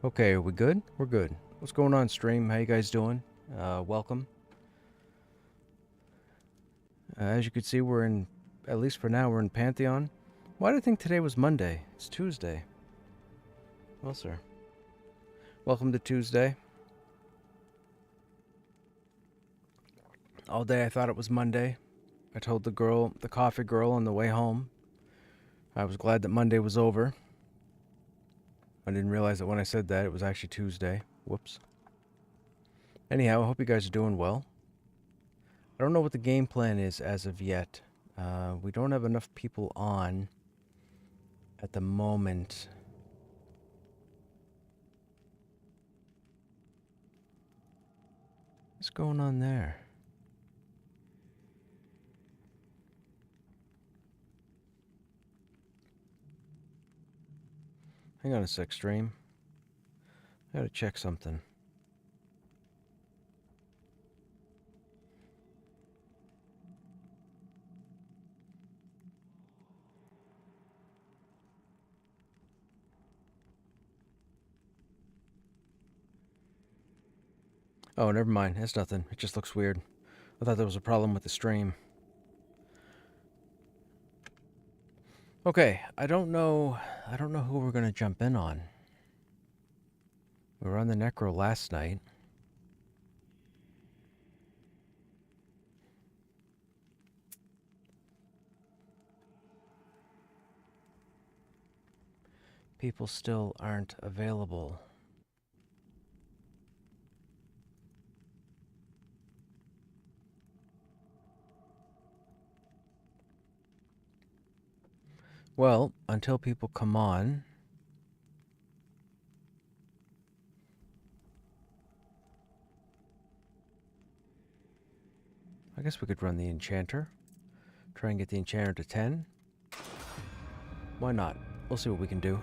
Okay, are we good? We're good. What's going on, stream? How you guys doing? Welcome. As you can see, we're in, at least for now, we're in Pantheon. Why do I think today was Monday? It's Tuesday. Well, sir. Welcome to Tuesday. All day I thought it was Monday. I told the coffee girl on the way home, I was glad that Monday was over. I didn't realize that when I said that, it was actually Tuesday. Whoops. Anyhow, I hope you guys are doing well. I don't know what the game plan is as of yet. We don't have enough people on at the moment. What's going on there? Hang on a sec, stream. I gotta check something. Oh, never mind. It's nothing. It just looks weird. I thought there was a problem with the stream. Okay, I don't know who we're gonna jump in on. We were on the Necro last night. People still aren't available. Well, until people come on, I guess we could run the Enchanter. Try and get the Enchanter to 10. Why not? We'll see what we can do.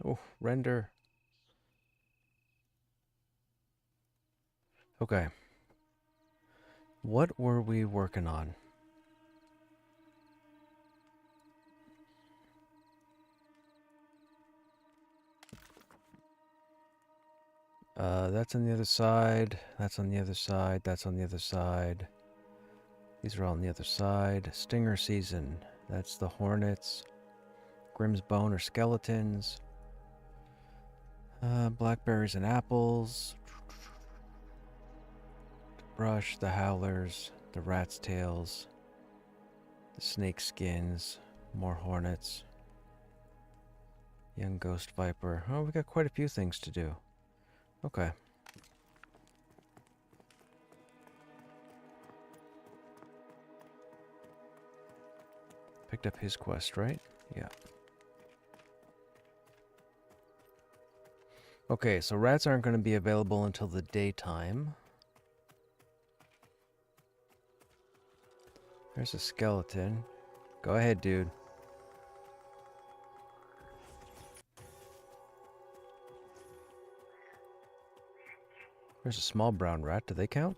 Oh, render. Okay. What were we working on? That's on the other side. That's on the other side. That's on the other side. These are all on the other side. Stinger season. That's the hornets. Grimm's bone or skeletons. Blackberries and apples. The brush, the howlers, the rat's tails, the snake skins, more hornets. Young ghost viper. Oh, we got quite a few things to do. Okay. Picked up his quest, right? Yeah. Okay, so rats aren't going to be available until the daytime. There's a skeleton. Go ahead, dude. There's a small brown rat. Do they count?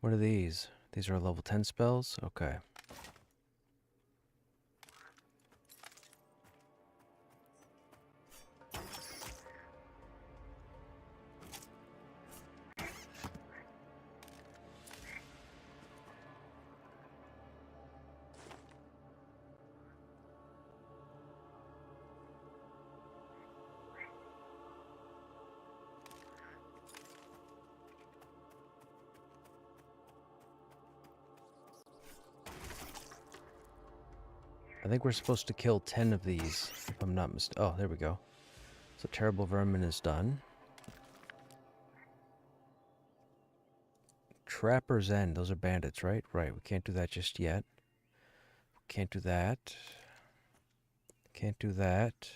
What are these? These are level 10 spells? Okay. I think we're supposed to kill 10 of these, if I'm not mistaken. Oh, there we go. So terrible vermin is done. Trapper's End. Those are bandits, right? Right, we can't do that just yet. Can't do that. Can't do that.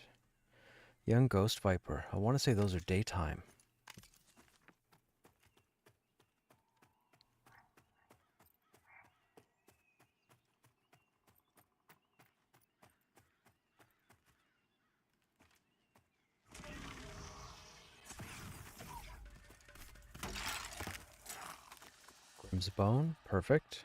Young Ghost Viper. I want to say those are daytime. Grim's Bone. Perfect.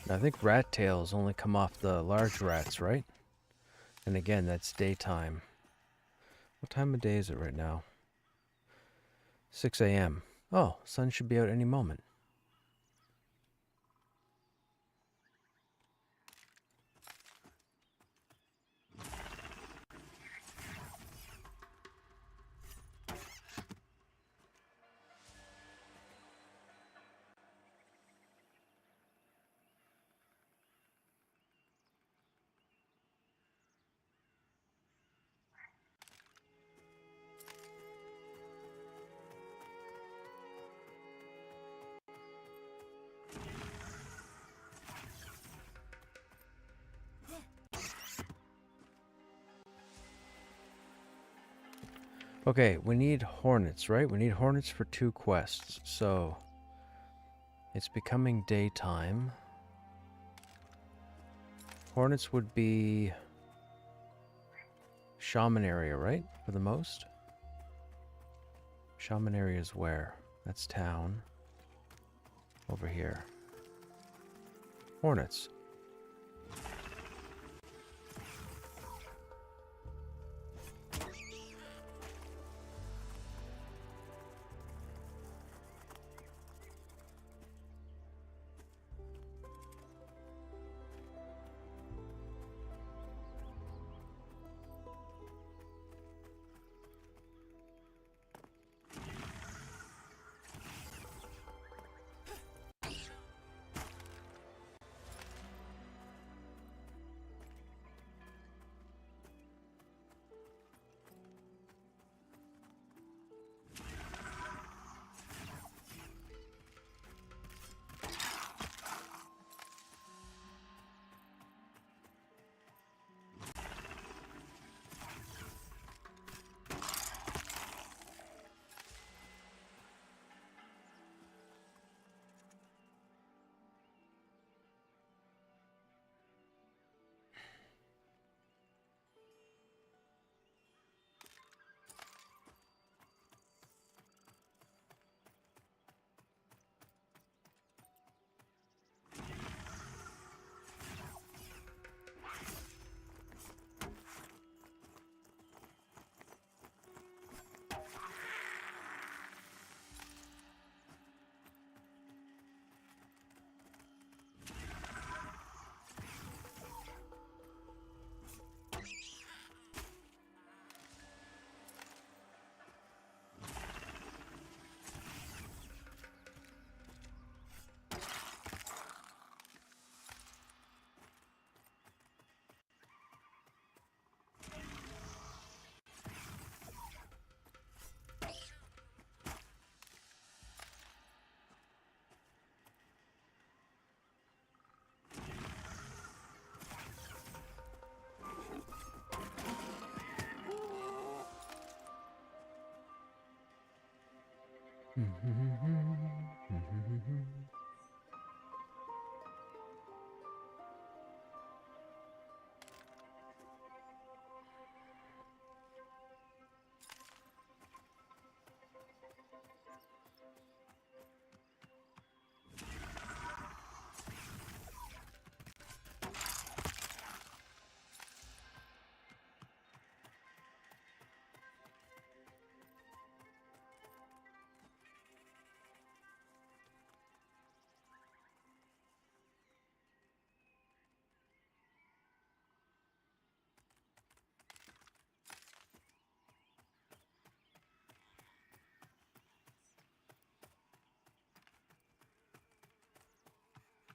I think rat tails only come off the large rats, right? And again, that's daytime. What time of day is it right now? 6 a.m. Oh, sun should be out any moment. Okay, we need hornets, right? We need hornets for 2 quests. So it's becoming daytime. Hornets would be shaman area, right? For the most. Shaman area is where? That's town. Over here. Hornets.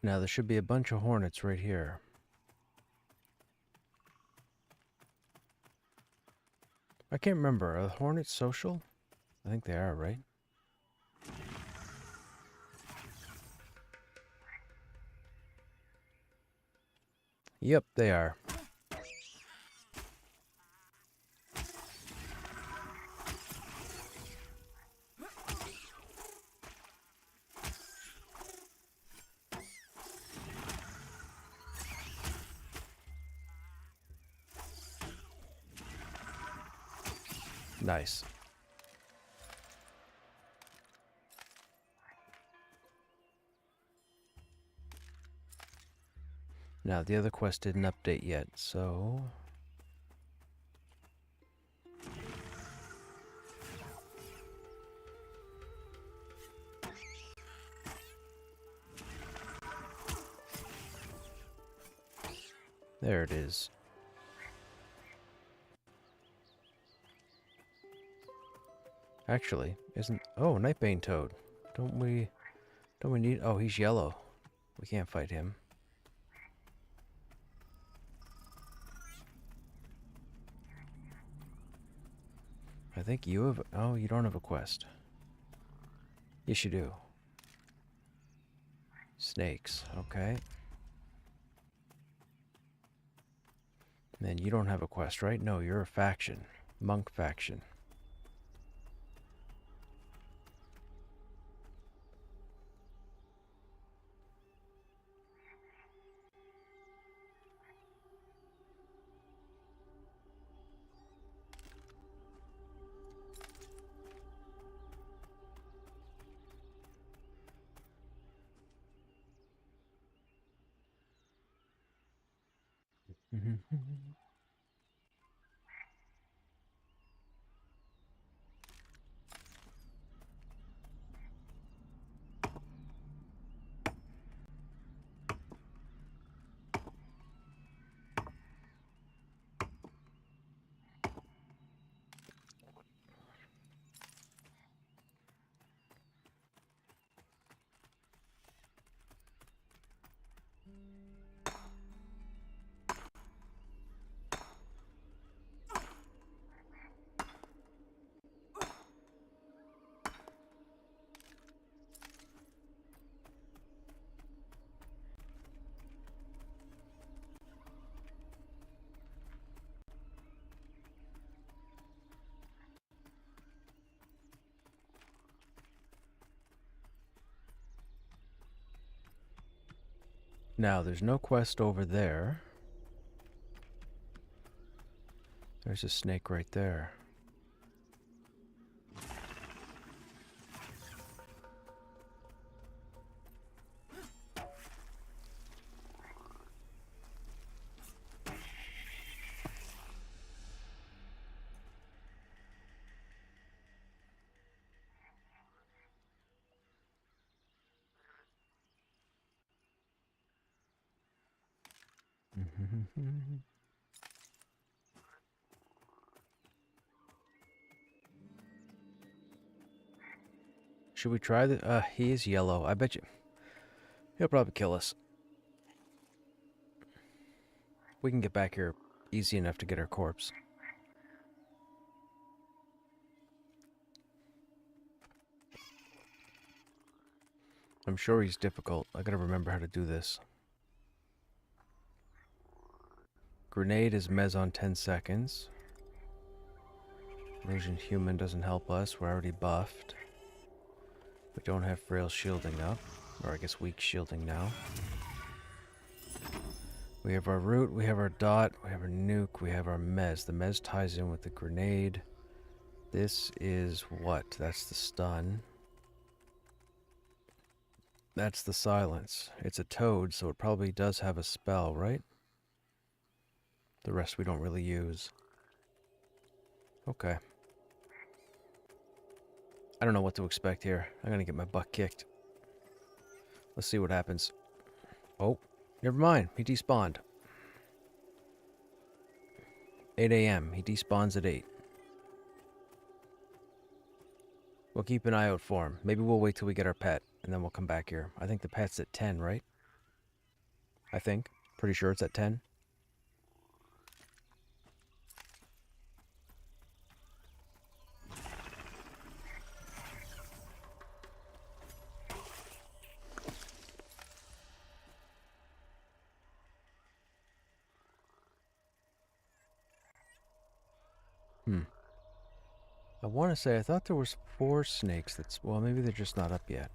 Now there should be a bunch of hornets right here. I can't remember. Are hornets social? I think they are, right? Yep, they are. Nice. Now, the other quest didn't update yet, so... There it is. Actually, isn't... Oh, Nightbane Toad. Don't we need... Oh, he's yellow. We can't fight him. I think you have... Oh, you don't have a quest. Yes, you do. Snakes. Okay. And you don't have a quest, right? No, you're a faction. Monk faction. Now, there's no quest over there. There's a snake right there. Should we try the... he is yellow. I bet you... He'll probably kill us. We can get back here easy enough to get our corpse. I'm sure he's difficult. I gotta remember how to do this. Grenade is mez on 10 seconds. Illusion human doesn't help us. We're already buffed. We don't have frail shielding up. Or I guess weak shielding now. We have our root, we have our dot, we have our nuke, we have our mez. The mez ties in with the grenade. This is what? That's the stun. That's the silence. It's a toad, so it probably does have a spell, right? The rest we don't really use. Okay. I don't know what to expect here. I'm gonna get my butt kicked. Let's see what happens. Oh, never mind. He despawned. 8 a.m. He despawns at 8. We'll keep an eye out for him. Maybe we'll wait till we get our pet, and then we'll come back here. I think the pet's at 10, right? I think. Pretty sure it's at 10. I want to say, I thought there was 4 snakes that's... Well, maybe they're just not up yet.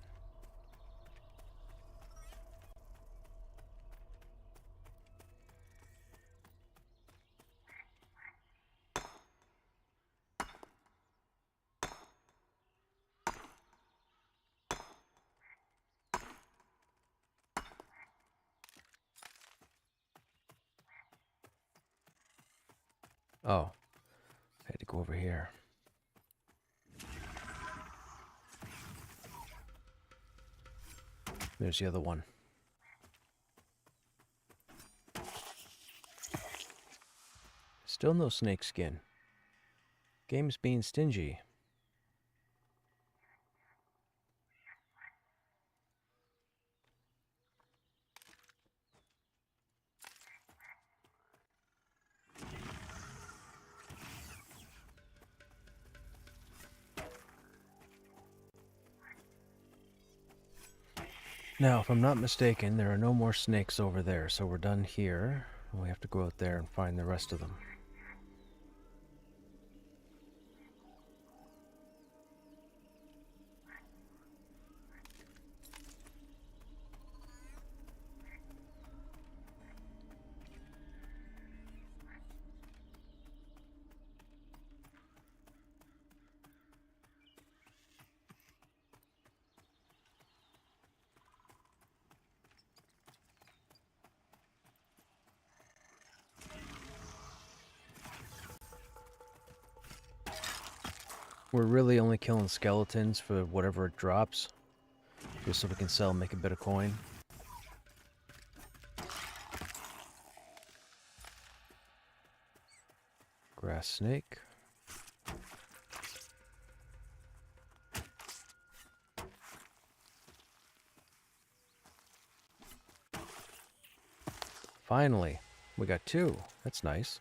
Oh. I had to go over here. There's the other one. Still no snake skin. Game's being stingy. Now, if I'm not mistaken, there are no more snakes over there, so we're done here. We have to go out there and find the rest of them. We're really only killing skeletons for whatever it drops, just so we can sell and make a bit of coin. Grass snake. Finally, we got 2. That's nice.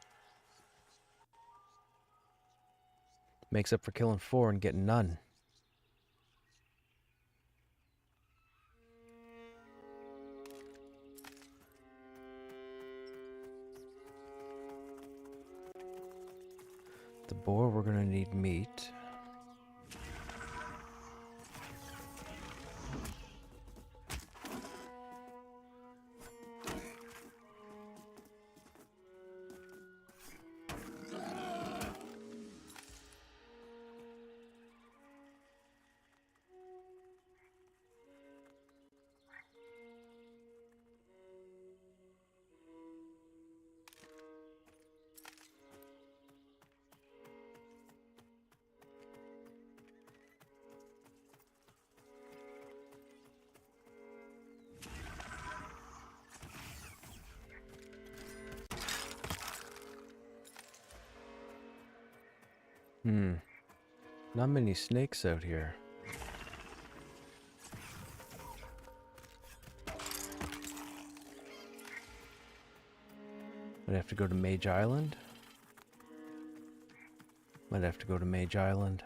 Makes up for killing 4 and getting none. The boar, we're gonna need meat. Not many snakes out here. Might have to go to Mage Island. Might have to go to Mage Island.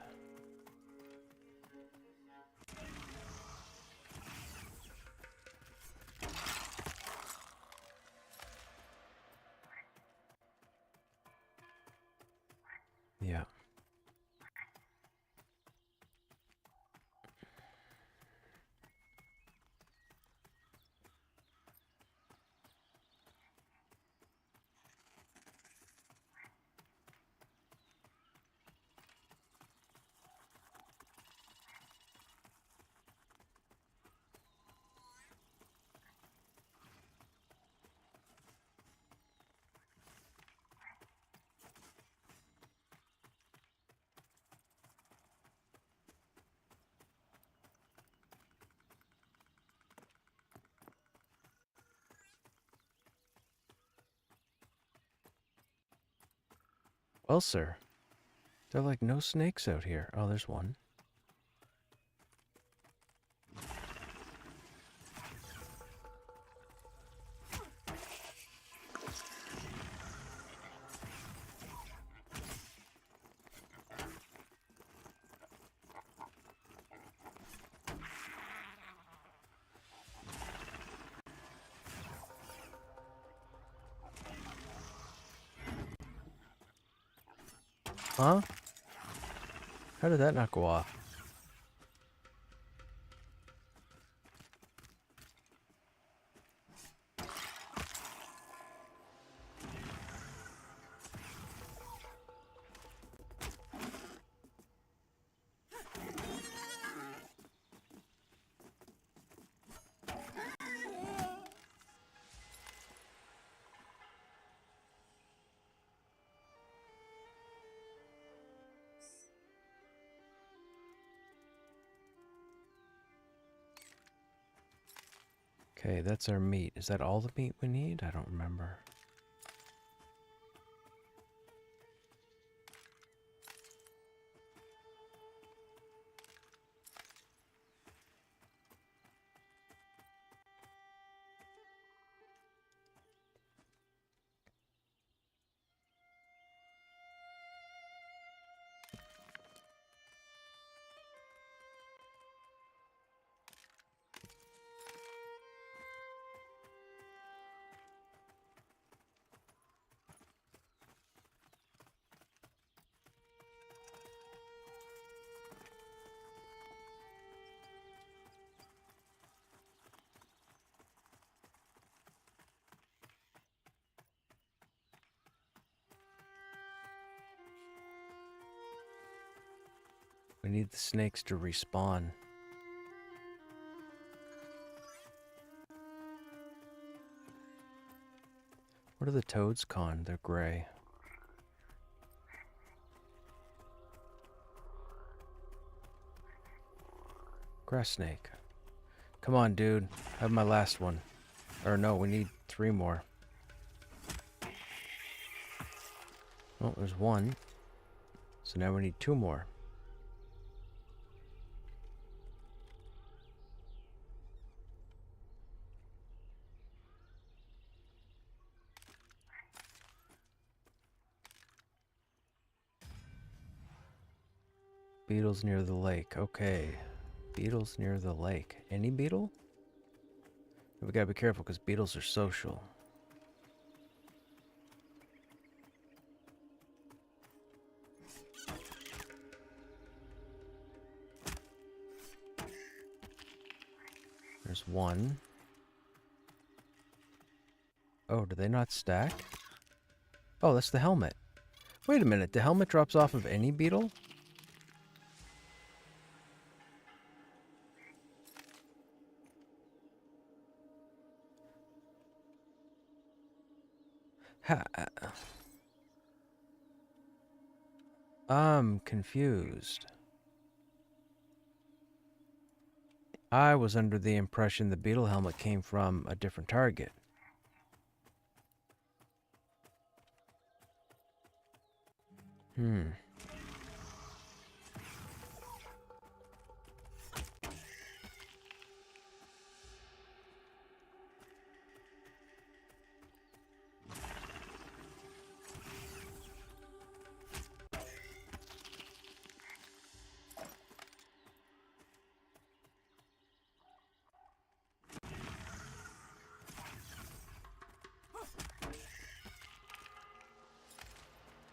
Yeah. Well, sir, there are like no snakes out here. Oh, there's one. Huh? How did that not go off? Okay, that's our meat. Is that all the meat we need? I don't remember. We need the snakes to respawn. What are the toads called? They're gray. Grass snake. Come on, dude. Have my last one. Or no, we need 3 more. Oh, there's 1. So now we need 2 more. Beetles near the lake. Okay. Beetles near the lake. Any beetle? We gotta be careful because beetles are social. There's 1. Oh, do they not stack? Oh, that's the helmet. Wait a minute, the helmet drops off of any beetle? I'm confused. I was under the impression the beetle helmet came from a different target.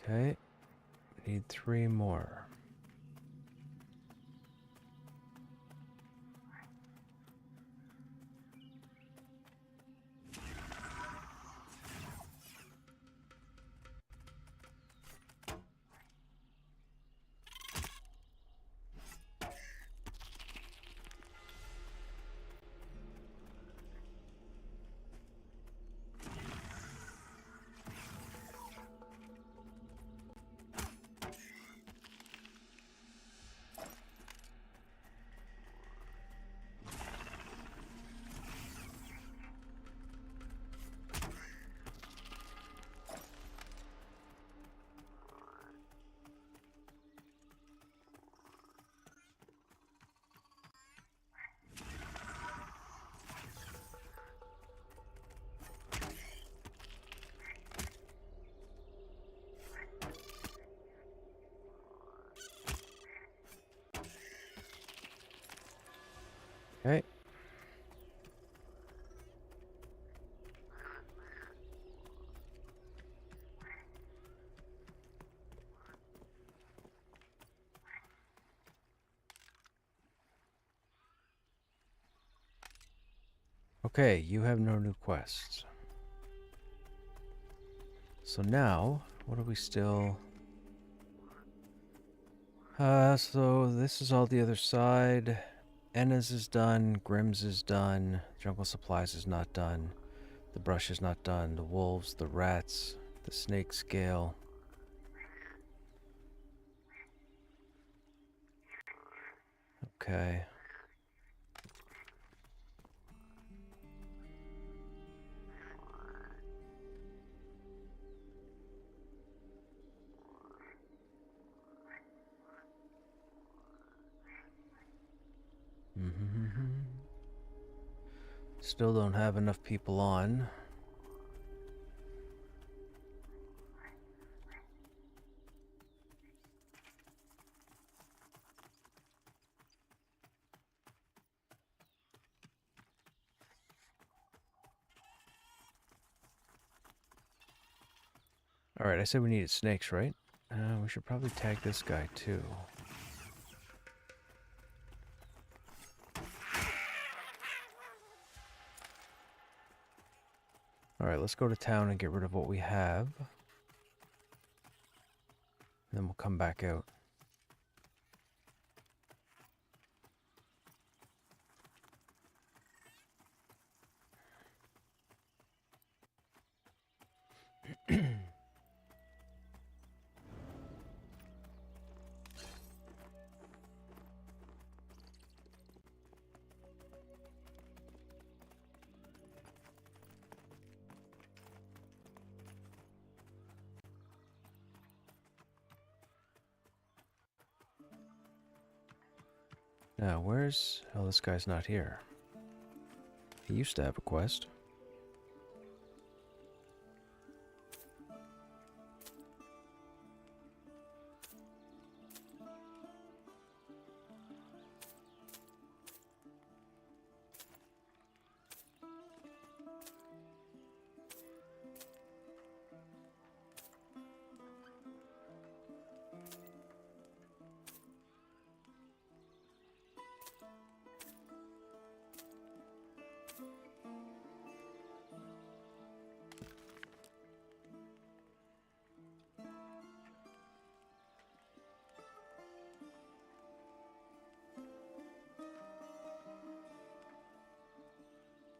Okay. Need 3 more. Okay, you have no new quests. So now, what are we still... so this is all the other side. Enna's is done, Grimm's is done, Jungle Supplies is not done, the brush is not done, the wolves, the rats, the snake scale. Okay. Still don't have enough people on. Alright, I said we needed snakes, right? We should probably tag this guy too. Alright, let's go to town and get rid of what we have. Then we'll come back out. Now, where's... Oh, this guy's not here. He used to have a quest.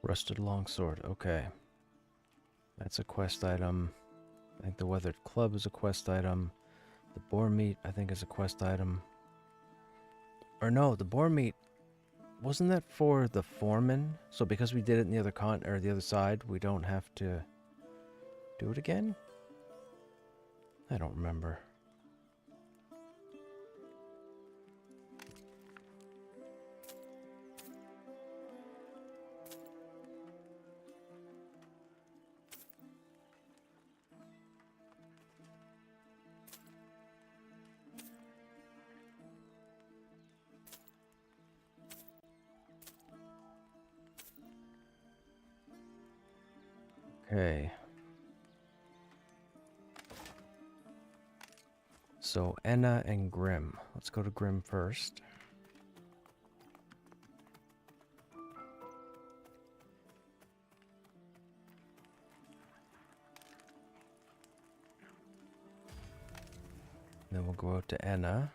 Rusted longsword, okay. That's a quest item. I think the weathered club is a quest item. The boar meat, I think, is a quest item. Or no, the boar meat, wasn't that for the foreman? So because we did it in the other or the other side, we don't have to do it again? I don't remember. Okay. So, Enna and Grimm. Let's go to Grimm first. Then we'll go out to Enna.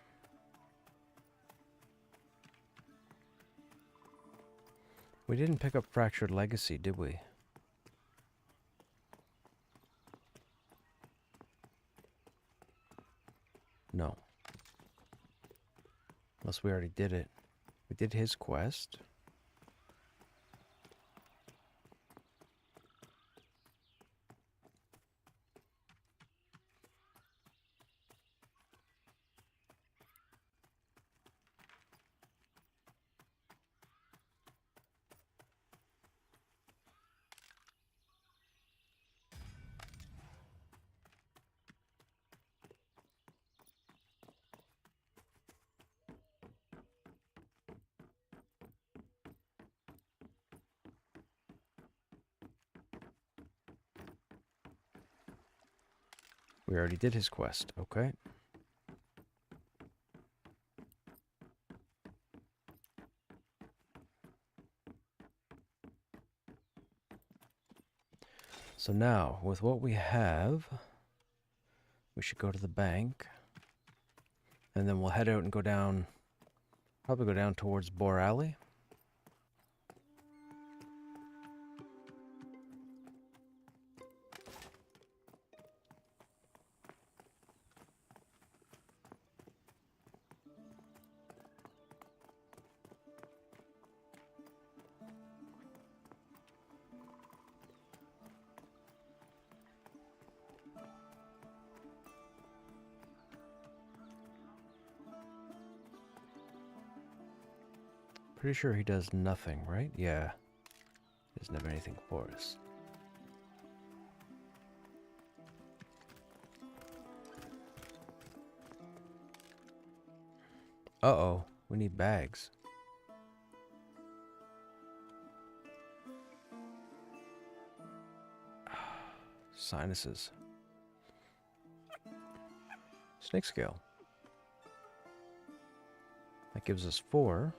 We didn't pick up Fractured Legacy, did we? No. Unless we already did it. We did his quest. We already did his quest, okay. So now, with what we have, we should go to the bank. And then we'll head out and go down, probably go down towards Boar Alley. Pretty sure he does nothing, right? Yeah. He doesn't have anything for us. Uh-oh. We need bags. Sinuses. Snake scale. That gives us 4.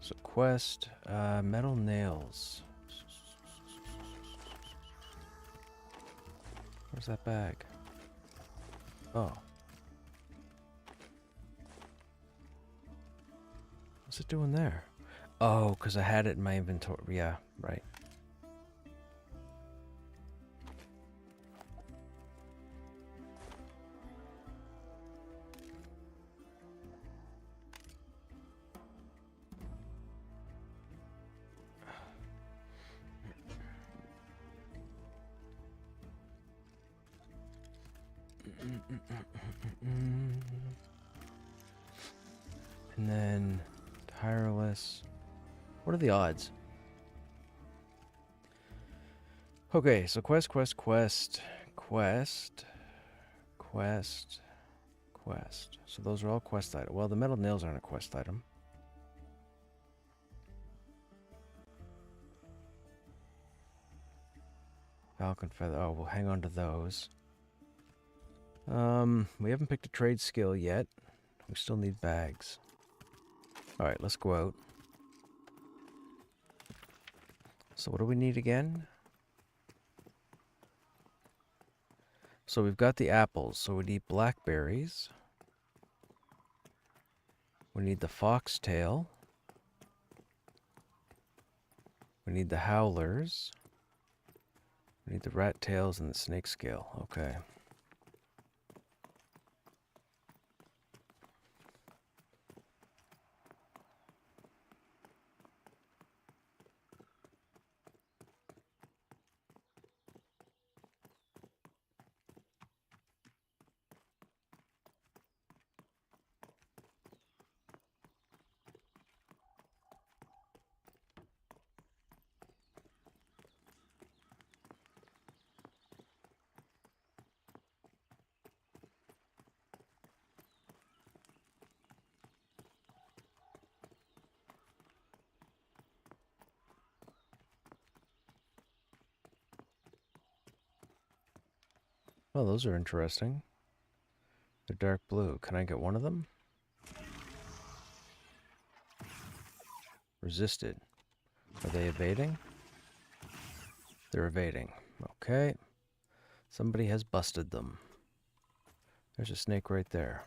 So quest, metal nails. Where's that bag? Oh. What's it doing there? Oh, because I had it in my inventory. Yeah, right. And then tireless. What are the odds? Okay, so quest. So those are all quest items. Well, the metal nails aren't a quest item. Falcon feather. Oh, we'll hang on to those. We haven't picked a trade skill yet. We still need bags. Alright, let's go out. So what do we need again? So we've got the apples, so we need blackberries. We need the foxtail. We need the howlers. We need the rat tails and the snake scale. Okay. Oh, those are interesting. They're dark blue. Can I get one of them? Resisted. Are they evading? They're evading. Okay. Somebody has busted them. There's a snake right there.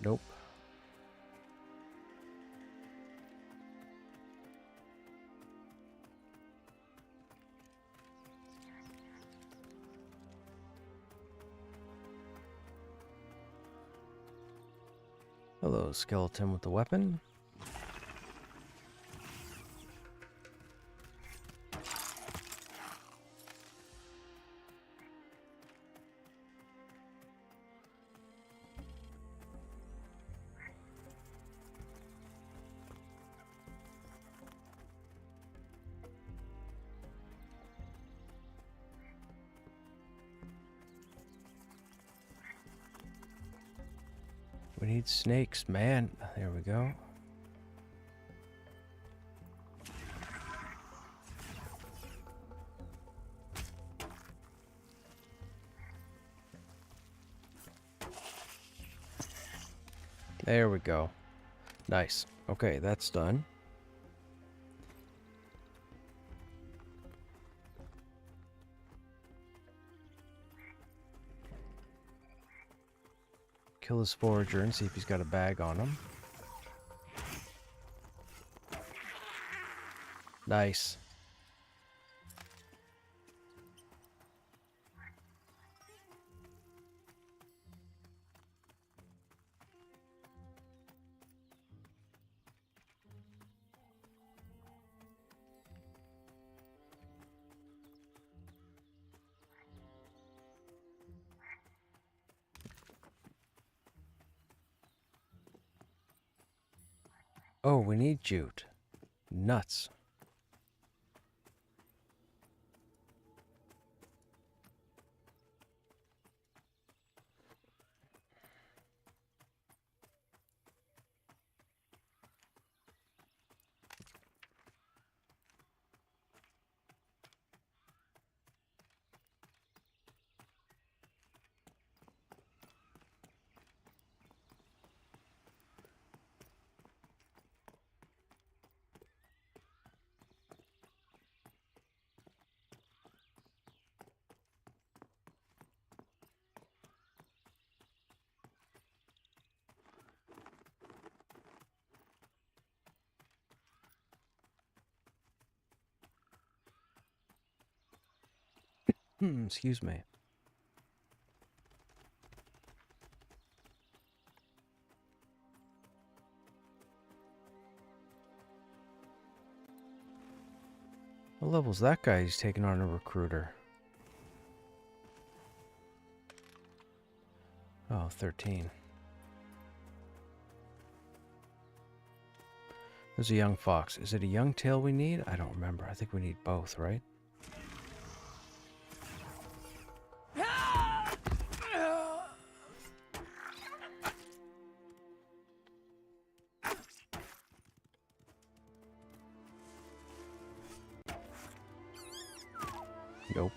Nope. Hello, skeleton with the weapon. We need snakes, man. There we go. There we go. Nice. Okay, that's done. Kill his forager and see if he's got a bag on him. Nice. Oh, we need jute. Nuts. Excuse me. What level's that guy? He's taking on a recruiter. Oh, 13. There's a young fox. Is it a young tail we need? I don't remember. I think we need both, right? Nope.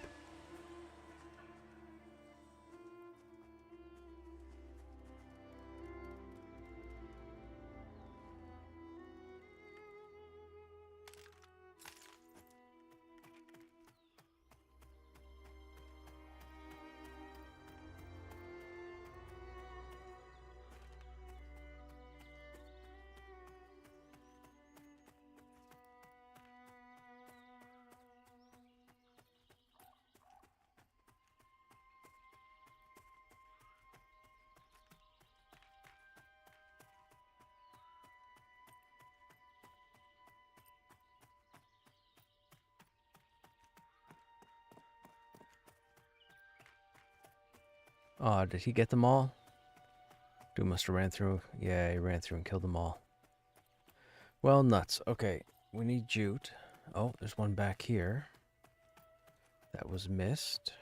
Oh, did he get them all? Dude must have ran through. Yeah, he ran through and killed them all. Well, nuts. Okay, we need jute. Oh, there's one back here. That was missed.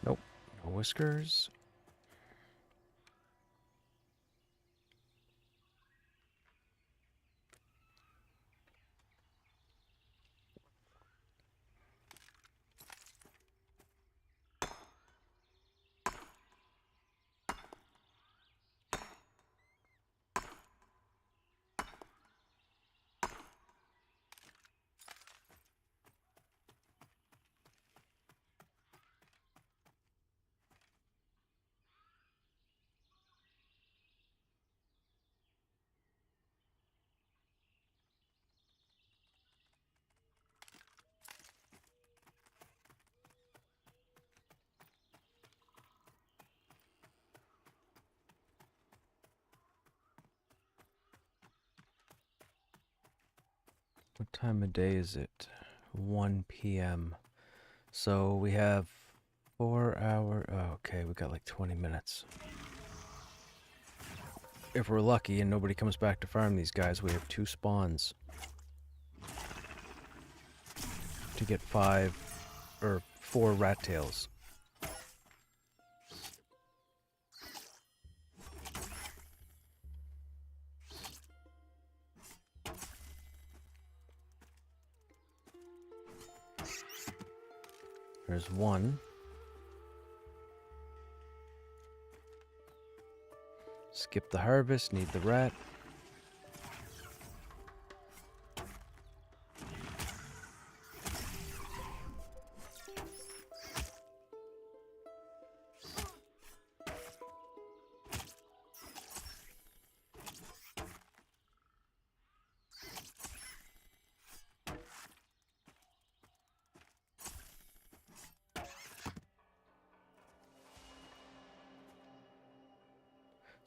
Nope, no whiskers. What time of day is it? 1 p.m. So we have 4 hour. Oh, okay, we got like 20 minutes. If we're lucky and nobody comes back to farm these guys, we have 2 spawns. to get 4 rat tails. There's 1. Skip the harvest, need the rat.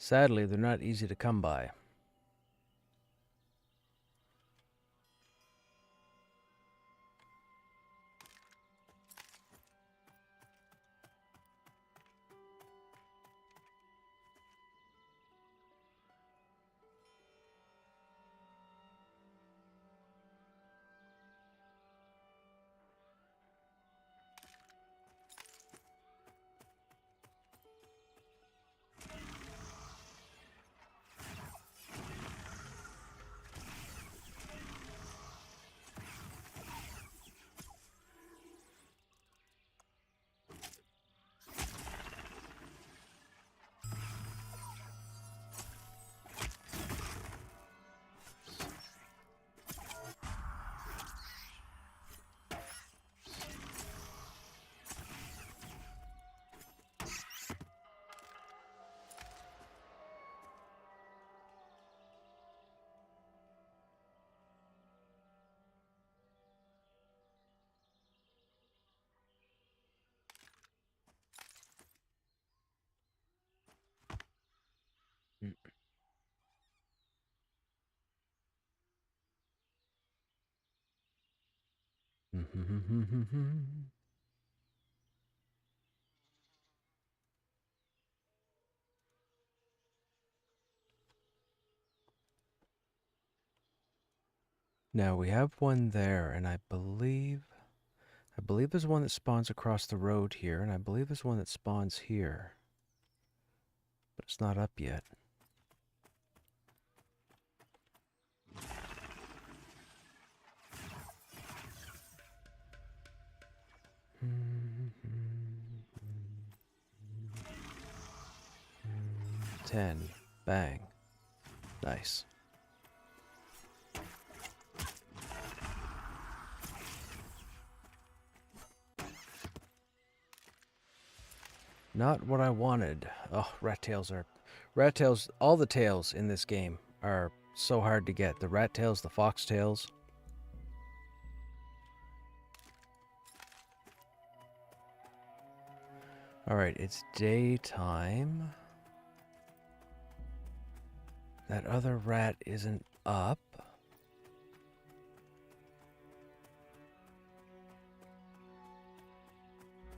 Sadly, they're not easy to come by. Now we have one there, and I believe there's one that spawns across the road here, and I believe there's one that spawns here. But it's not up yet. Ten. Bang. Nice. Not what I wanted. Oh, rat tails, all the tails in this game are so hard to get. The rat tails, the fox tails. Alright, it's daytime. That other rat isn't up.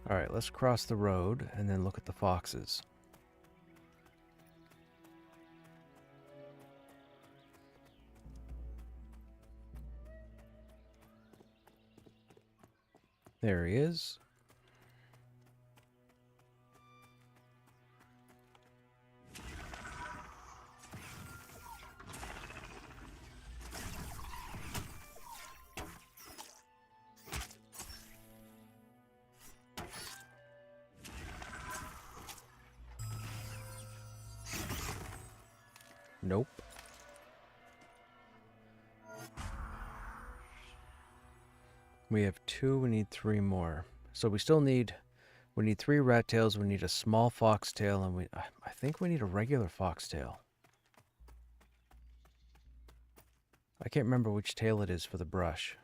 Alright, let's cross the road and then look at the foxes. There he is. Nope. We have 2, we need 3 more. So we need 3 rat tails, we need a small fox tail, and I think we need a regular fox tail. I can't remember which tail it is for the brush.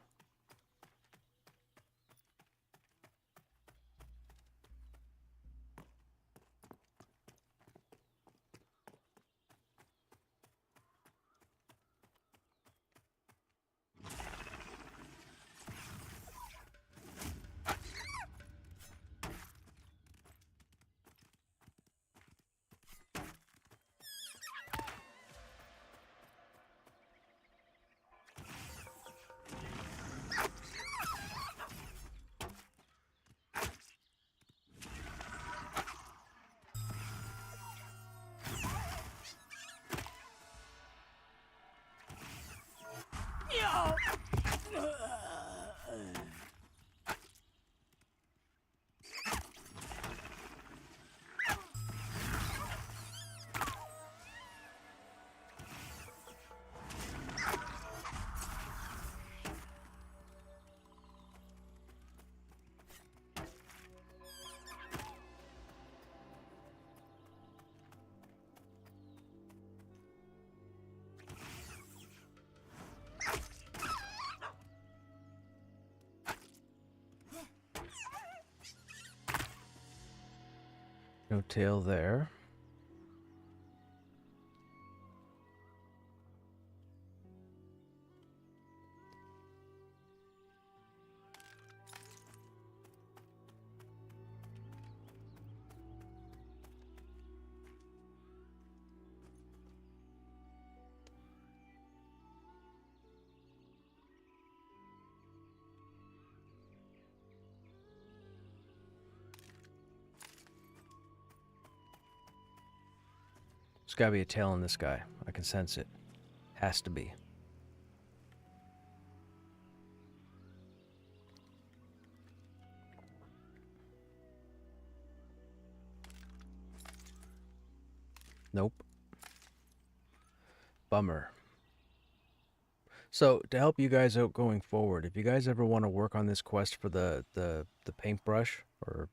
No tail there. There's gotta be a tail in this guy. I can sense it. Has to be. Nope. Bummer. So, to help you guys out going forward, if you guys ever want to work on this quest for the paintbrush or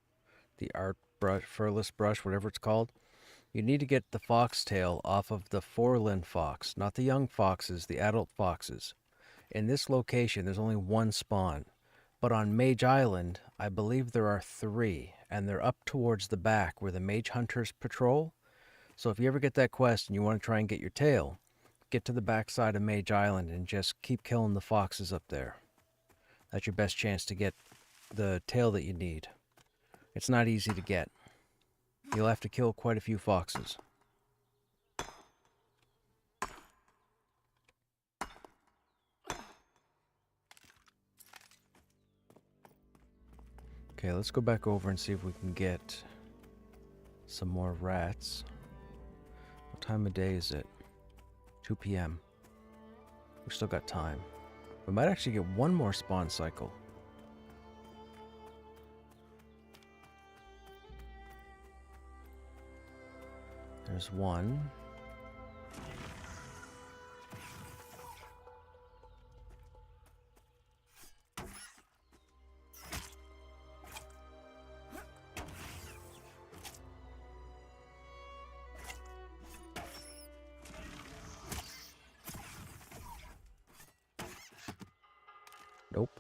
the art brush, furless brush, whatever it's called, you need to get the foxtail off of the foreland fox, not the young foxes, the adult foxes. In this location, there's only one spawn. But on Mage Island, I believe there are 3, and they're up towards the back where the mage hunters patrol. So if you ever get that quest and you want to try and get your tail, get to the backside of Mage Island and just keep killing the foxes up there. That's your best chance to get the tail that you need. It's not easy to get. You'll have to kill quite a few foxes. Okay, let's go back over and see if we can get some more rats. What time of day is it? 2 p.m. We still got time. We might actually get one more spawn cycle. There's one. Nope.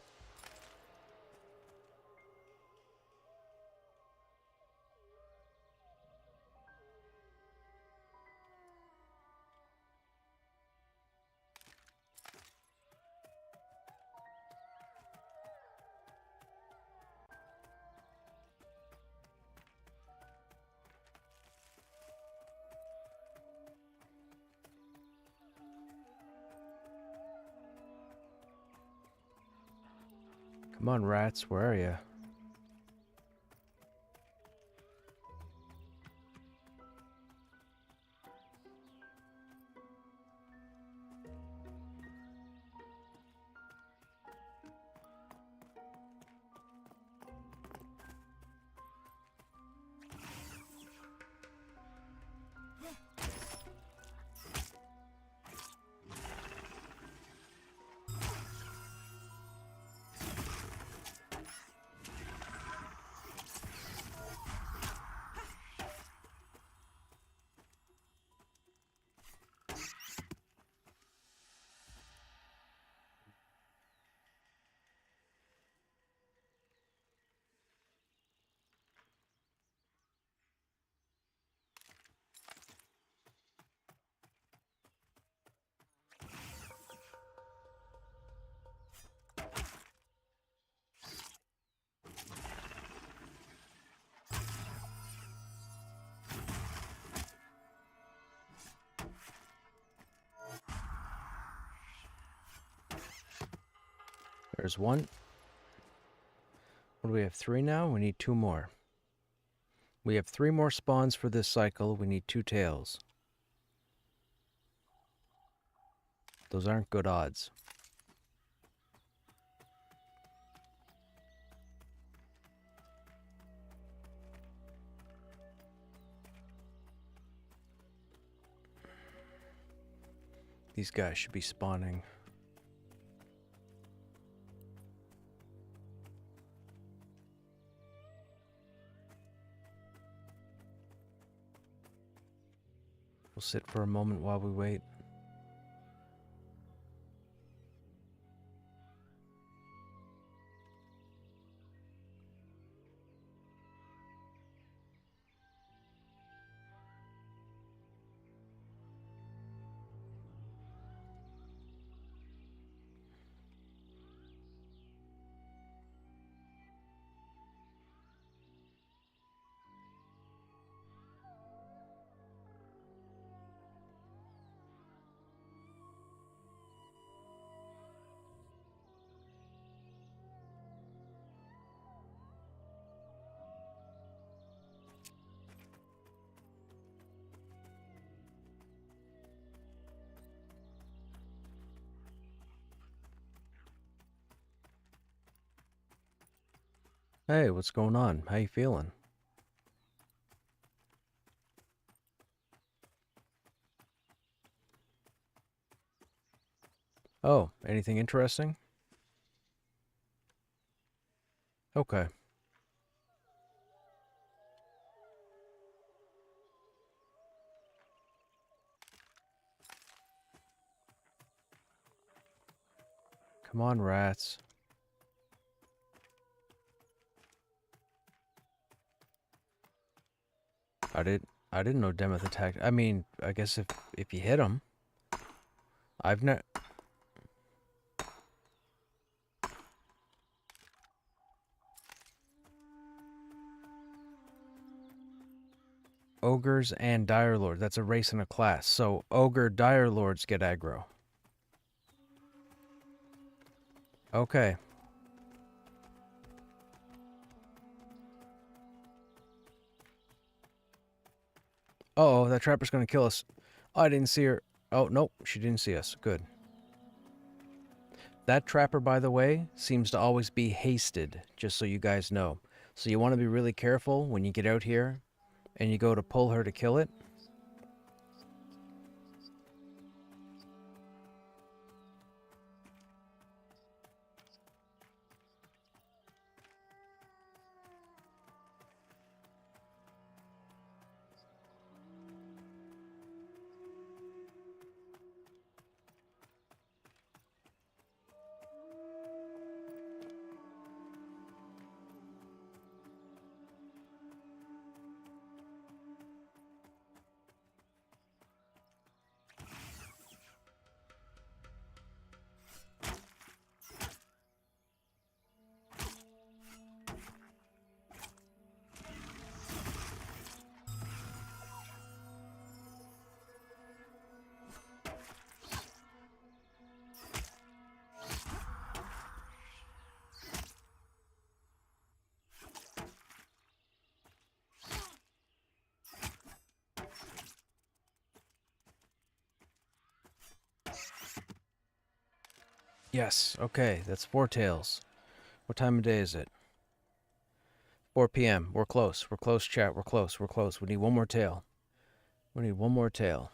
Come on, rats, where are you? There's one. What do we have? 3 now? We need 2 more. We have 3 more spawns for this cycle. We need 2 tails. Those aren't good odds. These guys should be spawning. We'll sit for a moment while we wait. Hey, what's going on? How you feeling? Oh, anything interesting? Okay. Come on, rats. I didn't know Demoth attacked. I mean, I guess if you hit him, I've not. Ogres and Dire Lord. That's a race and a class. So Ogre Dire Lords get aggro. Okay. Uh oh, that trapper's gonna kill us. Oh, I didn't see her. Oh, nope, she didn't see us. Good. That trapper, by the way, seems to always be hasted, just so you guys know. So you want to be really careful when you get out here and you go to pull her to kill it. Yes, okay, that's 4 tails. What time of day is it? 4 p.m. We're close. We're close, chat. We're close. We're close. We need one more tail. We need one more tail.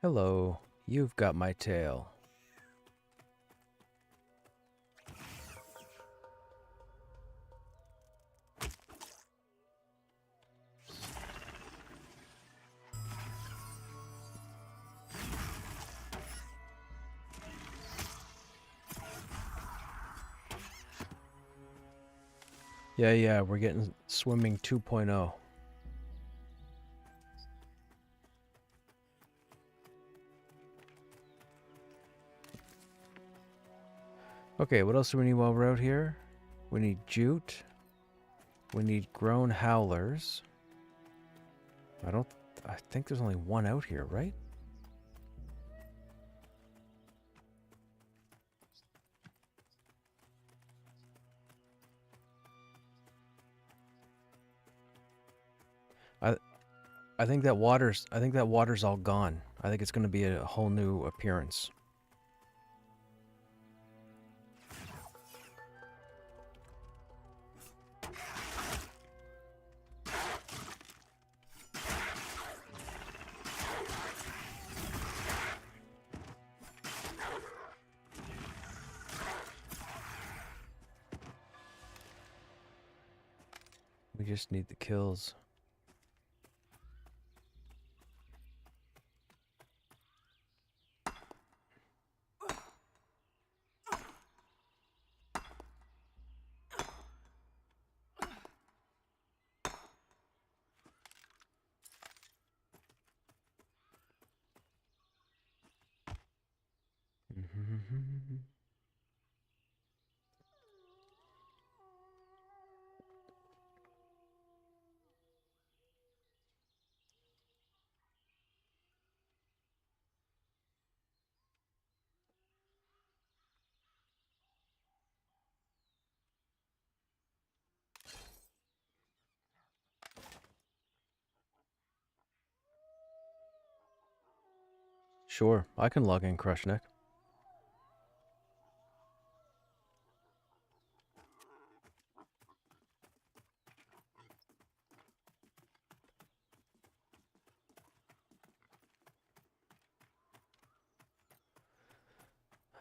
Hello. You've got my tail. Yeah, we're getting swimming 2.0. Okay, what else do we need while we're out here? We need jute. We need grown howlers. I think there's only one out here, right? I I think that water's all gone. I think it's going to be a whole new appearance. We just need the kills. Sure, I can log in, Krushnek.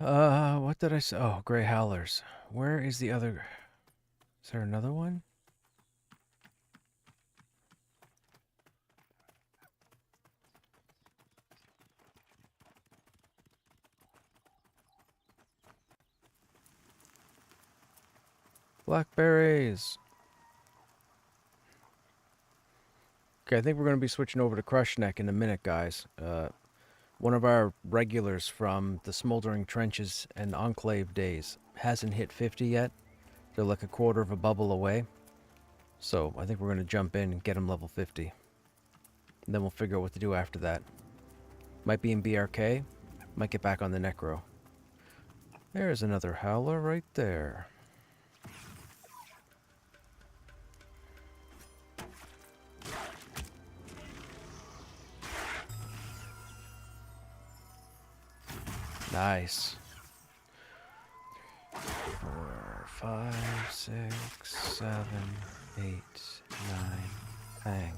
What did I say? Oh, gray howlers. Where is the other? Is there another one? Blackberries. Okay, I think we're going to be switching over to Krushnek in a minute, guys. One of our regulars from the Smoldering Trenches and Enclave days hasn't hit 50 yet. They're like a quarter of a bubble away. So I think we're going to jump in and get him level 50. And then we'll figure out what to do after that. Might be in BRK. Might get back on the Necro. There's another howler right there. Nice. 4, 5, 6, 7, 8, 9. Bang.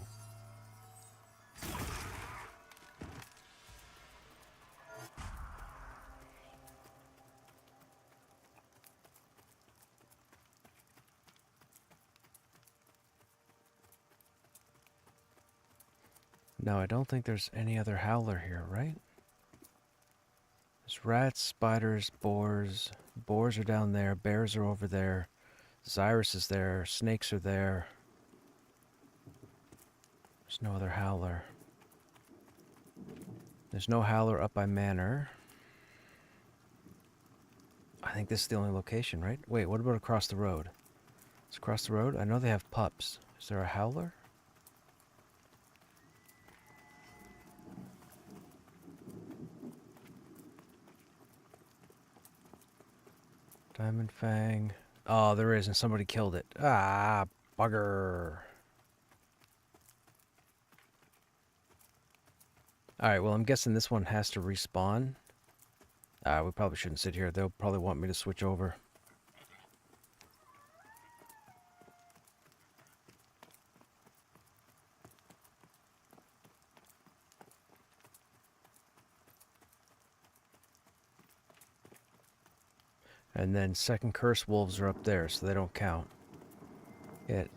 No, I don't think there's any other howler here, right? There's rats, spiders, boars. Boars are down there. Bears are over there. Xyrus is there. Snakes are there. There's no other howler. There's no howler up by Manor. I think this is the only location, right? Wait, what about across the road? It's across the road? I know they have pups. Is there a howler? Diamond Fang. Oh, there is, and somebody killed it. Ah, bugger. Alright, well, I'm guessing this one has to respawn. We probably shouldn't sit here. They'll probably want me to switch over. And then second curse wolves are up there, so they don't count. It's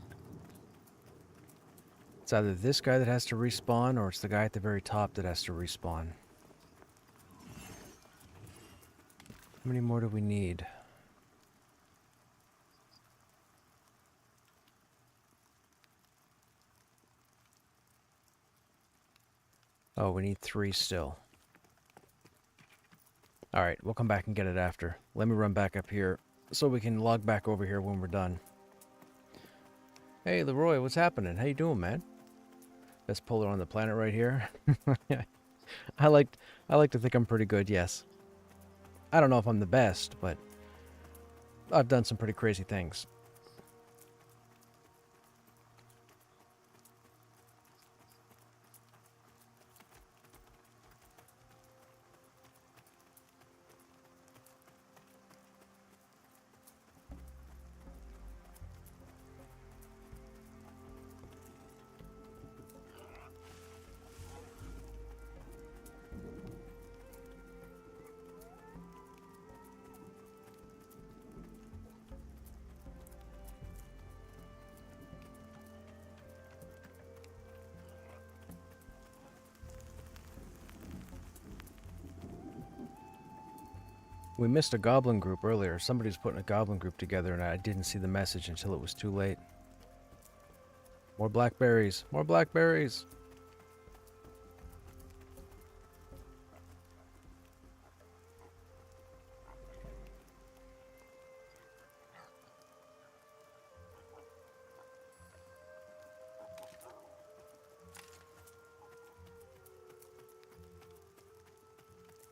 either this guy that has to respawn, or it's the guy at the very top that has to respawn. How many more do we need? Oh, we need 3 still. Alright, we'll come back and get it after. Let me run back up here so we can log back over here when we're done. Hey, Leroy, what's happening? How you doing, man? Best puller on the planet right here. I like to think I'm pretty good, yes. I don't know if I'm the best, but I've done some pretty crazy things. We missed a goblin group earlier. Somebody was putting a goblin group together and I didn't see the message until it was too late. More blackberries. More blackberries.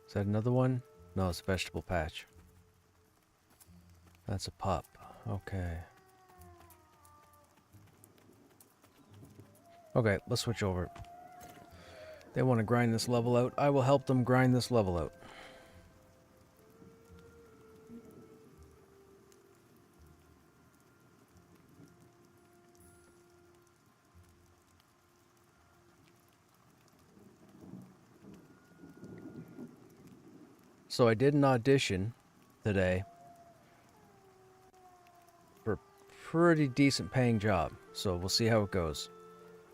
Is that another one? No, it's a vegetable patch. That's a pup. Okay. Okay, let's switch over. They want to grind this level out. I will help them grind this level out. So I did an audition today for a pretty decent paying job. So we'll see how it goes.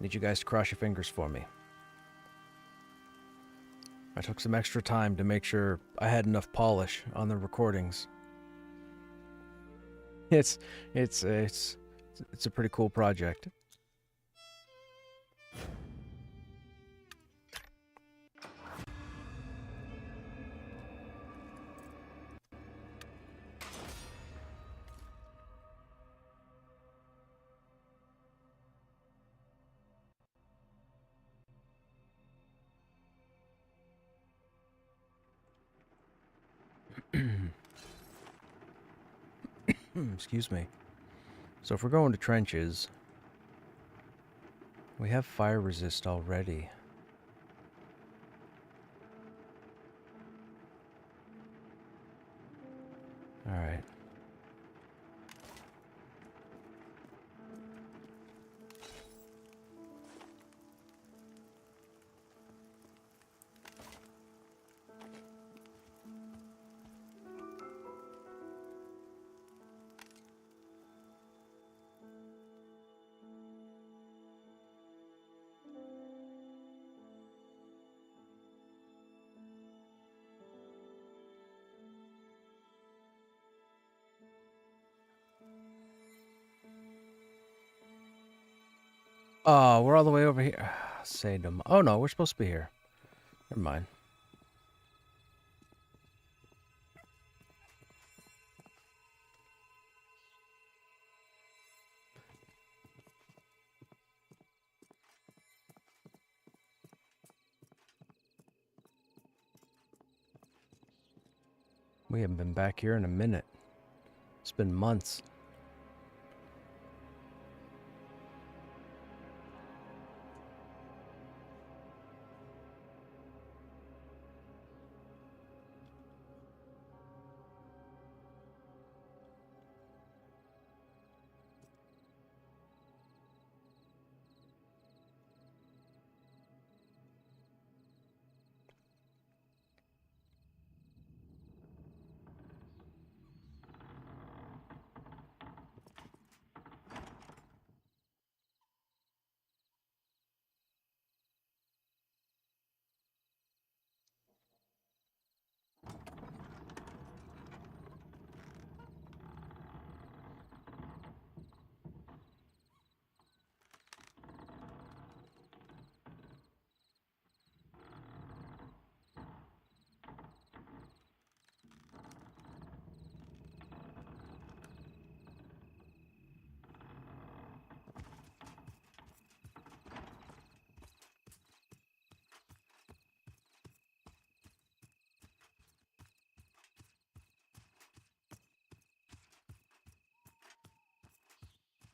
Need you guys to cross your fingers for me. I took some extra time to make sure I had enough polish on the recordings. It's a pretty cool project. Excuse me. So if we're going to trenches, we have fire resist already. Alright. Oh, we're all the way over here. Say no. Oh no, we're supposed to be here. Never mind. We haven't been back here in a minute. It's been months.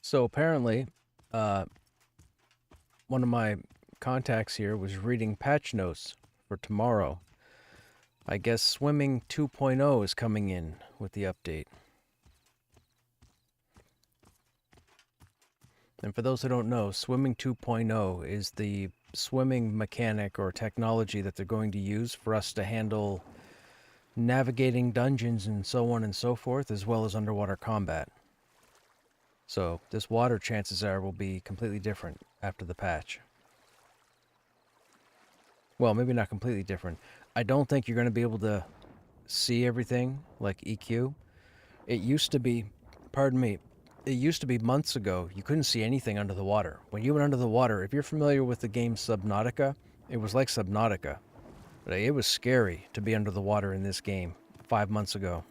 So apparently, one of my contacts here was reading patch notes for tomorrow. I guess Swimming 2.0 is coming in with the update. And for those who don't know, Swimming 2.0 is the swimming mechanic or technology that they're going to use for us to handle navigating dungeons and so on and so forth, as well as underwater combat. So this water, chances are, will be completely different after the patch. Well, maybe not completely different. I don't think you're going to be able to see everything like EQ. It used to be, pardon me, it used to be months ago, you couldn't see anything under the water. When you went under the water, if you're familiar with the game Subnautica, it was like Subnautica. It was scary to be under the water in this game 5 months ago.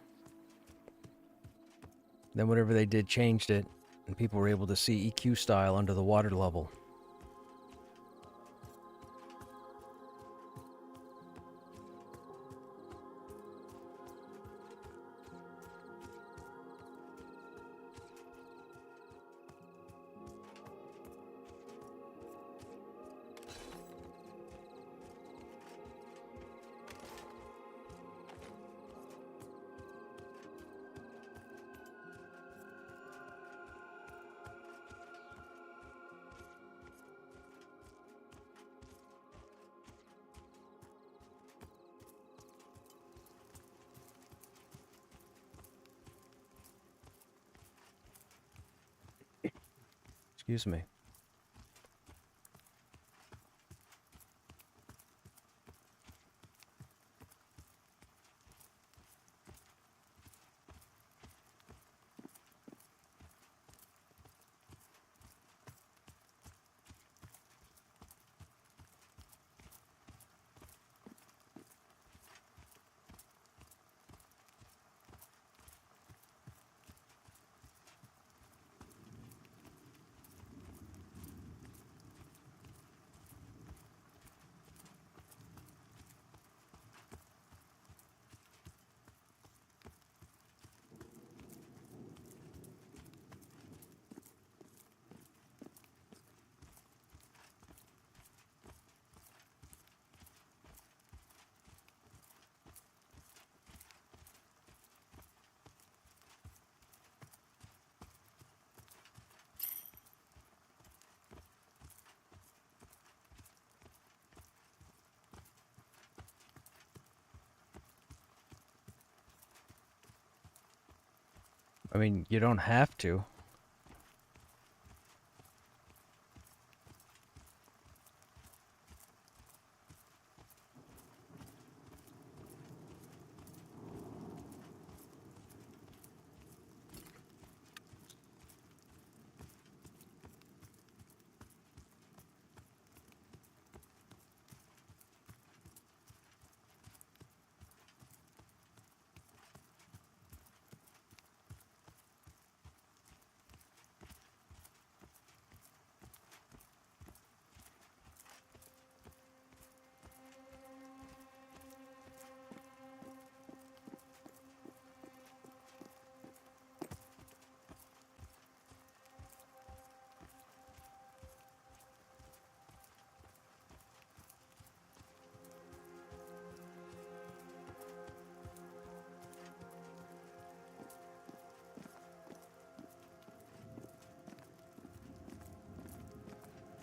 Then whatever they did changed it, and people were able to see EQ style under the water level. Excuse me. I mean, you don't have to.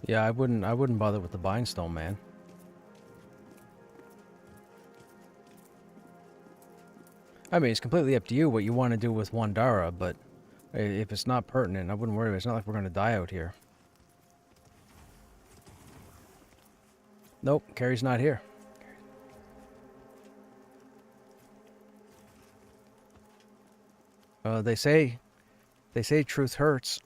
Yeah, I wouldn't bother with the bindstone, man. I mean, it's completely up to you what you want to do with Wandara, but if it's not pertinent, I wouldn't worry. It's not like we're going to die out here. Nope, Carrie's not here. They say truth hurts.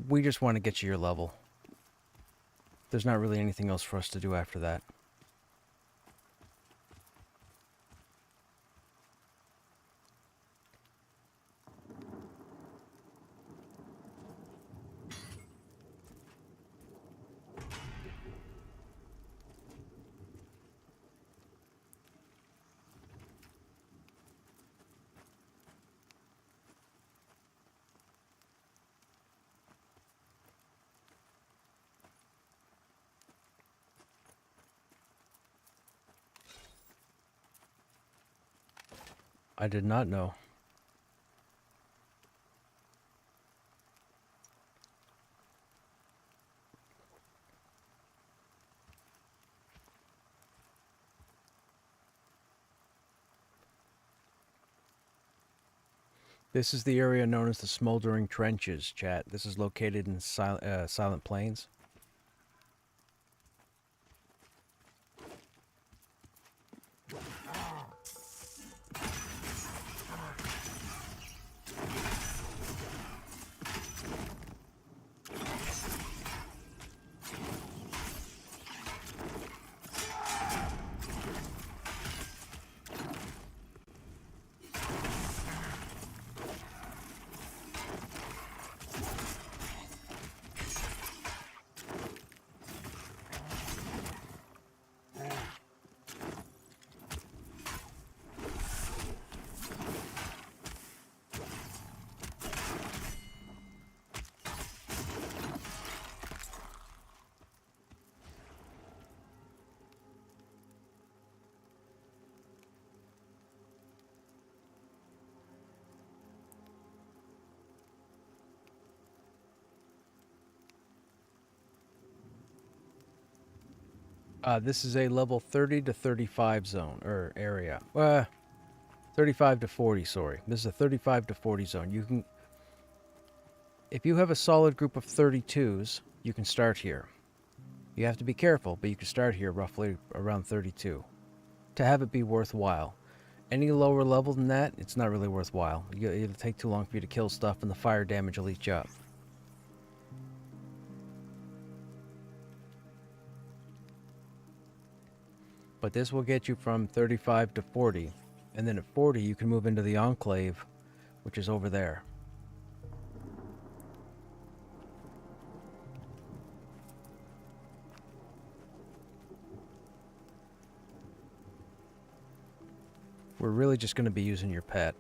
We just want to get you your level. There's not really anything else for us to do after that. I did not know. This is the area known as the Smoldering Trenches, chat. This is located in Silent Plains. This is a level 30 to 35 zone, or area. 35 to 40, sorry. This is a 35 to 40 zone. You can, if you have a solid group of 32s, you can start here. You have to be careful, but you can start here roughly around 32 to have it be worthwhile. Any lower level than that, it's not really worthwhile. It'll take too long for you to kill stuff, and the fire damage will eat you up. But this will get you from 35 to 40, and then at 40 you can move into the Enclave, which is over there. We're really just going to be using your pet.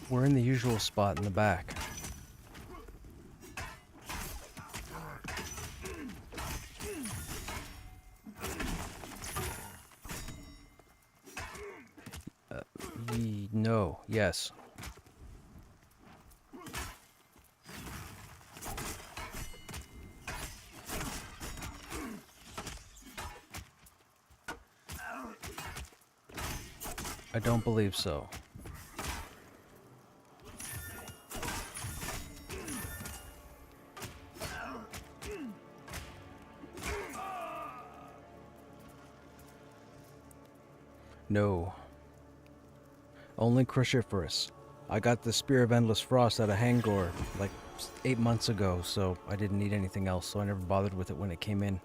We're in the usual spot in the back. No, yes. I don't believe so. No. Only cruciferous. I got the Spear of Endless Frost out of Hangor like 8 months ago, so I didn't need anything else, so I never bothered with it when it came in.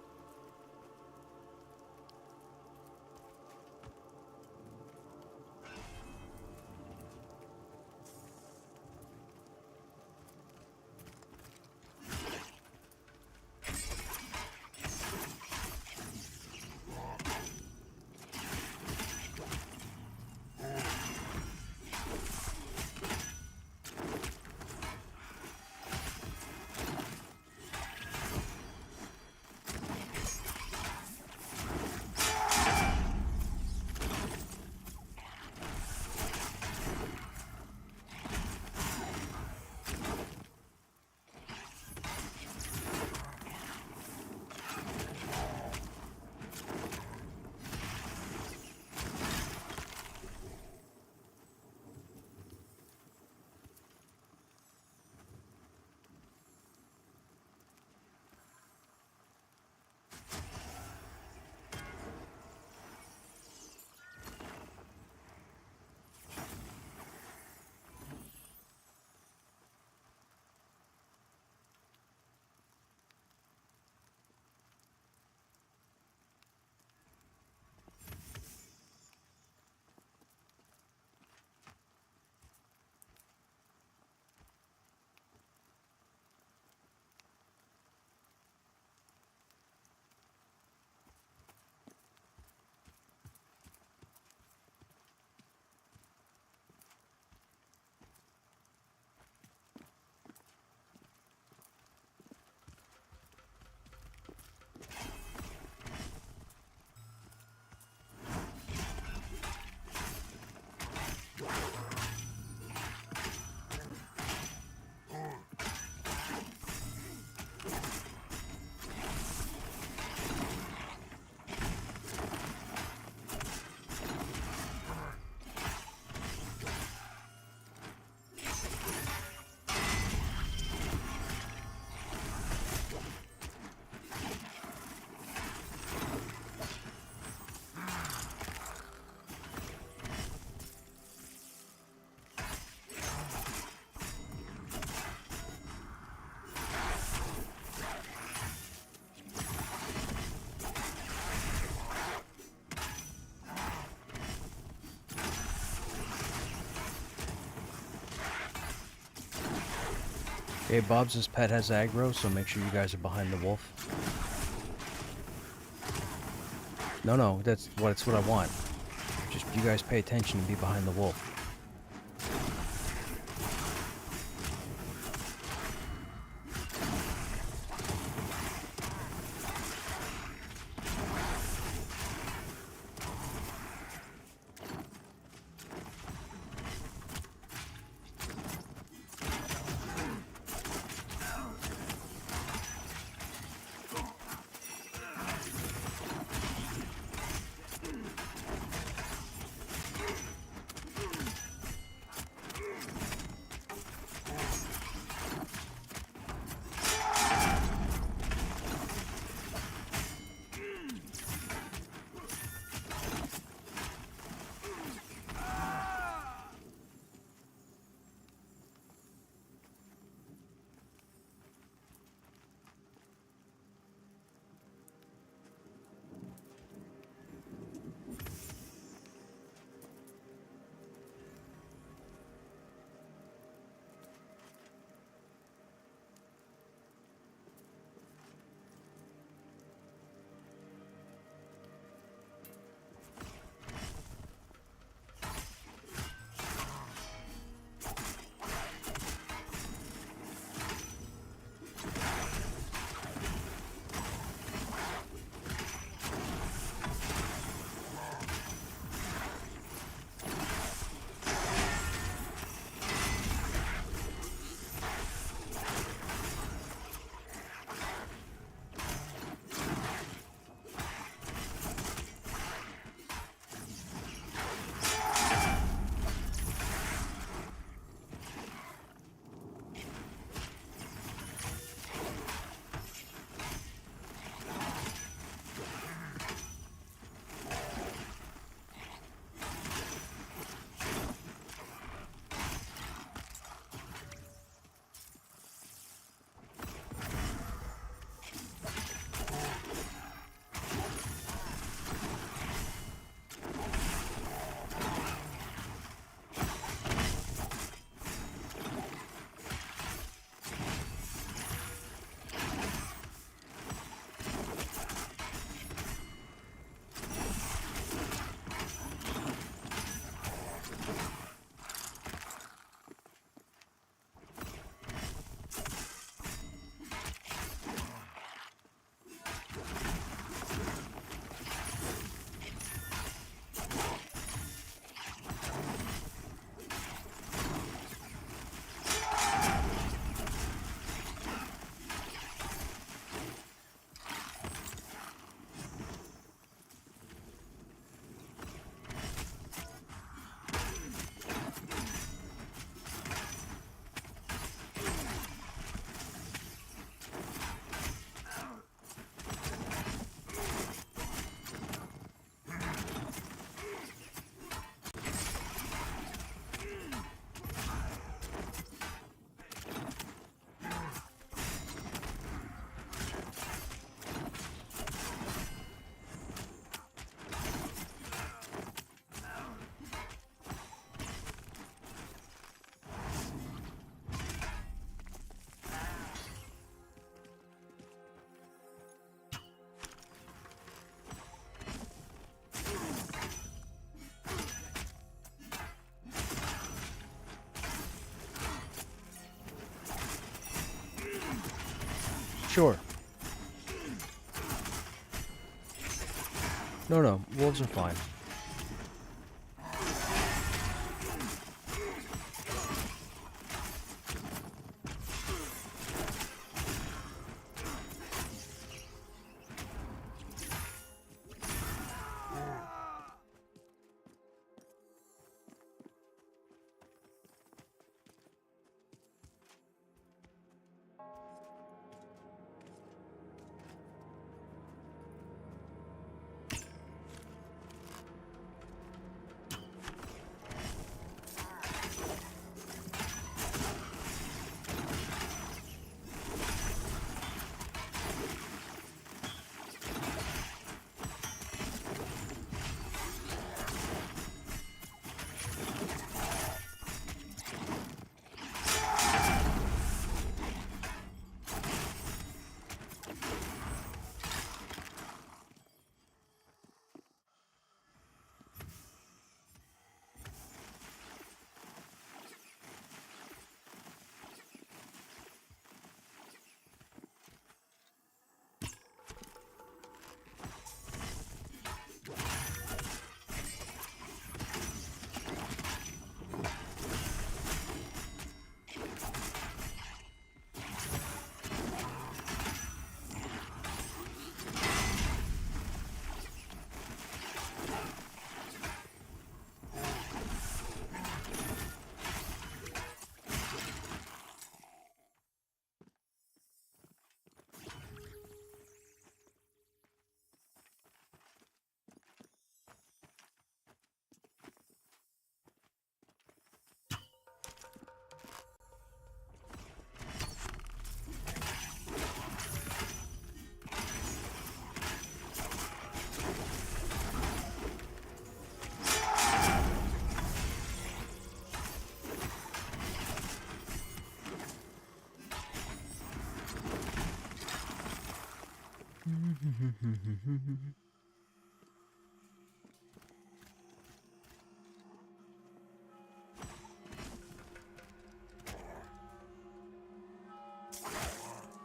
Hey, Bob's pet has aggro, so make sure you guys are behind the wolf. No, that's what I want. Just you guys pay attention and be behind the wolf. Sure. No, wolves are fine.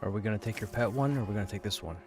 Are we gonna take your pet one, or are we gonna take this one?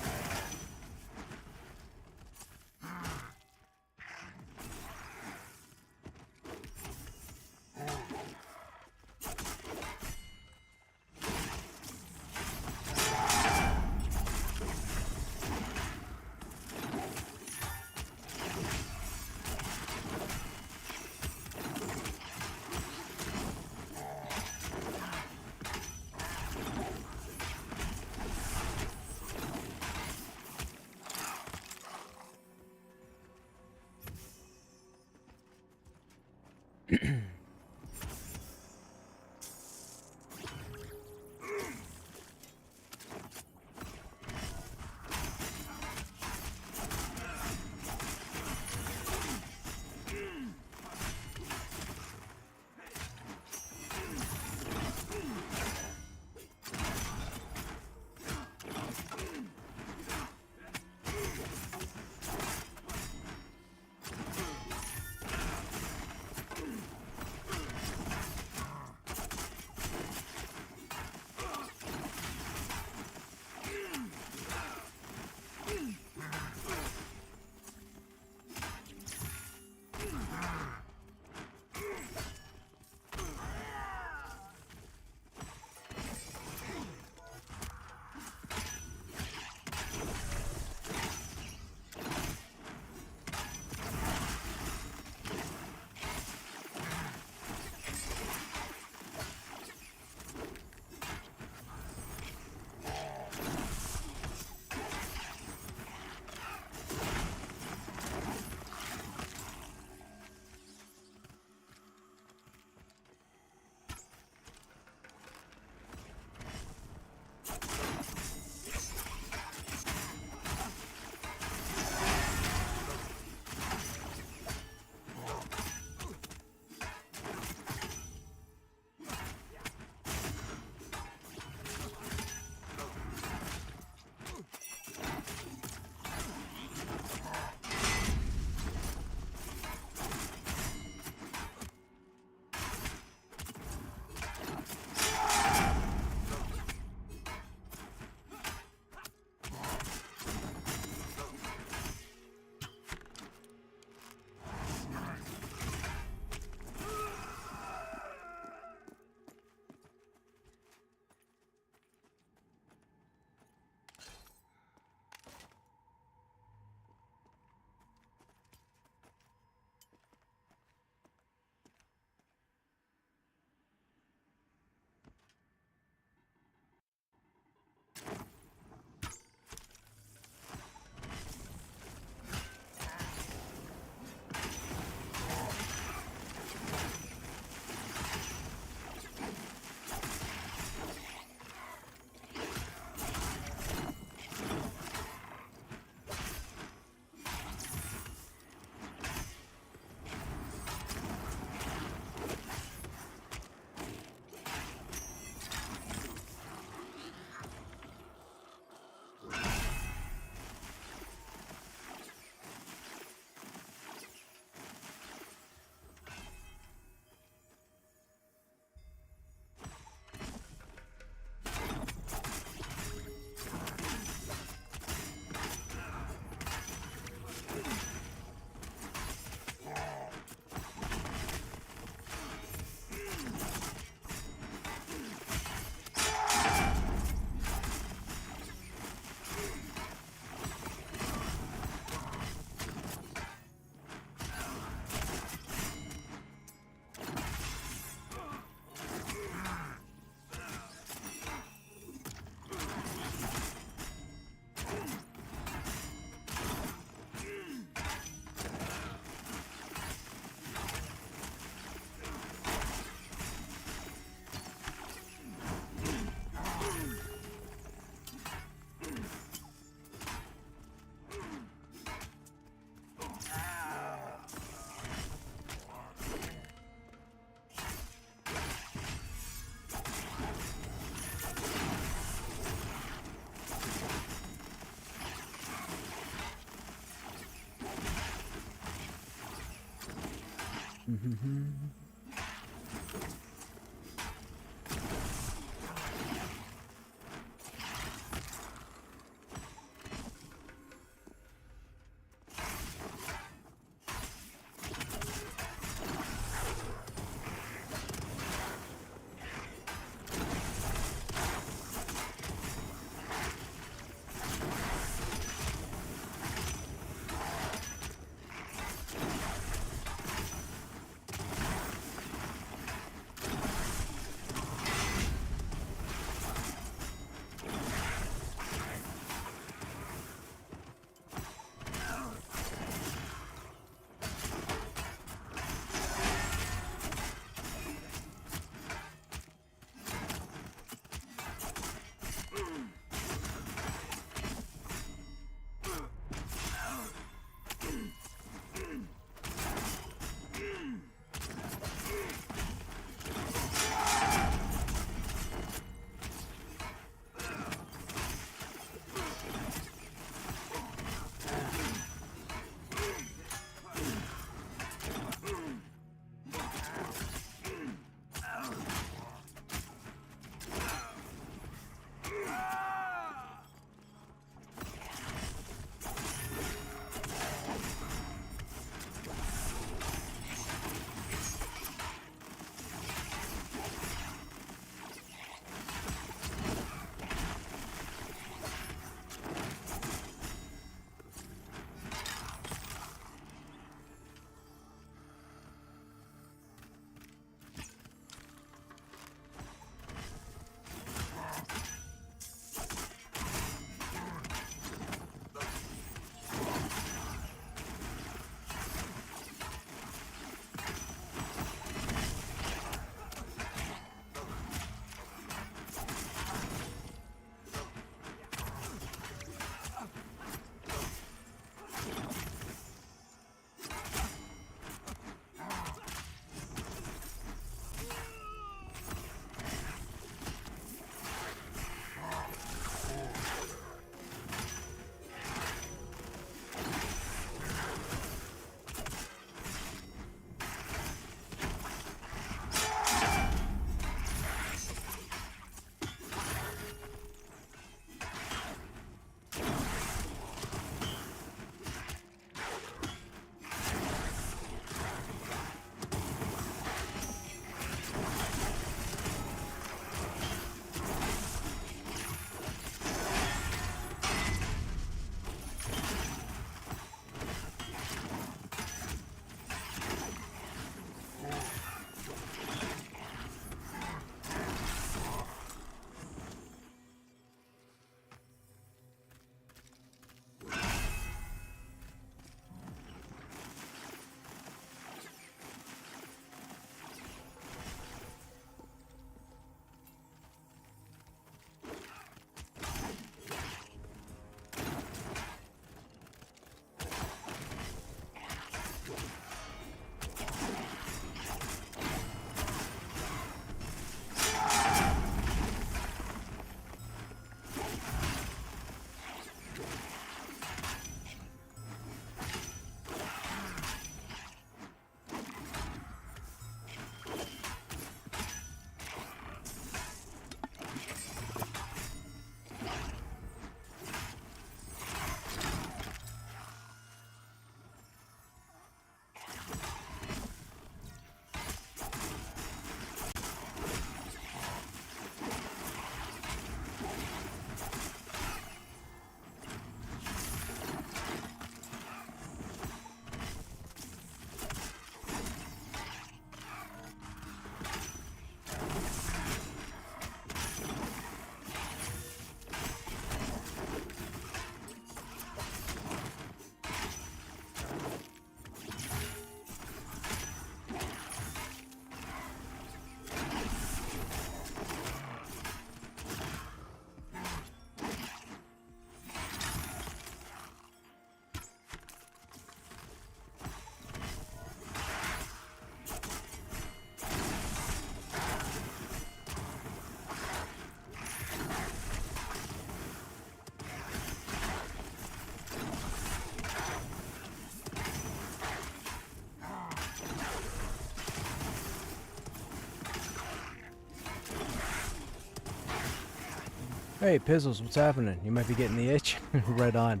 Hey, Pizzles, what's happening? You might be getting the itch. Right on.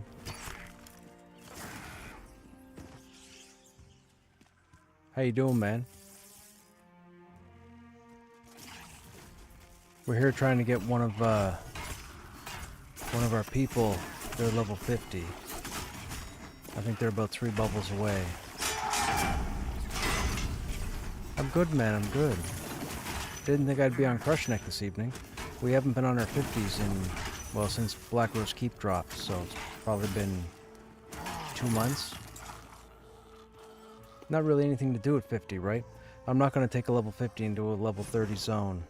How you doing, man? We're here trying to get one of our people. They're level 50. I think they're about 3 bubbles away. I'm good, man. I'm good. Didn't think I'd be on Krushnek this evening. We haven't been on our 50s in, well, since Black Rose Keep dropped, so it's probably been 2 months. Not really anything to do at 50, right? I'm not going to take a level 50 into a level 30 zone.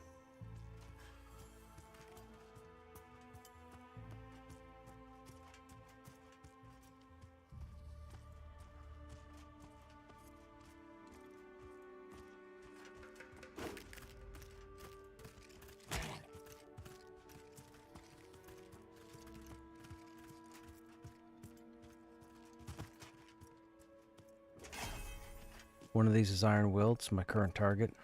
One of these is Iron Will. It's my current target.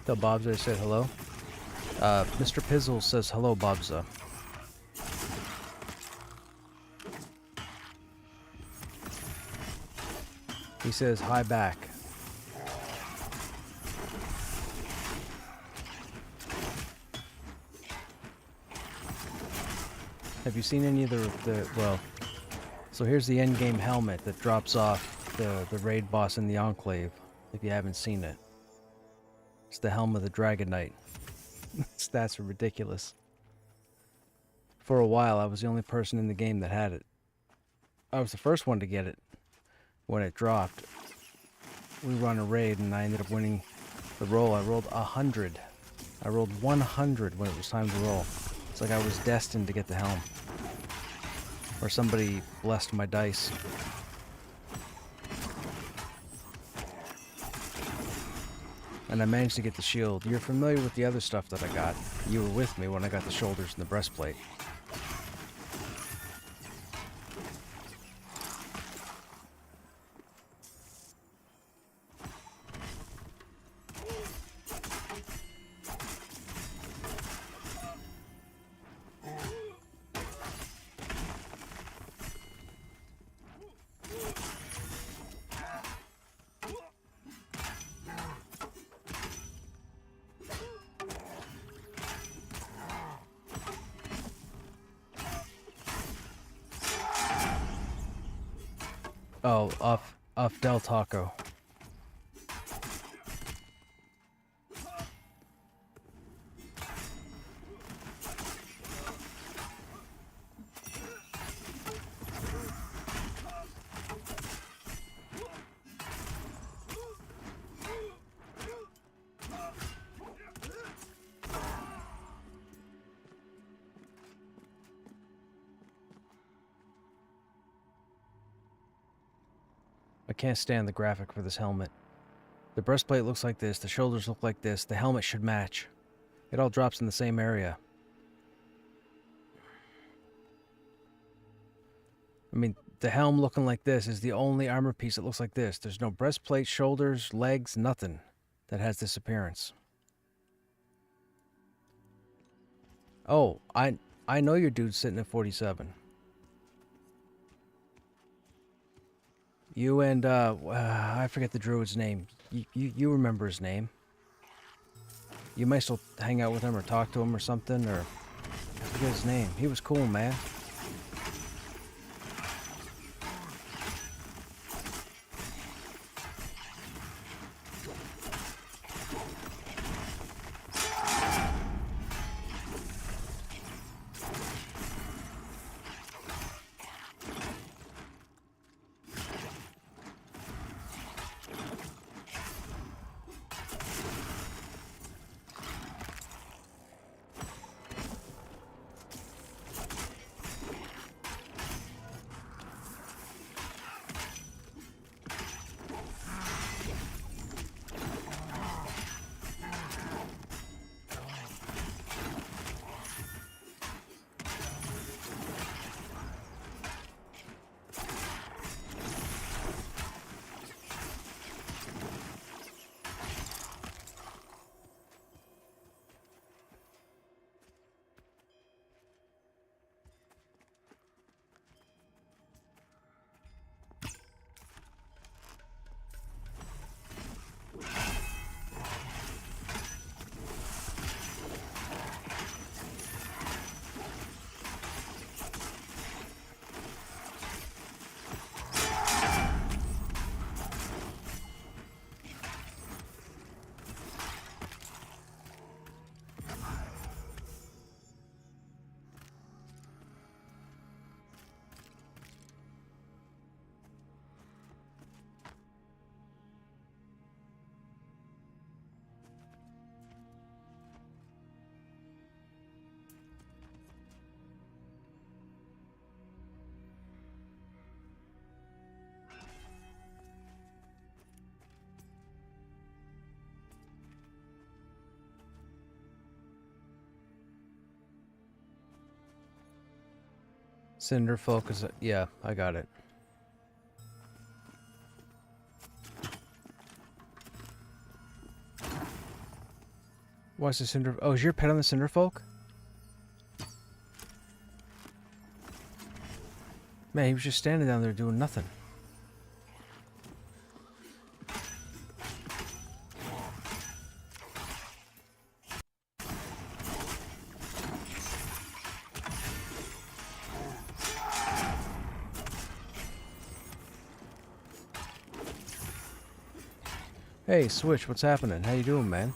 Tell Bobza I said hello. Mr. Pizzle says hello, Bobza. He says hi back. Have you seen any of the well, so here's the endgame helmet that drops off the raid boss in the Enclave, if you haven't seen it. It's the helm of the Dragon Knight. Stats are ridiculous. For a while, I was the only person in the game that had it. I was the first one to get it when it dropped. We were on a raid and I ended up winning the roll. I rolled 100. I rolled 100 when it was time to roll. It's like I was destined to get the helm. Or somebody blessed my dice. And I managed to get the shield. You're familiar with the other stuff that I got. You were with me when I got the shoulders and the breastplate. Oh, off Del Taco. I can't stand the graphic for this helmet. The breastplate looks like this, the shoulders look like this, the helmet should match. It all drops in the same area. I mean, the helm looking like this is the only armor piece that looks like this. There's no breastplate, shoulders, legs, nothing that has this appearance. Oh, I know your dude's sitting at 47. You and, I forget the druid's name. You remember his name. You might still hang out with him or talk to him or something, or I forget his name. He was cool, man. Cinder folk is... Yeah, I got it. What's the cinder... Oh, is your pet on the cinder folk? Man, he was just standing down there doing nothing. Hey, Switch, what's happening? How you doing, man?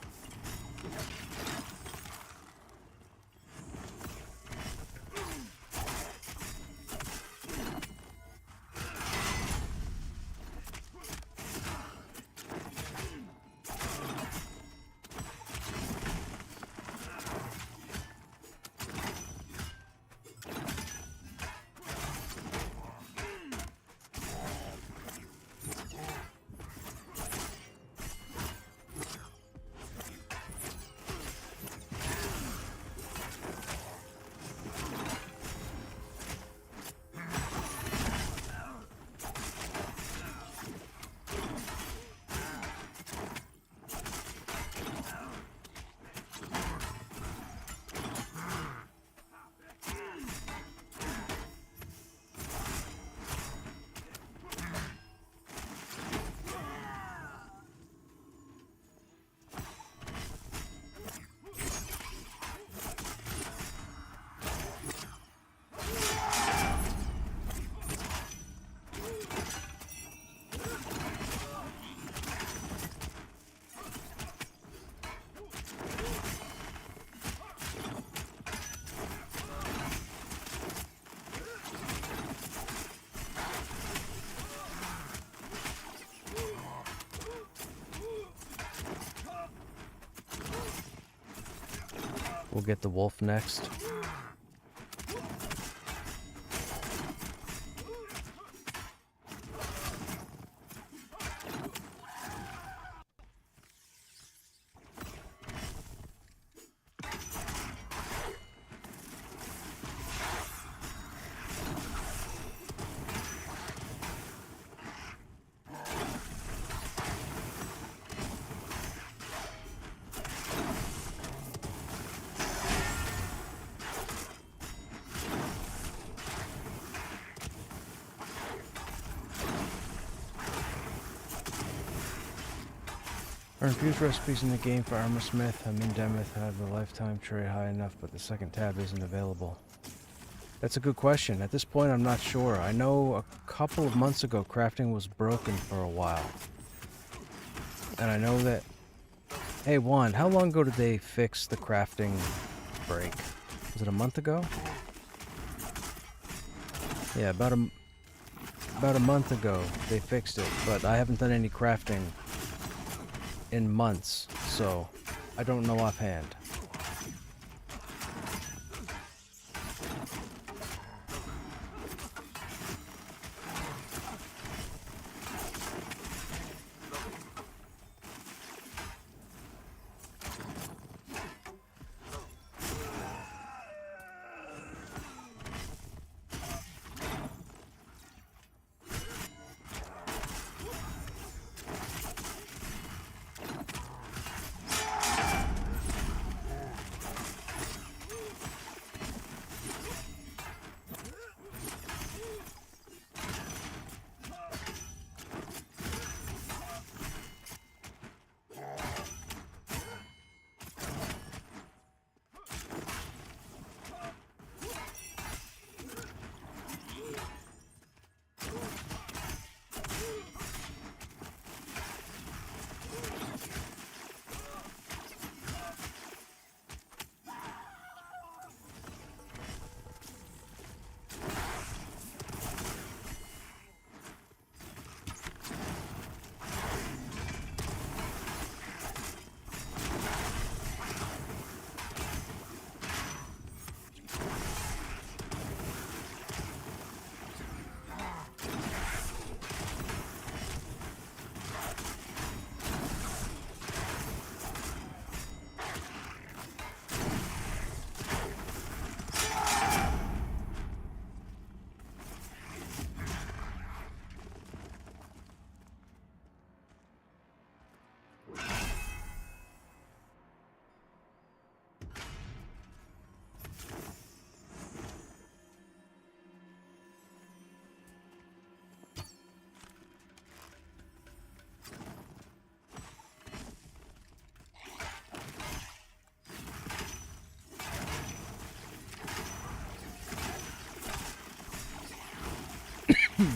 We'll get the wolf next. Earn fused recipes in the game for Armor Smith. I'm in Demeth. I have the lifetime tray high enough, but the second tab isn't available. That's a good question. At this point, I'm not sure. I know a couple of months ago, crafting was broken for a while. And I know that... Hey, Juan, how long ago did they fix the crafting break? Was it a month ago? Yeah, about a month ago they fixed it, but I haven't done any crafting in months, so I don't know offhand.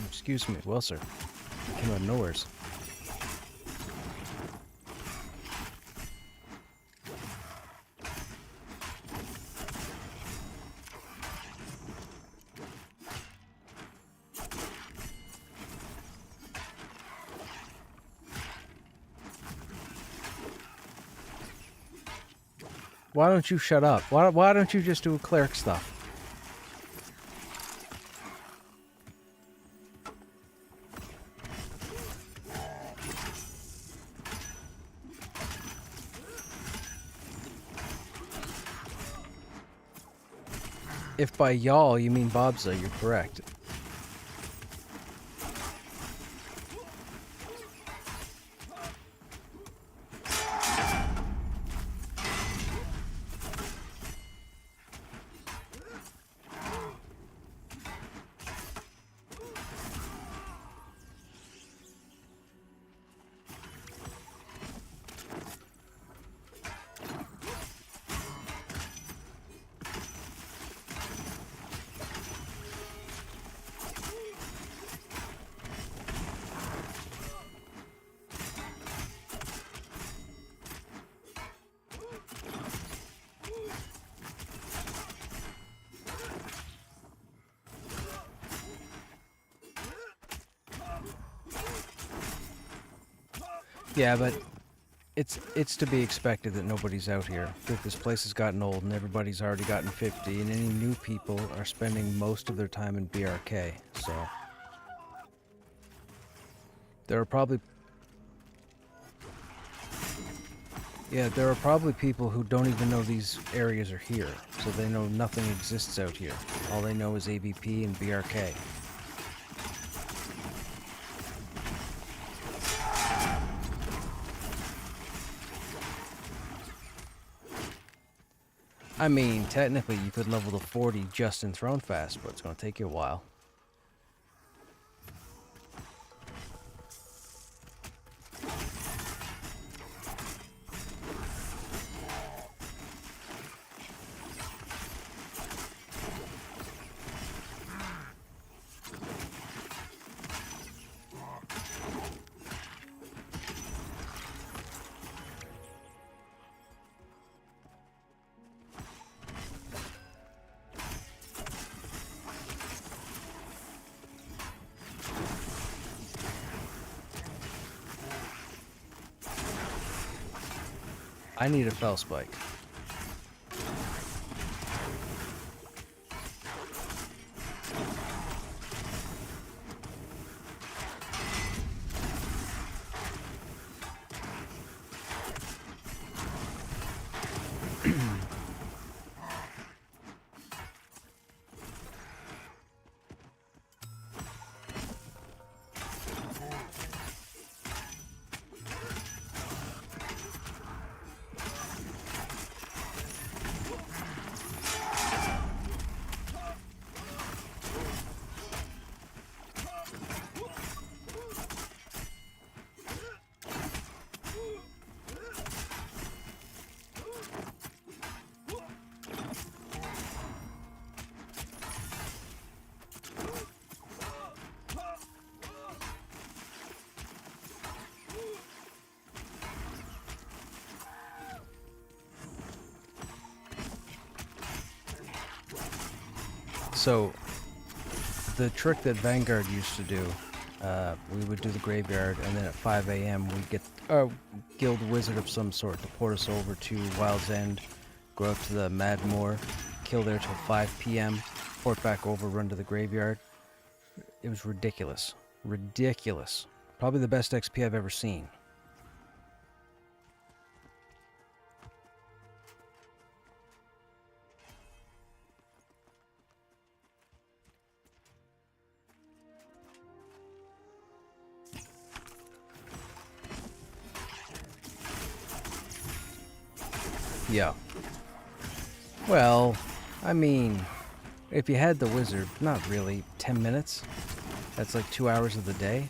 Excuse me. Well, sir. Came out of nowheres. Why don't you shut up? Why don't you just do cleric stuff? If by y'all you mean Bobza, you're correct. Yeah, but it's to be expected that nobody's out here. That this place has gotten old and everybody's already gotten 50, and any new people are spending most of their time in BRK. So there are probably people who don't even know these areas are here, so they know nothing exists out here. All they know is AVP and BRK. I mean, technically you could level to 40 just in Thronefast, but it's going to take you a while. I need a fell spike. So, the trick that Vanguard used to do, we would do the graveyard, and then at 5 a.m. we'd get a guild wizard of some sort to port us over to Wild's End, go up to the Mad Moor, kill there till 5 p.m., port back over, run to the graveyard. It was ridiculous. Ridiculous. Probably the best XP I've ever seen. Yeah. Well, I mean, if you had the wizard, not really. 10 minutes? That's like 2 hours of the day.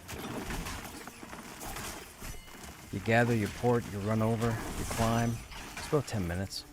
You gather, you port, you run over, you climb. It's about 10 minutes.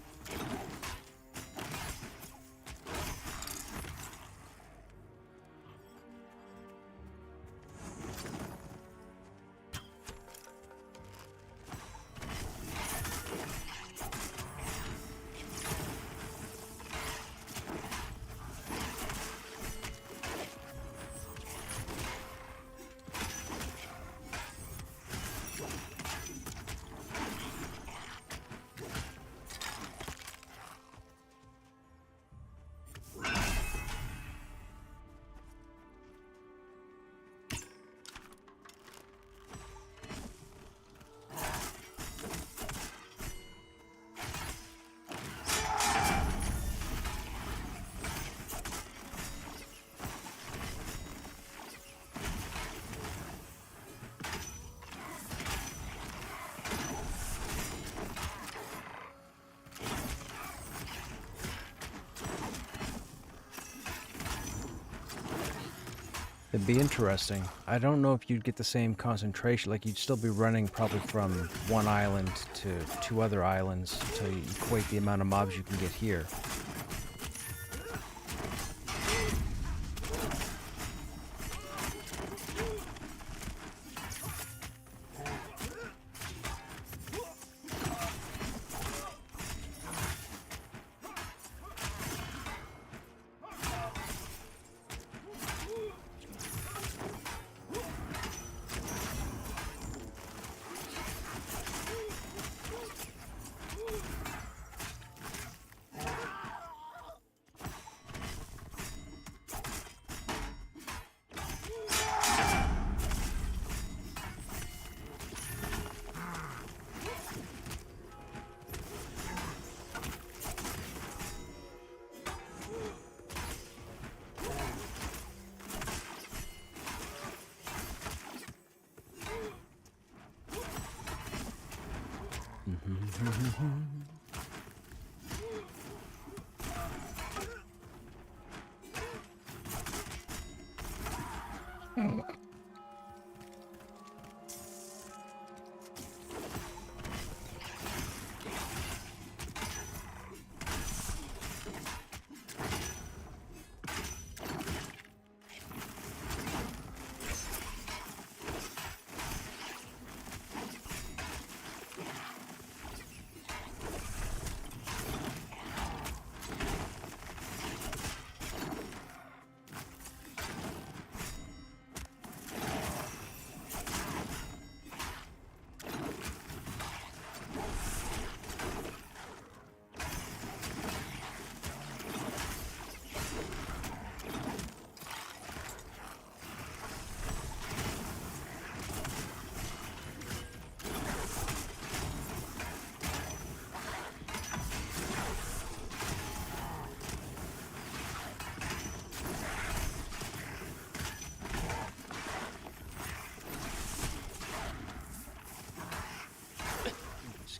It'd be interesting. I don't know if you'd get the same concentration. Like, you'd still be running probably from one island to 2 other islands to equate the amount of mobs you can get here.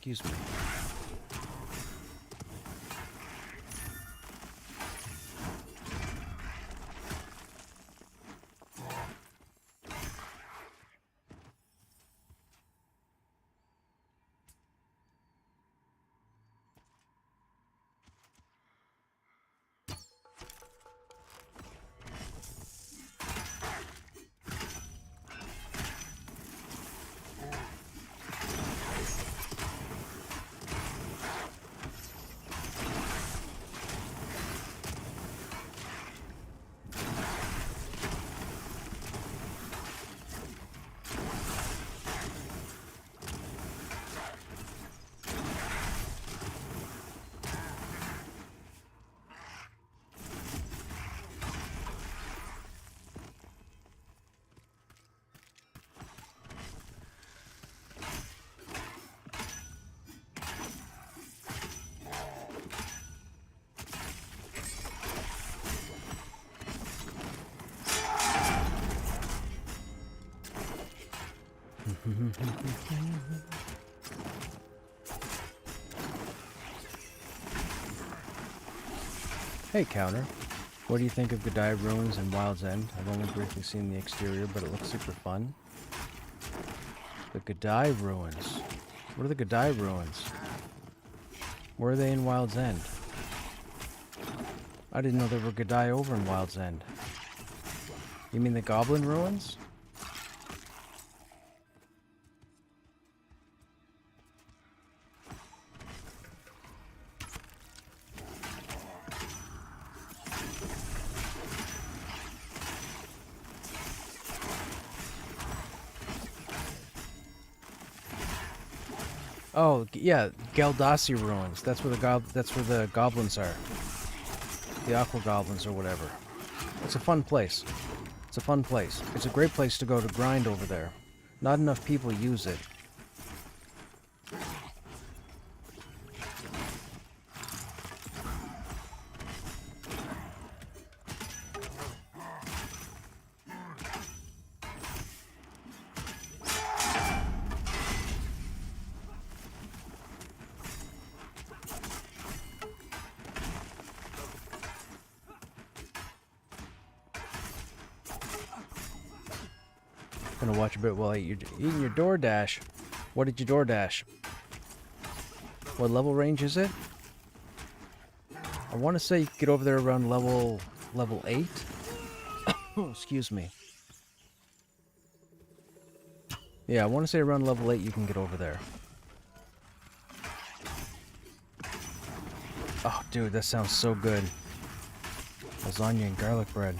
Excuse me. Hey, Counter. What do you think of G'day Ruins and Wild's End? I've only briefly seen the exterior, but it looks super fun. The G'day Ruins. What are the G'day Ruins? Where are they in Wild's End? I didn't know there were G'day over in Wild's End. You mean the Goblin Ruins? Oh, yeah, Galdassi Ruins. That's where the goblins are. The aqua goblins or whatever. It's a fun place. It's a fun place. It's a great place to go to grind over there. Not enough people use it. Gonna watch a bit while you're eating your DoorDash. What did you DoorDash? What level range is it? I want to say you can get over there around level 8. Oh, excuse me. Yeah, I want to say around level 8 you can get over there. Oh, dude, that sounds so good. Lasagna and garlic bread.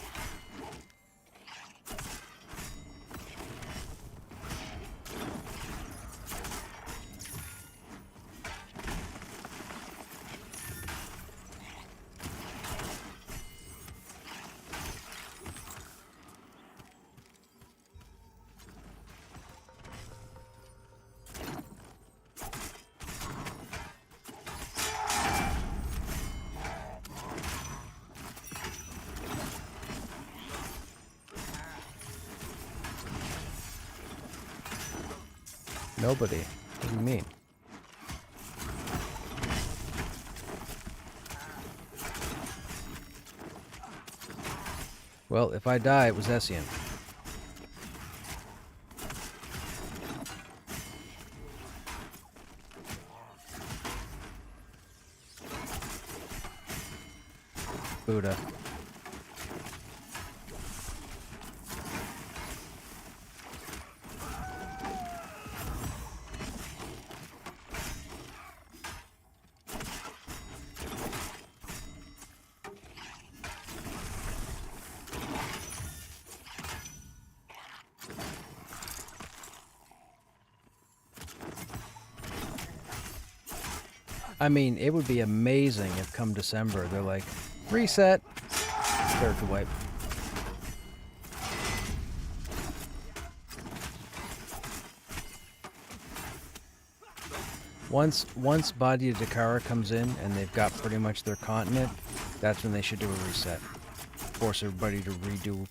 Nobody. What do you mean? Well, if I die, it was Essien. Buddha. I mean, it would be amazing if come December they're like, reset, character wipe. Once Badia Dakara comes in and they've got pretty much their continent, that's when they should do a reset. Force everybody to redo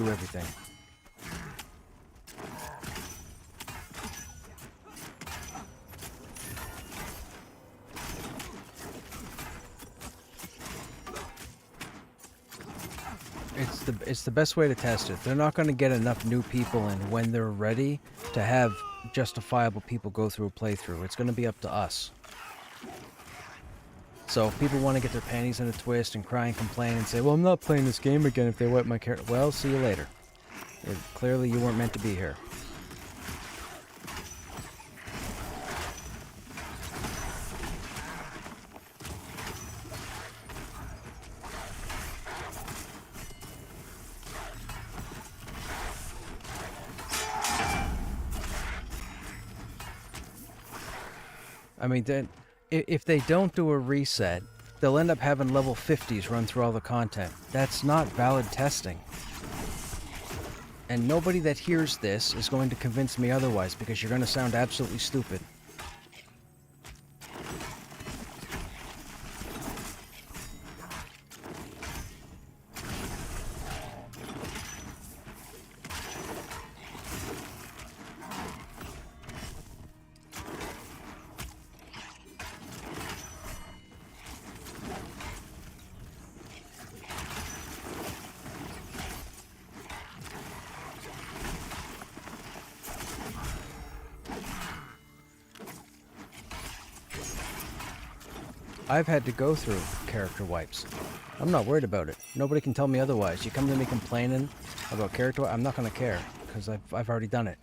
everything. It's the best way to test it. They're not going to get enough new people in when they're ready to have justifiable people go through a playthrough. It's going to be up to us. So if people want to get their panties in a twist and cry and complain and say, well, I'm not playing this game again if they wipe my character. Well, see you later. Clearly you weren't meant to be here. I mean, then, if they don't do a reset, they'll end up having level 50s run through all the content. That's not valid testing. And nobody that hears this is going to convince me otherwise, because you're going to sound absolutely stupid. I've had to go through character wipes. I'm not worried about it. Nobody can tell me otherwise. You come to me complaining about character wipe, I'm not going to care, because I've already done it.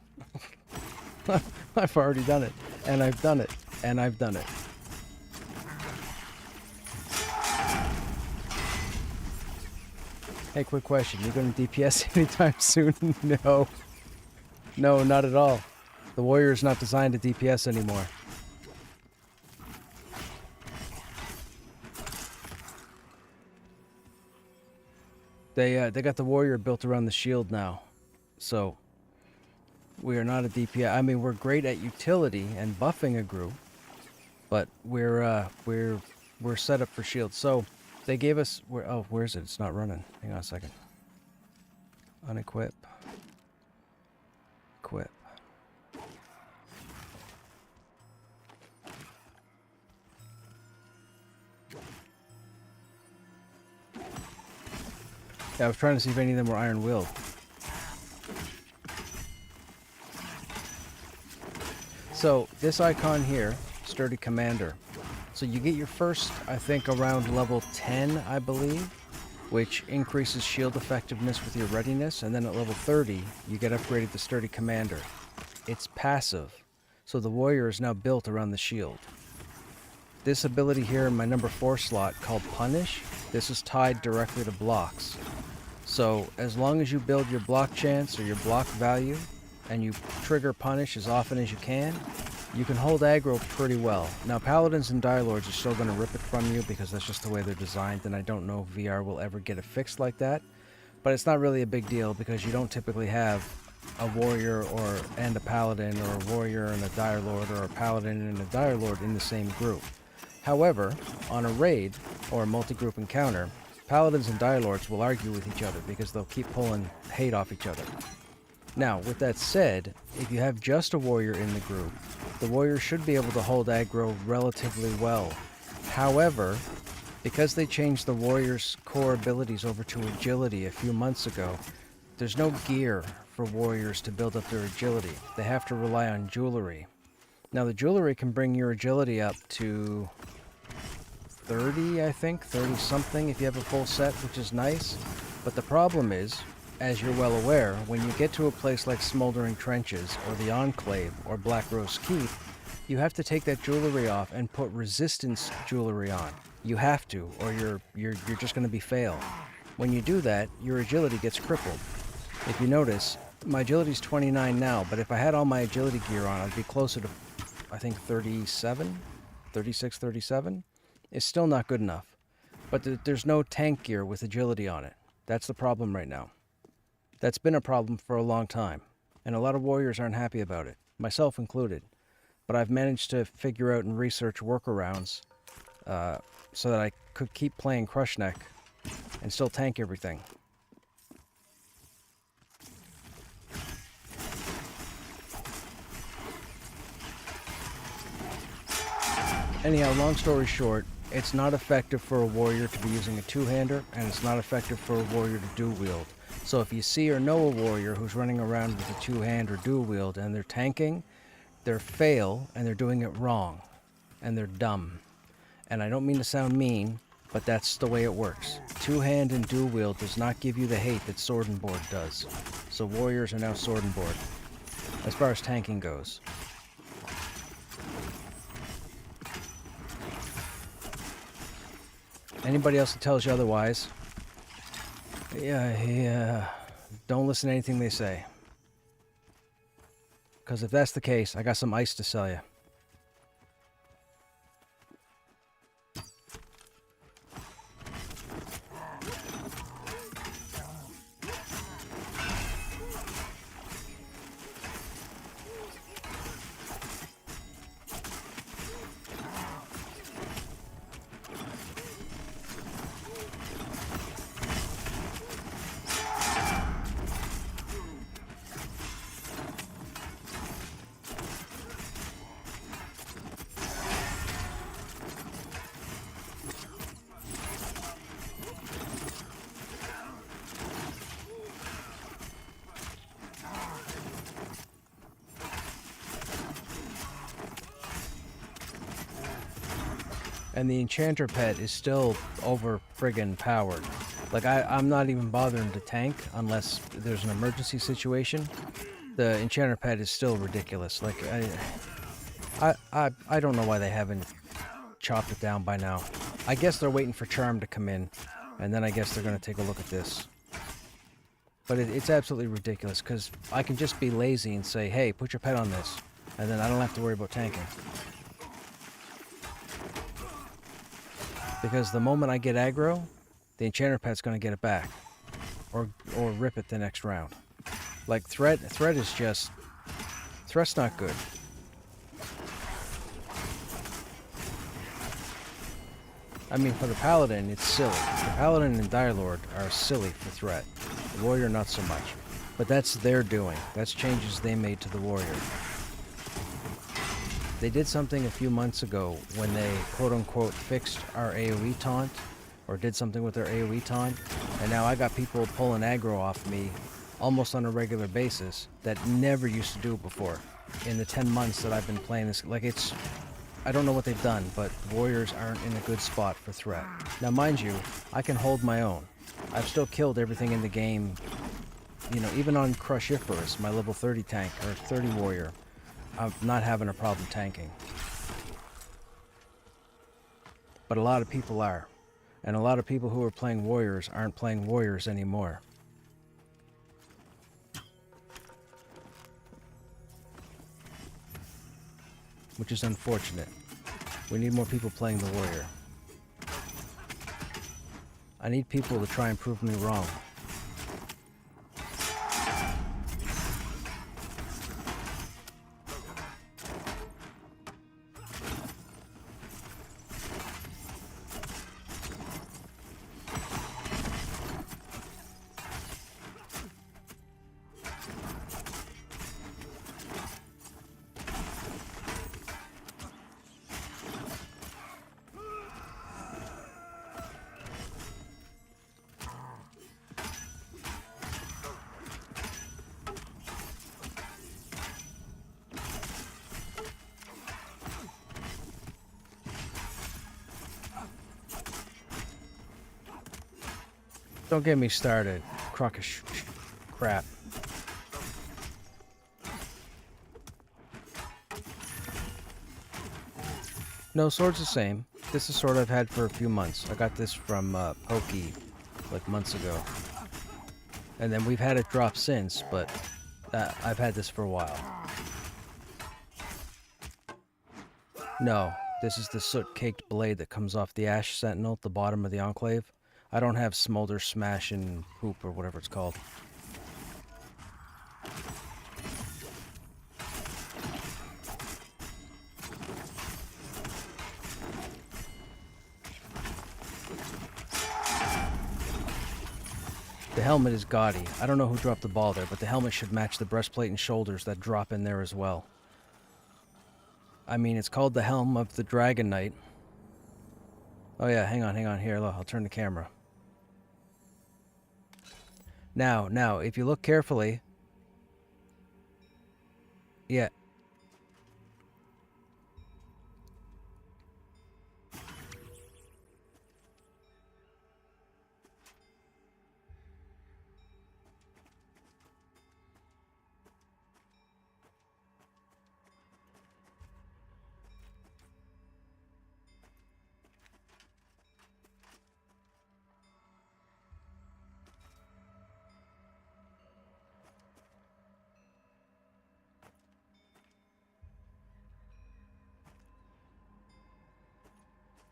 I've already done it, and I've done it, and I've done it. Hey, quick question. You going to DPS anytime soon? No. No, not at all. The warrior's not designed to DPS anymore. They got the warrior built around the shield now, so we are not a DPS. I mean, we're great at utility and buffing a group, but we're set up for shield. So they gave us where is it? It's not running. Hang on a second. Unequip. Equip. Yeah, I was trying to see if any of them were iron-willed. So this icon here, Sturdy Commander. So you get your first, I think, around level 10, I believe, which increases shield effectiveness with your readiness, and then at level 30, you get upgraded to Sturdy Commander. It's passive, so the warrior is now built around the shield. This ability here in my number 4 slot, called Punish, this is tied directly to blocks. So as long as you build your block chance or your block value, and you trigger Punish as often as you can hold aggro pretty well. Now Paladins and Dire Lords are still going to rip it from you because that's just the way they're designed, and I don't know if VR will ever get it fixed like that. But it's not really a big deal because you don't typically have a warrior and a paladin, or a warrior and a dire lord, or a paladin and a dire lord in the same group. However, on a raid or a multi-group encounter, paladins and dire lords will argue with each other because they'll keep pulling hate off each other. Now, with that said, if you have just a warrior in the group, the warrior should be able to hold aggro relatively well. However, because they changed the warrior's core abilities over to agility a few months ago, there's no gear for warriors to build up their agility. They have to rely on jewelry. Now the jewelry can bring your agility up to 30, I think, 30 something if you have a full set, which is nice. But the problem is, as you're well aware, when you get to a place like Smoldering Trenches, or the Enclave, or Black Rose Keep, you have to take that jewelry off and put resistance jewelry on. You have to, or you're just going to be fail. When you do that, your agility gets crippled. If you notice, my agility's 29 now, but if I had all my agility gear on, I'd be closer to, I think, 37? 36, 37? It's still not good enough. But there's no tank gear with agility on it. That's the problem right now. That's been a problem for a long time, and a lot of warriors aren't happy about it, myself included. But I've managed to figure out and research workarounds so that I could keep playing Krushnek and still tank everything. Anyhow, long story short, it's not effective for a warrior to be using a two-hander, and it's not effective for a warrior to dual wield. So if you see or know a warrior who's running around with a two-hand or dual wield and they're tanking, they're fail and they're doing it wrong, and they're dumb. And I don't mean to sound mean, but that's the way it works. Two-hand and dual wield does not give you the hate that sword and board does. So warriors are now sword and board, as far as tanking goes. Anybody else that tells you otherwise, yeah, don't listen to anything they say. Because if that's the case, I got some ice to sell you. And the enchanter pet is still over friggin' powered. Like, I'm not even bothering to tank unless there's an emergency situation. The enchanter pet is still ridiculous. Like, I don't know why they haven't chopped it down by now. I guess they're waiting for Charm to come in, and then I guess they're gonna take a look at this. But it's absolutely ridiculous, because I can just be lazy and say, hey, put your pet on this, and then I don't have to worry about tanking. Because the moment I get aggro, the enchanter pet's gonna get it back. Or rip it the next round. Like, threat is just... Threat's not good. I mean, for the paladin, it's silly. The paladin and dire lord are silly for threat. The warrior, not so much. But that's their doing. That's changes they made to the warrior. They did something a few months ago when they, quote-unquote, fixed our AoE taunt, or did something with their AoE taunt, and now I got people pulling aggro off me almost on a regular basis that never used to do it before. in the 10 months that I've been playing this. Like, it's... I don't know what they've done, but warriors aren't in a good spot for threat. Now, mind you, I can hold my own. I've still killed everything in the game. You know, even on Krushnek, my level 30 tank, or 30 warrior, I'm not having a problem tanking. But a lot of people are. And a lot of people who are playing warriors aren't playing warriors anymore. Which is unfortunate. We need more people playing the warrior. I need people to try and prove me wrong. Don't get me started. Crap. No, sword's the same. This is a sword I've had for a few months. I got this from Pokey like months ago. And then we've had it drop since, but I've had this for a while. No, this is the soot-caked blade that comes off the Ash Sentinel at the bottom of the Enclave. I don't have Smolder, Smash, and Hoop, or whatever it's called. The helmet is gaudy. I don't know who dropped the ball there, but the helmet should match the breastplate and shoulders that drop in there as well. I mean, it's called the Helm of the Dragon Knight. Oh yeah, hang on, here, look, I'll turn the camera. Now, if you look carefully... Yeah.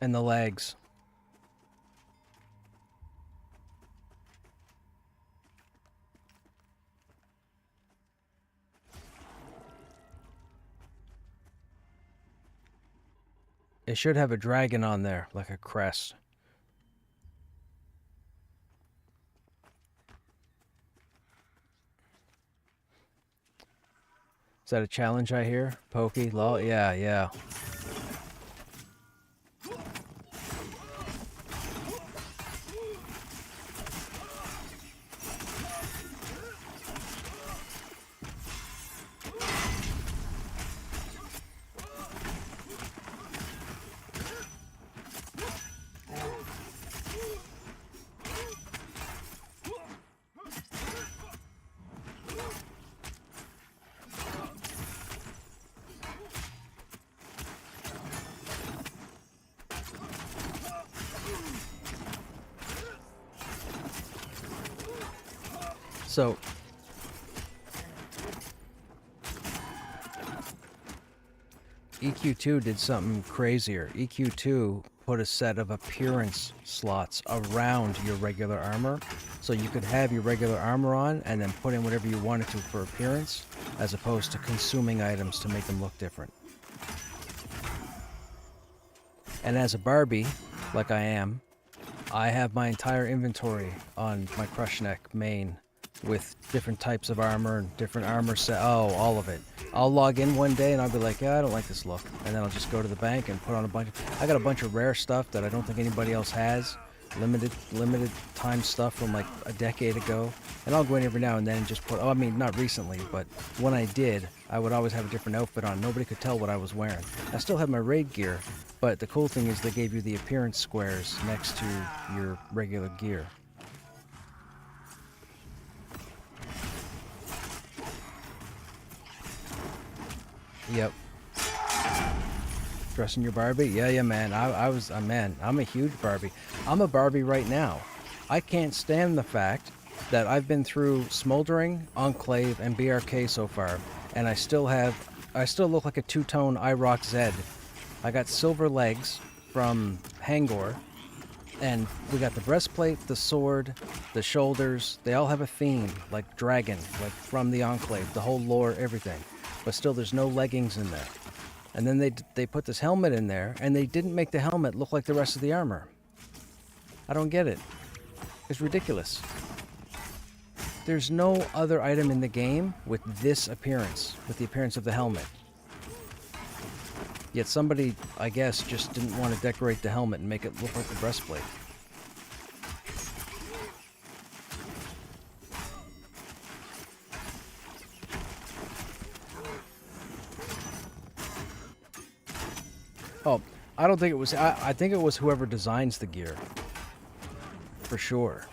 And the legs. It should have a dragon on there, like a crest. Is that a challenge I hear? Pokey? Lol? Yeah. So, EQ2 did something crazier. EQ2 put a set of appearance slots around your regular armor, so you could have your regular armor on and then put in whatever you wanted to for appearance, as opposed to consuming items to make them look different. And as a Barbie, like I am, I have my entire inventory on my Krushnek main with different types of armor and different armor set. Oh, all of it. I'll log in one day and I'll be like, yeah, I don't like this look. And then I'll just go to the bank and put on a bunch of... I got a bunch of rare stuff that I don't think anybody else has. limited time stuff from like a decade ago. And I'll go in every now and then and just put, oh, I mean, not recently, but when I did, I would always have a different outfit on. Nobody could tell what I was wearing. I still have my raid gear, but the cool thing is they gave you the appearance squares next to your regular gear. Yep. Dressing your Barbie? Yeah, man. I'm a huge Barbie. I'm a Barbie right now. I can't stand the fact that I've been through Smoldering, Enclave, and BRK so far, and I still look like a two-tone IROC Zed. I got silver legs from Hangor, and we got the breastplate, the sword, the shoulders. They all have a theme, like dragon, like from the Enclave, the whole lore, everything. But still, there's no leggings in there. And then they put this helmet in there, and they didn't make the helmet look like the rest of the armor. I don't get it. It's ridiculous. There's no other item in the game with this appearance, with the appearance of the helmet. Yet somebody, I guess, just didn't want to decorate the helmet and make it look like the breastplate. Oh, I don't think it was... I think it was whoever designs the gear. For sure.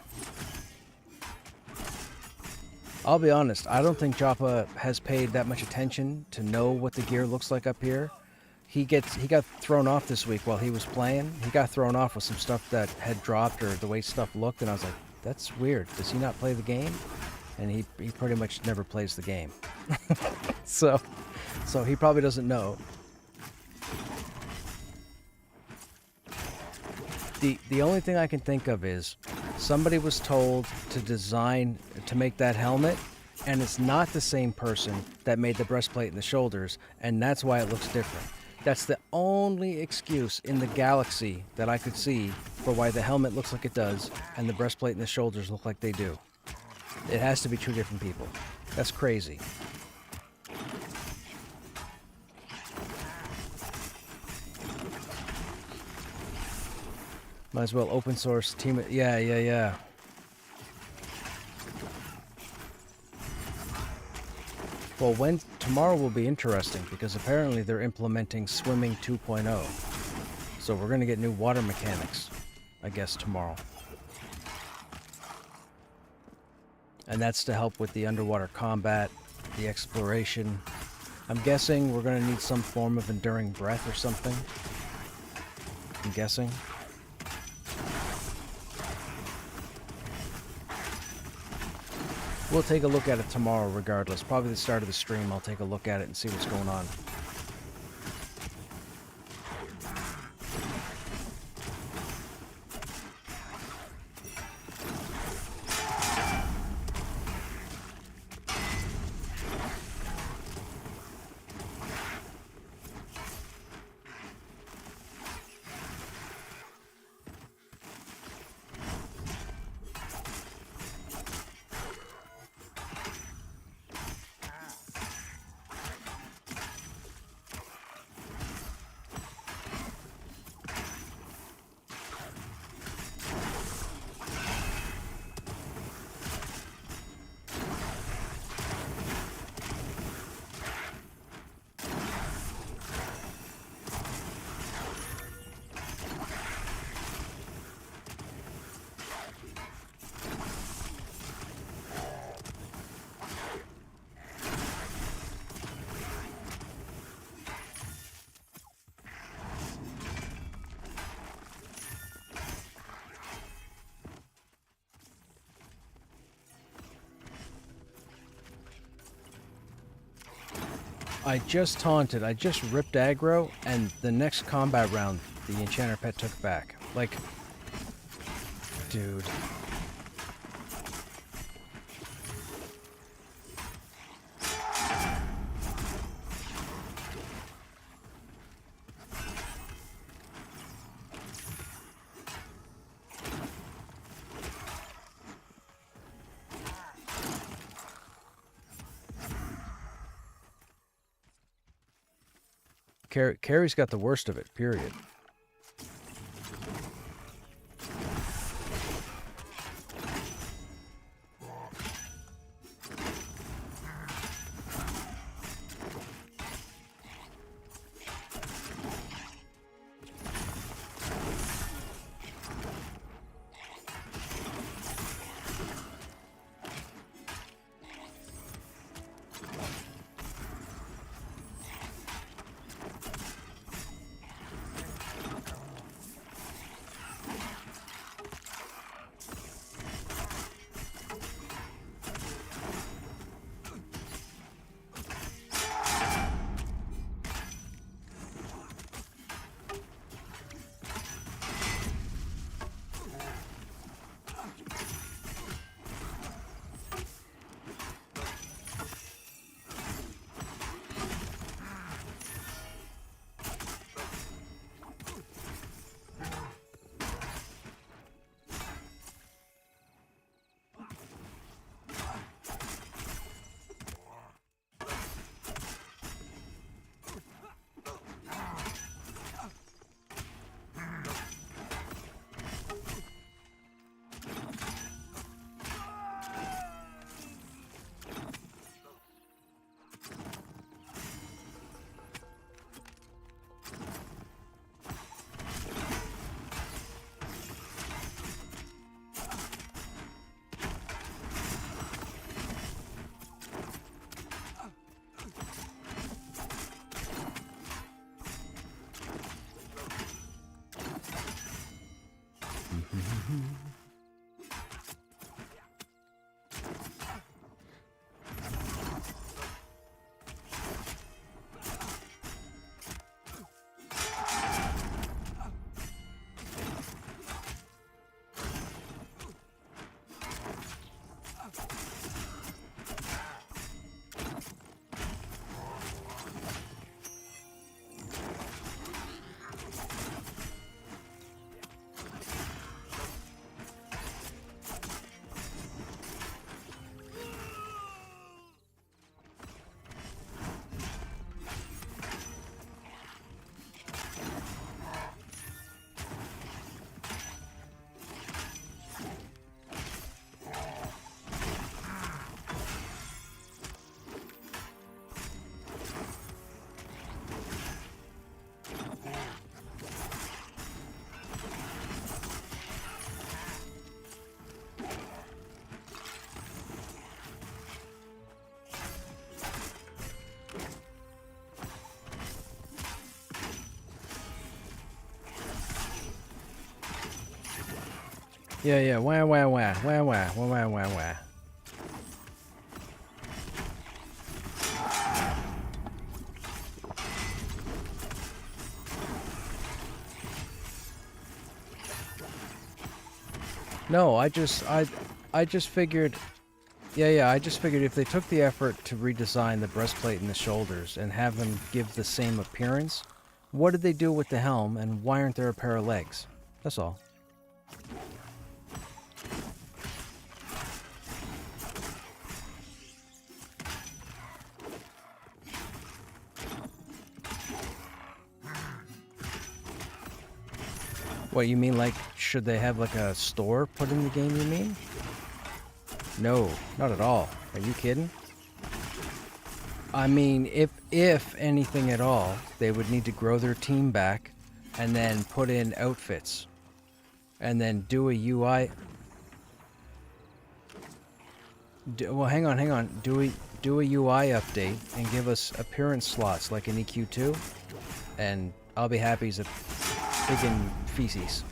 I'll be honest, I don't think Joppa has paid that much attention to know what the gear looks like up here. He got thrown off this week while he was playing. He got thrown off with some stuff that had dropped or the way stuff looked, and I was like, that's weird. Does he not play the game? And he pretty much never plays the game. So he probably doesn't know. The only thing I can think of is somebody was told to make that helmet, and it's not the same person that made the breastplate and the shoulders, and that's why it looks different. That's the only excuse in the galaxy that I could see for why the helmet looks like it does and the breastplate and the shoulders look like they do. It has to be two different people. That's crazy. Might as well open source team it. Yeah. Well, tomorrow will be interesting because apparently they're implementing Swimming 2.0. So we're going to get new water mechanics, I guess, tomorrow. And that's to help with the underwater combat, the exploration. I'm guessing we're going to need some form of enduring breath or something. I'm guessing. We'll take a look at it tomorrow regardless. Probably the start of the stream, I'll take a look at it and see what's going on. I just taunted, I just ripped aggro, and the next combat round, the enchanter pet took back. Like, dude. Carrie's got the worst of it, period. Yeah, yeah. Wah, wah, wah. Wah, wah. Wah, wah, wah, wah. No, I just figured... Yeah, yeah, I just figured if they took the effort to redesign the breastplate and the shoulders and have them give the same appearance, what did they do with the helm and why aren't there a pair of legs? That's all. What, you mean like, should they have like a store put in the game, you mean? No, not at all. Are you kidding? I mean, if anything at all, they would need to grow their team back and then put in outfits and then do a UI. Well, hang on. Do a UI update and give us appearance slots like in EQ2, and I'll be happy as a friggin' feces.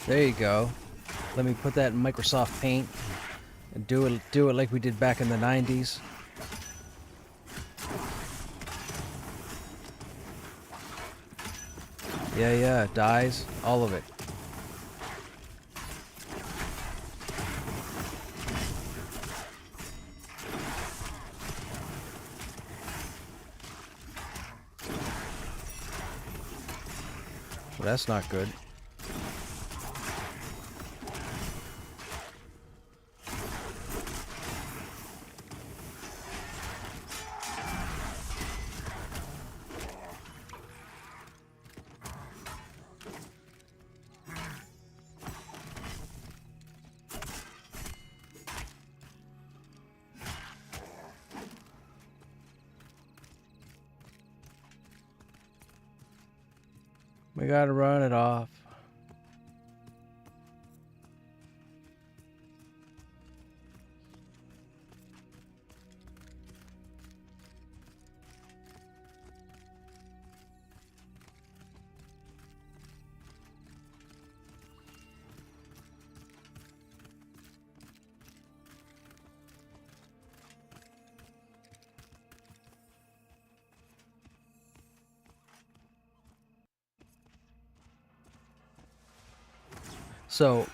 There you go. Let me put that in Microsoft Paint and do it like we did back in the 90s. Yeah, dies, all of it. Well, that's not good. We gotta run it off. So,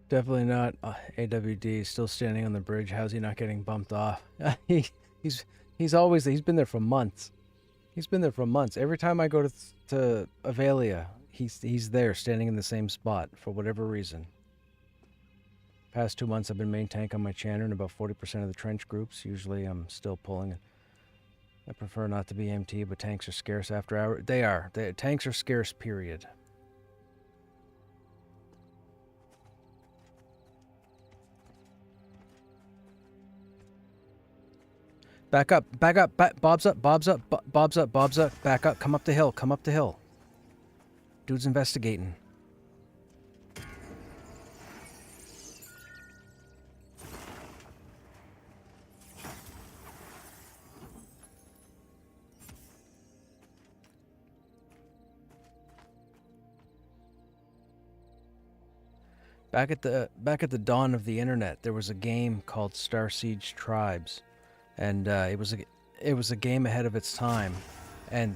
definitely not. AWD is still standing on the bridge. How's he not getting bumped off? He's been there for months. He's been there for months. Every time I go to Avelia, he's there standing in the same spot for whatever reason. Past 2 months I've been main tank on my Channer in about 40% of the trench groups. Usually I'm still pulling it. I prefer not to be MT, but tanks are scarce after hours. They are. Tanks are scarce, period. Back up, Bob's up, back up, come up the hill. Dude's investigating. Back at the dawn of the internet, there was a game called Star Siege Tribes, and it was a game ahead of its time. And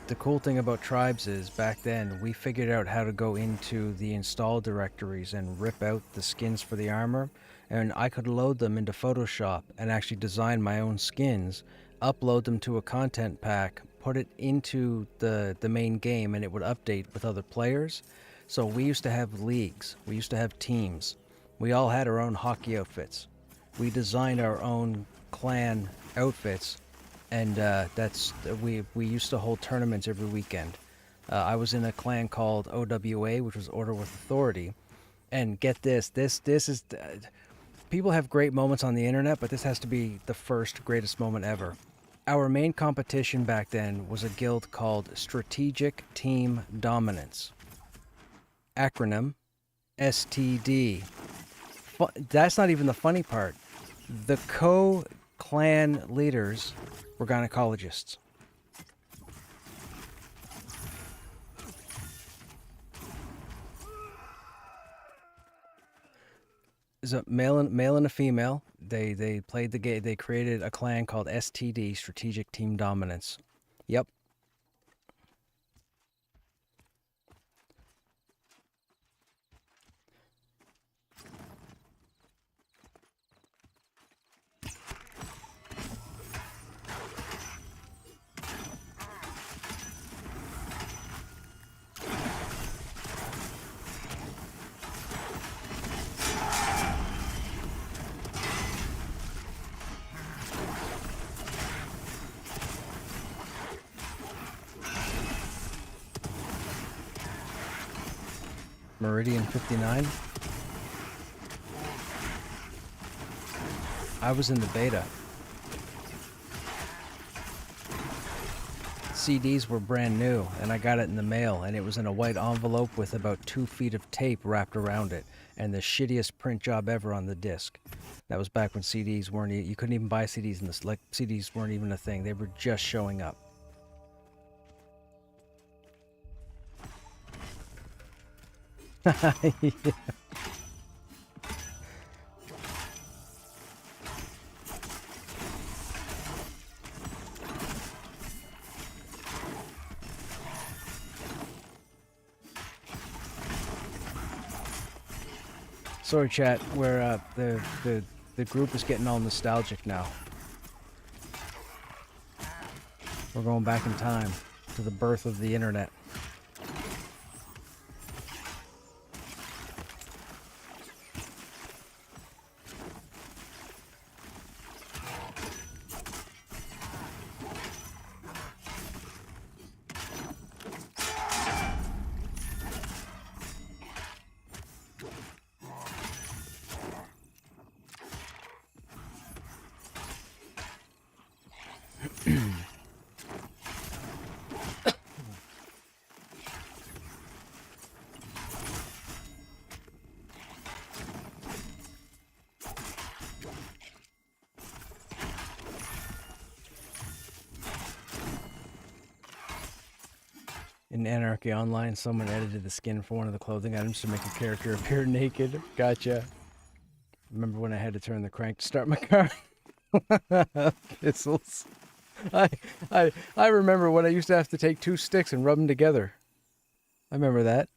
the cool thing about Tribes is back then we figured out how to go into the install directories and rip out the skins for the armor, and I could load them into Photoshop and actually design my own skins, upload them to a content pack, put it into the main game, and it would update with other players. So we used to have leagues, we used to have teams, we all had our own hockey outfits, we designed our own clan outfits, and we used to hold tournaments every weekend. I was in a clan called OWA, which was Order with Authority, and get this is people have great moments on the internet, but this has to be the first greatest moment ever. Our main competition back then was a guild called Strategic Team Dominance. Acronym STD. That's not even the funny part. The co-clan leaders were gynecologists. There's a male and a female. They played the game. They created a clan called STD, Strategic Team Dominance. Yep. Meridian 59. I was in the beta. CDs were brand new, and I got it in the mail, and it was in a white envelope with about 2 feet of tape wrapped around it, and the shittiest print job ever on the disc. That was back when CDs weren't. You couldn't even buy CDs in this. Like CDs weren't even a thing. They were just showing up. Yeah. Sorry, chat. Where the group is getting all nostalgic now. We're going back in time to the birth of the internet. In Anarchy Online, someone edited the skin for one of the clothing items to make a character appear naked. Gotcha. Remember when I had to turn the crank to start my car? Pistols. I remember when I used to have to take 2 sticks and rub them together. I remember that.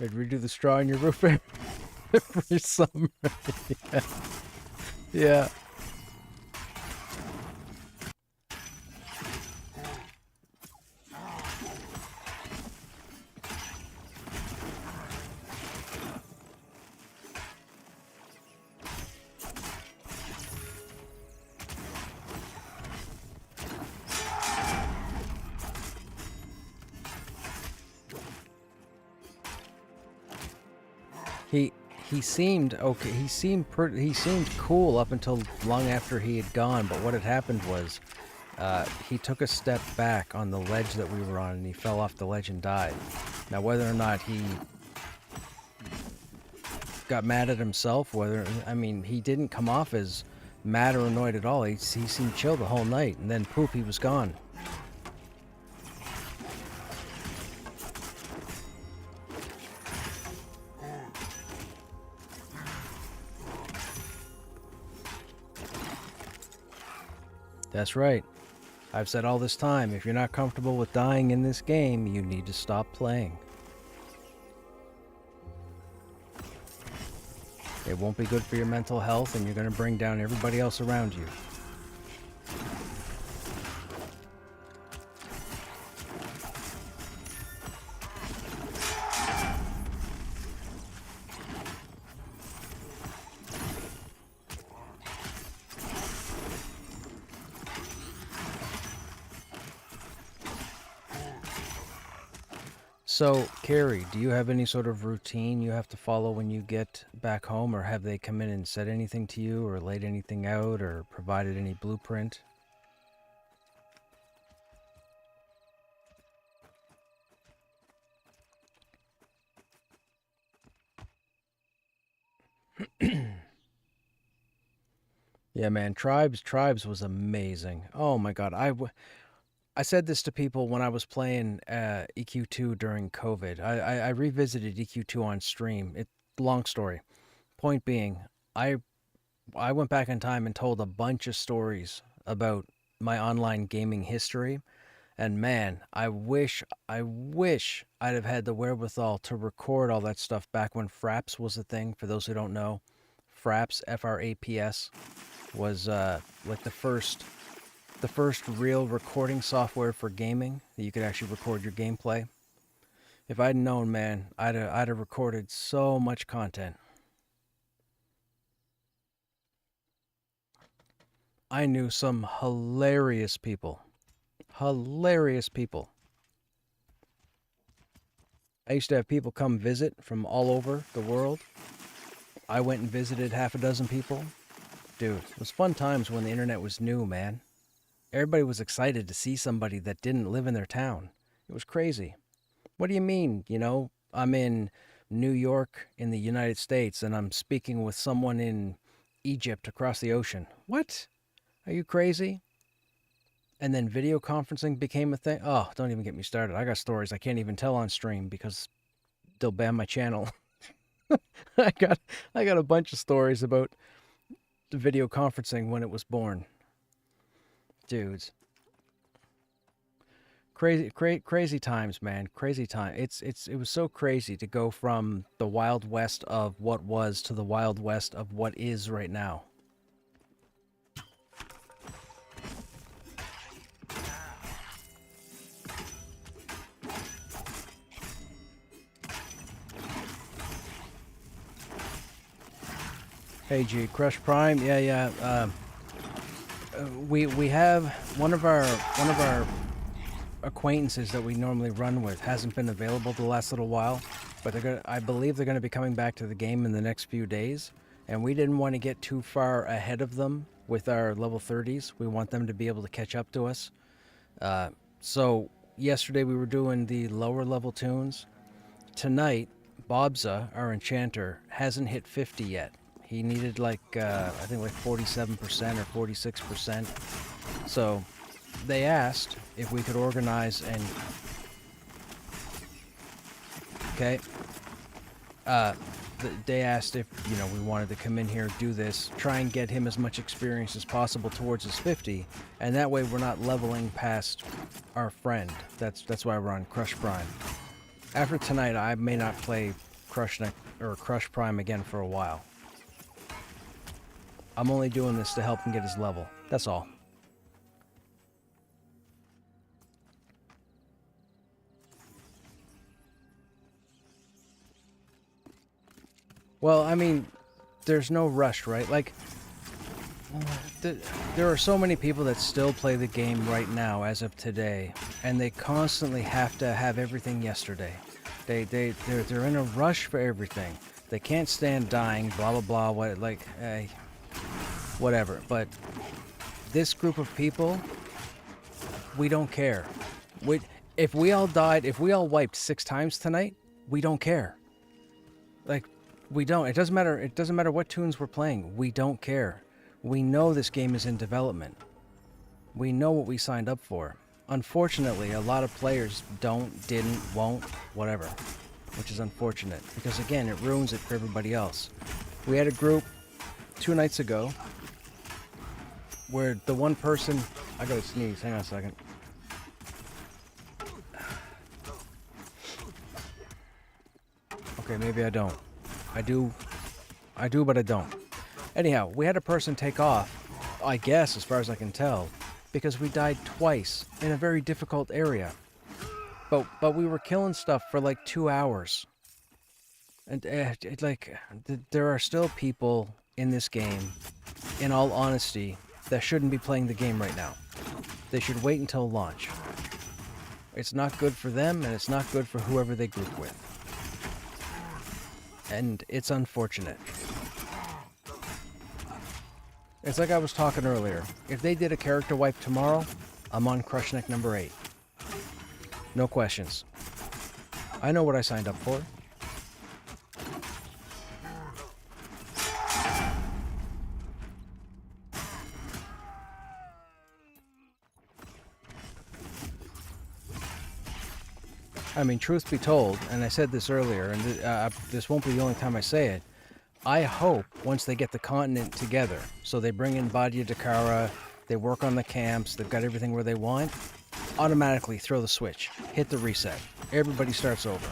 I'd redo the straw in your roof every summer. Yeah. Yeah. He he seemed okay. He seemed cool up until long after he had gone. But what had happened was, he took a step back on the ledge that we were on, and he fell off the ledge and died. Now, whether or not he got mad at himself, I mean, he didn't come off as mad or annoyed at all. He seemed chill the whole night, and then poof, he was gone. That's right. I've said all this time, if you're not comfortable with dying in this game, you need to stop playing. It won't be good for your mental health, and you're going to bring down everybody else around you. So, Carrie, do you have any sort of routine you have to follow when you get back home, or have they come in and said anything to you, or laid anything out, or provided any blueprint? Yeah, man, Tribes was amazing. Oh my God, I said this to people when I was playing EQ2 during COVID. I revisited EQ2 on stream. Long story. Point being, I went back in time and told a bunch of stories about my online gaming history. And man, I wish I'd have had the wherewithal to record all that stuff back when Fraps was a thing. For those who don't know, Fraps, Fraps, was like the first real recording software for gaming that you could actually record your gameplay. If I'd known, man, I'd have recorded so much content. I knew some hilarious people. Hilarious people. I used to have people come visit from all over the world. I went and visited half a dozen people. Dude, it was fun times when the internet was new, man. Everybody was excited to see somebody that didn't live in their town. It was crazy. What do you mean? You know, I'm in New York in the United States and I'm speaking with someone in Egypt across the ocean. What? Are you crazy? And then video conferencing became a thing. Oh, don't even get me started. I got stories I can't even tell on stream because they'll ban my channel. I got a bunch of stories about the video conferencing when it was born. Dudes. Crazy times, man. Crazy time. It was so crazy to go from the Wild West of what was to the Wild West of what is right now. Hey G, Crush Prime, yeah. We have one of our acquaintances that we normally run with hasn't been available the last little while, but I believe they're gonna be coming back to the game in the next few days, and we didn't want to get too far ahead of them with our level 30s. We want them to be able to catch up to us. So yesterday we were doing the lower level tunes. Tonight, Bobza, our enchanter, hasn't hit 50 yet. He needed like, I think like 47% or 46%. So they asked if we could organize and, okay, they asked if, you know, we wanted to come in here, do this, try and get him as much experience as possible towards his 50, and that way we're not leveling past our friend. That's why we're on Crush Prime. After tonight, I may not play Krushnek or Crush Prime again for a while. I'm only doing this to help him get his level. That's all. Well, I mean, there's no rush, right? Like, there are so many people that still play the game right now as of today, and they constantly have to have everything yesterday. They're in a rush for everything. They can't stand dying, blah, blah, blah, what, like, whatever. But this group of people, we don't care. If we all died, if we all wiped 6 times tonight, we don't care. Like, we don't. It doesn't matter what tunes we're playing. We don't care. We know this game is in development. We know what we signed up for. Unfortunately, a lot of players didn't, won't, whatever. Which is unfortunate. Because again, it ruins it for everybody else. We had a group 2 nights ago where the one person... I gotta sneeze. Hang on a second. Okay, maybe I don't. I do, but I don't. Anyhow, we had a person take off, I guess, as far as I can tell, because we died twice in a very difficult area. But we were killing stuff for like 2 hours. And there are still people in this game, in all honesty, that shouldn't be playing the game right now. They should wait until launch. It's not good for them, and it's not good for whoever they group with. And it's unfortunate. It's like I was talking earlier. If they did a character wipe tomorrow, I'm on Krushnek number 8. No questions. I know what I signed up for. I mean, truth be told, and I said this earlier, and this won't be the only time I say it, I hope once they get the continent together, so they bring in Badia Dakara, they work on the camps, they've got everything where they want, automatically throw the switch, hit the reset, everybody starts over.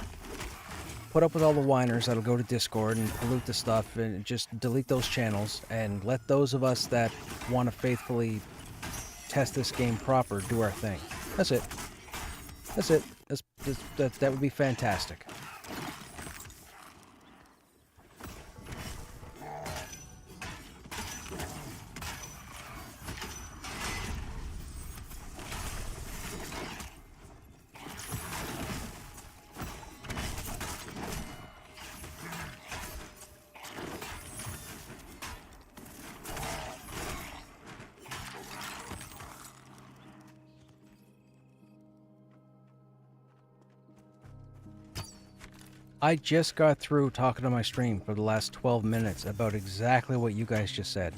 Put up with all the whiners that'll go to Discord and pollute the stuff, and just delete those channels, and let those of us that want to faithfully test this game proper do our thing. That's it. That's it. That would be fantastic. I just got through talking to my stream for the last 12 minutes about exactly what you guys just said.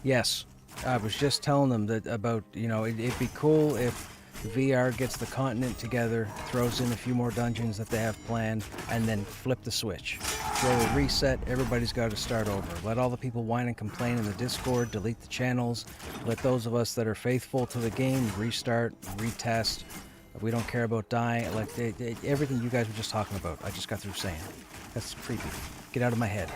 Yes, I was just telling them that about, you know, it'd be cool if VR gets the continent together, throws in a few more dungeons that they have planned, and then flip the switch. Throw a reset, everybody's got to start over. Let all the people whine and complain in the Discord, delete the channels, let those of us that are faithful to the game restart, retest. We don't care about dying, like everything you guys were just talking about. I just got through saying. That's creepy. Get out of my head.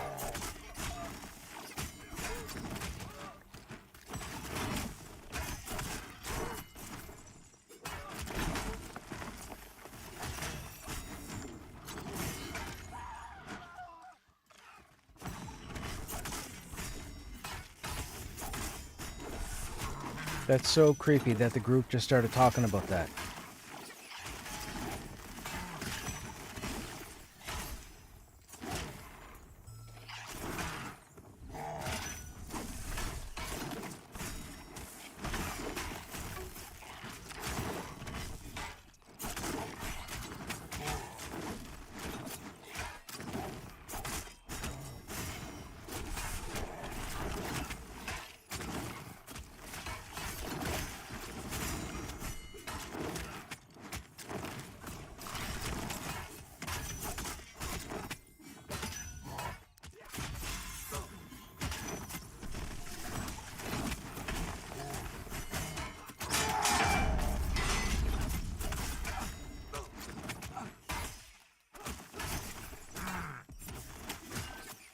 That's so creepy that the group just started talking about that.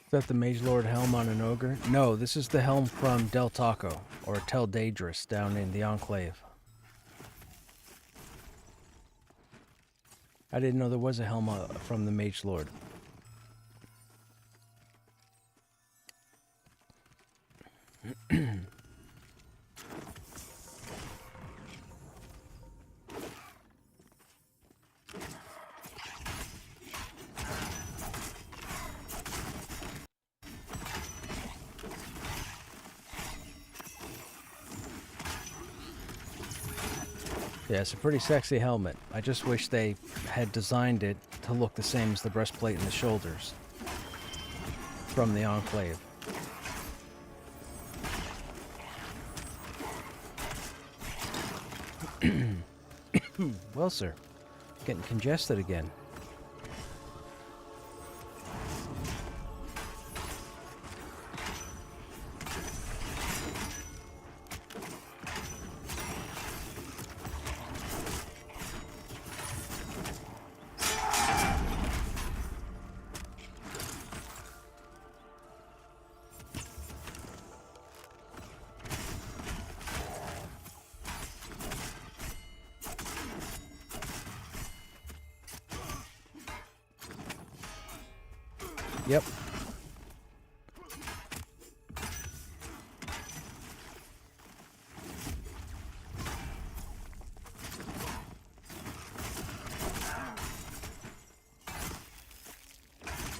Is that the Mage Lord helm on an ogre? No, this is the helm from Del Taco, or Tel Daedrus down in the Enclave. I didn't know there was a helm from the Mage Lord. Yeah, it's a pretty sexy helmet. I just wish they had designed it to look the same as the breastplate and the shoulders from the Enclave. Well, sir, getting congested again. Yep.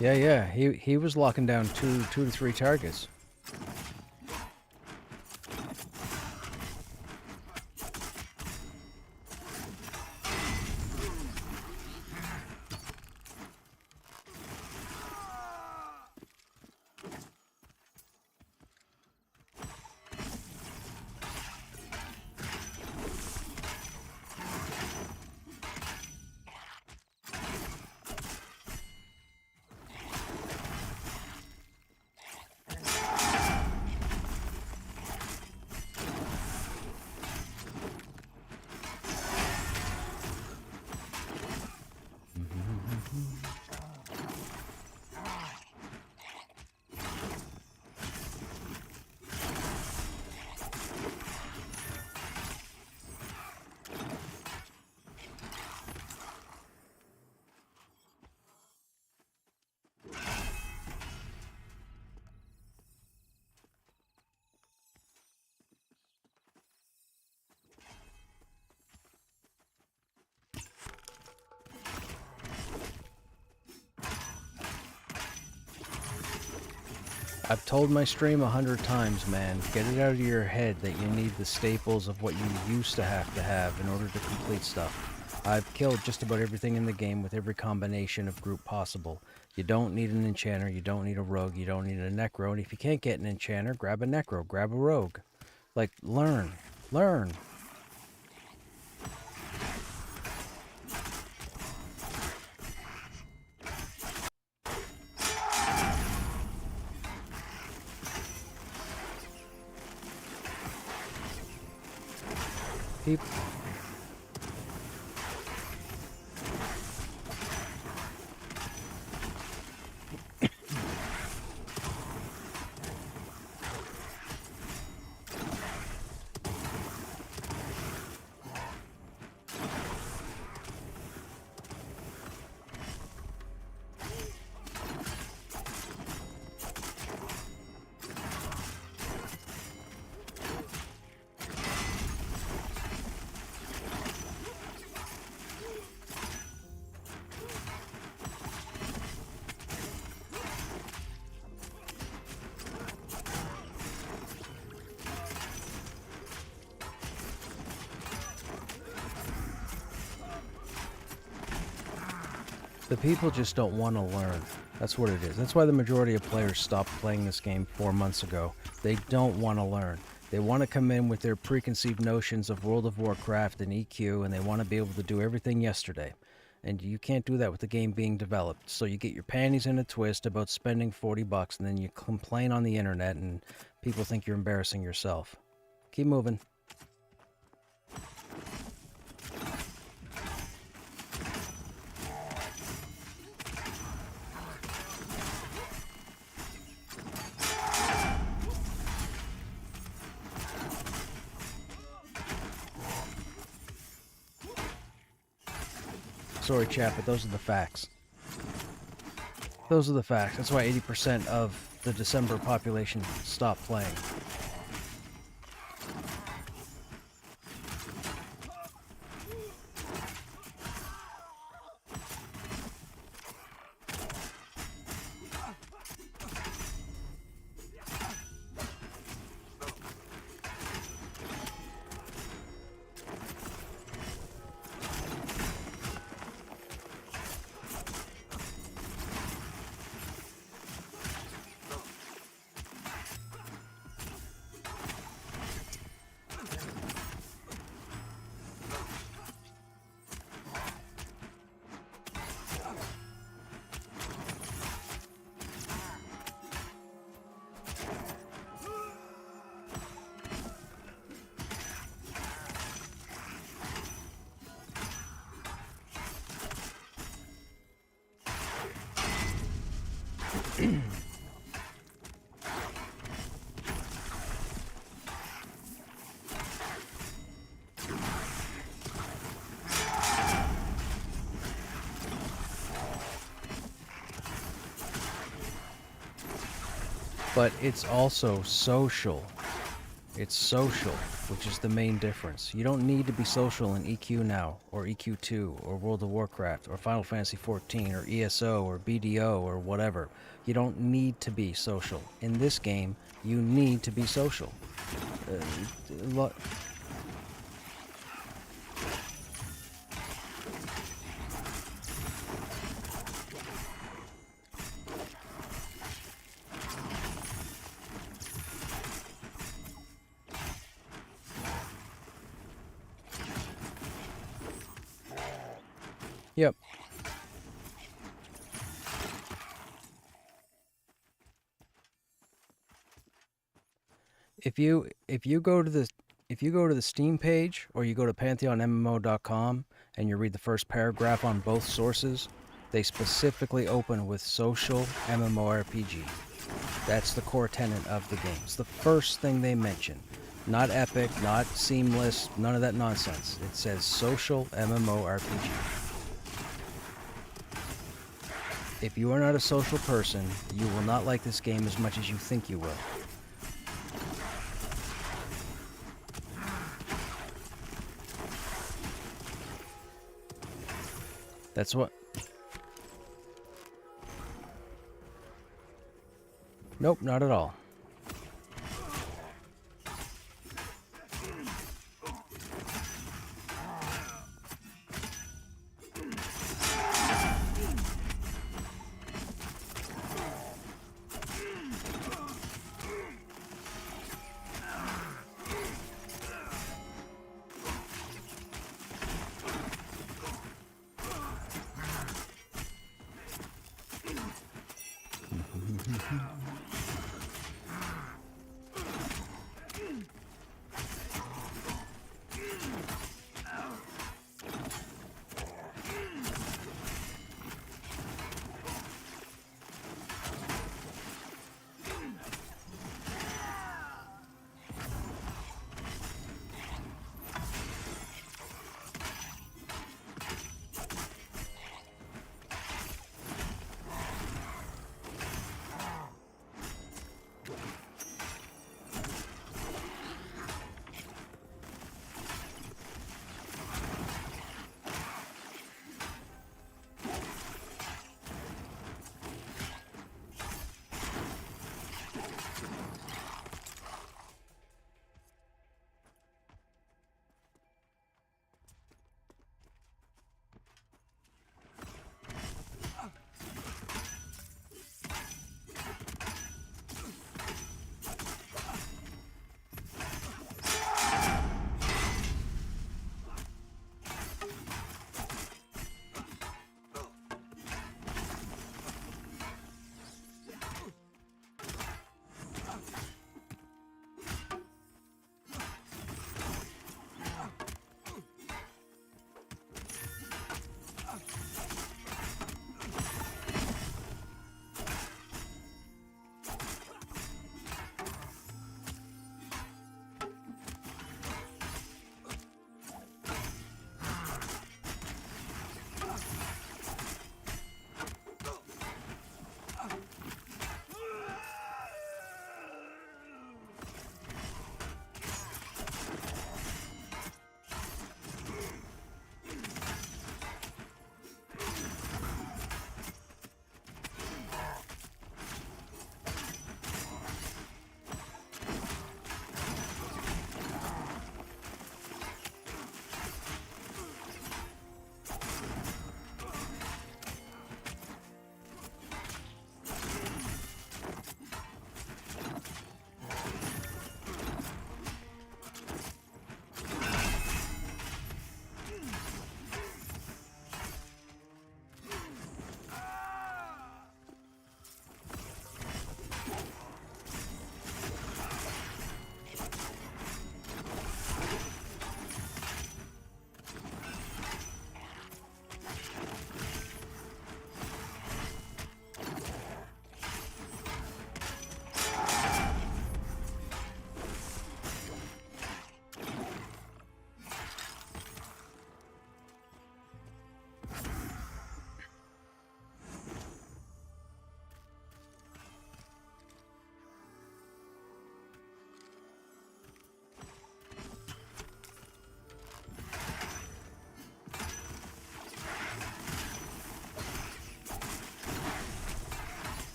Yeah. He was locking down two to three targets. I've told my stream 100 times, man, get it out of your head that you need the staples of what you used to have in order to complete stuff. I've killed just about everything in the game with every combination of group possible. You don't need an enchanter, you don't need a rogue, you don't need a necro, and if you can't get an enchanter, grab a necro, grab a rogue. Like, learn. People. The people just don't want to learn. That's what it is. That's why the majority of players stopped playing this game 4 months ago. They don't want to learn. They want to come in with their preconceived notions of World of Warcraft and EQ, and they want to be able to do everything yesterday. And you can't do that with the game being developed. So you get your panties in a twist about spending $40, and then you complain on the internet, and people think you're embarrassing yourself. Keep moving. Sorry, chat, but those are the facts. Those are the facts. That's why 80% of the December population stopped playing. But it's also social. It's social, which is the main difference. You don't need to be social in EQ now, or EQ2, or World of Warcraft, or Final Fantasy XIV, or ESO, or BDO, or whatever. You don't need to be social. In this game, you need to be social. Yep. If you go to the Steam page, or you go to pantheonmmo.com and you read the first paragraph on both sources, they specifically open with social MMORPG. That's the core tenet of the game. It's the first thing they mention. Not epic, not seamless, none of that nonsense. It says social MMORPG. If you are not a social person, you will not like this game as much as you think you will. That's what... Nope, not at all.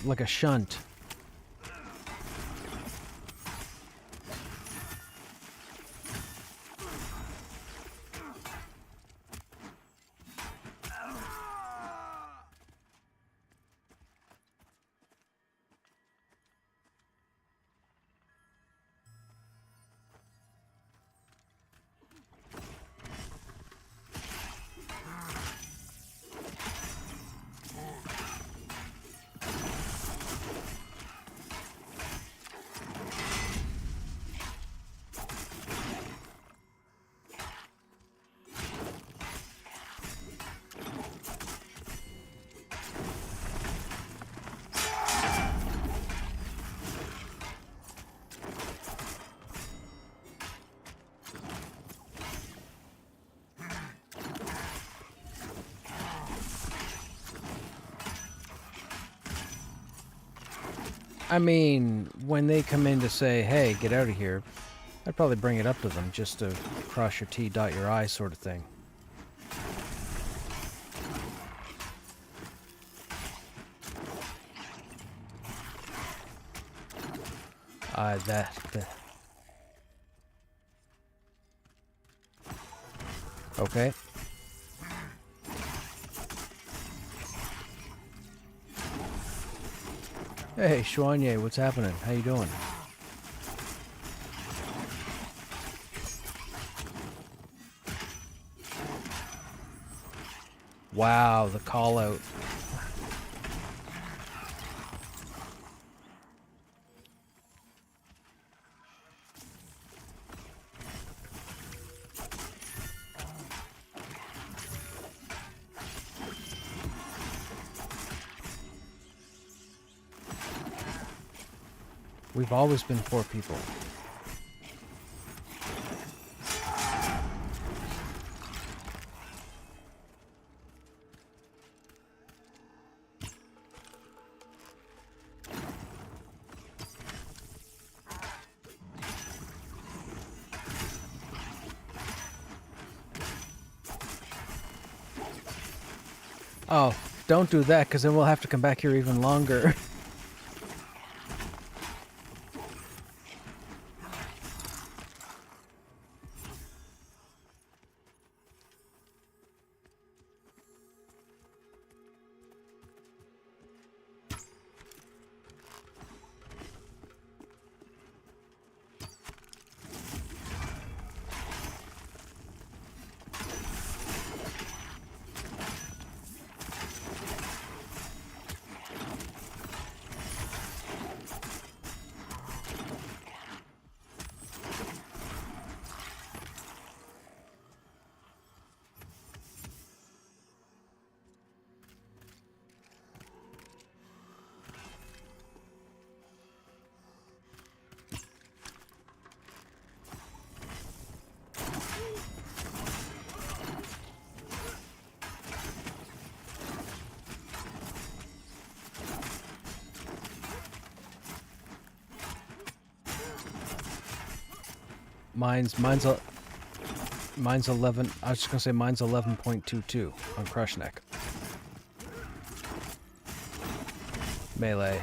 Like a shunt. I mean, when they come in to say, hey, get out of here, I'd probably bring it up to them just to cross your T, dot your I sort of thing. That. Okay. Hey, Xuanye, what's happening? How you doing? Wow, the call out. We've always been 4 people. Oh, don't do that, because then we'll have to come back here even longer. Mine's 11. I was just gonna say mine's 11.22 on Krushnek. Melee.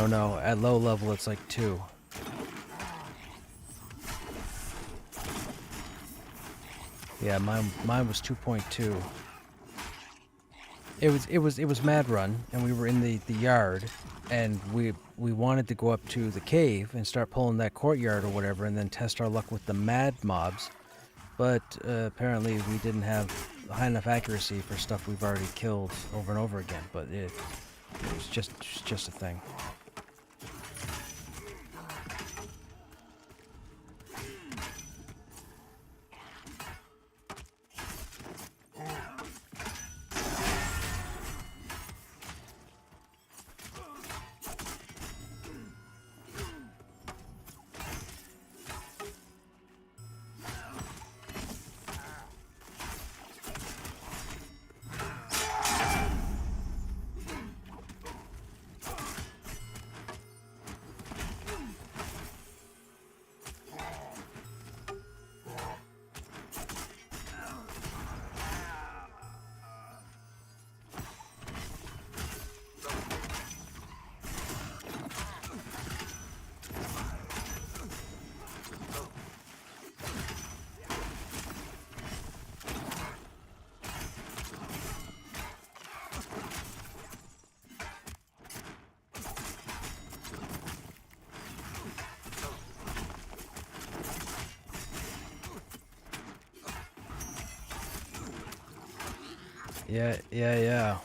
No, at low level it's like 2. Yeah, mine was 2.2. It was Mad Run, and we were in the yard, and we wanted to go up to the cave and start pulling that courtyard or whatever, and then test our luck with the mad mobs. But apparently we didn't have high enough accuracy for stuff we've already killed over and over again. But it was just a thing. Yeah.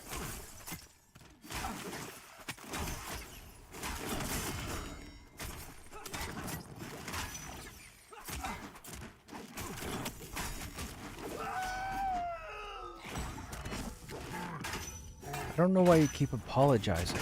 I don't know why you keep apologizing.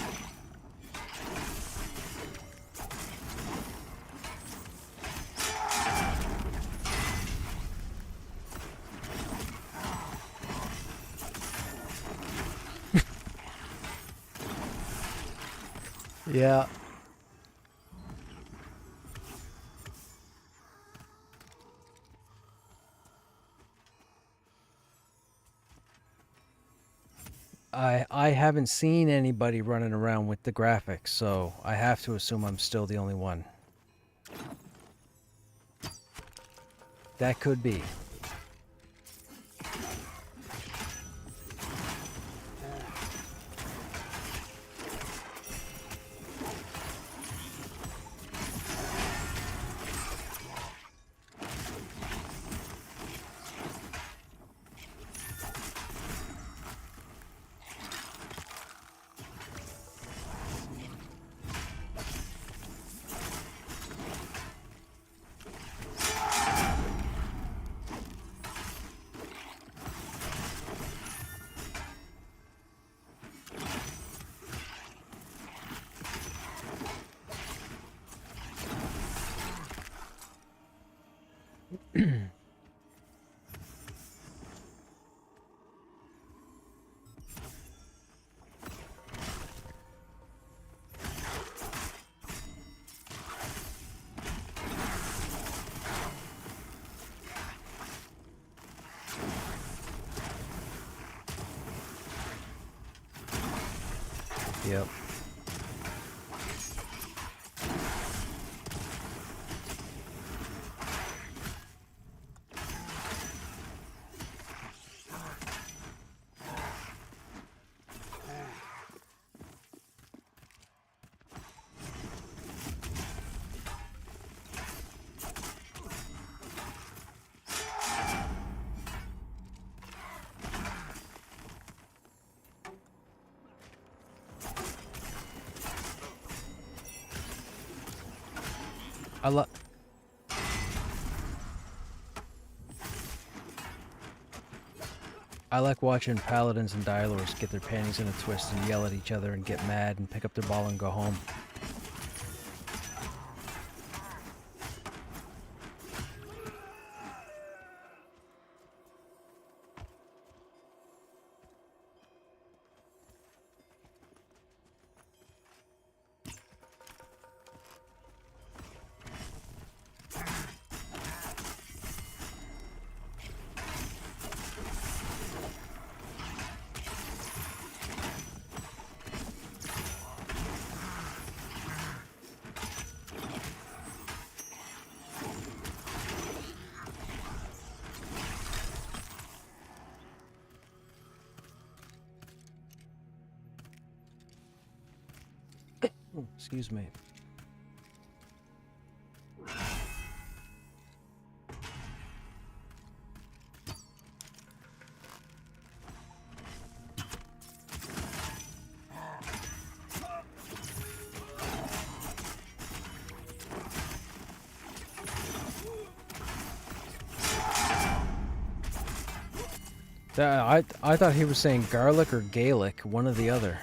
Yeah. I haven't seen anybody running around with the graphics, so I have to assume I'm still the only one. That could be. Yep. I like watching paladins and dialors get their panties in a twist and yell at each other and get mad and pick up their ball and go home. Oh, excuse me. I thought he was saying garlic or Gaelic, one or the other.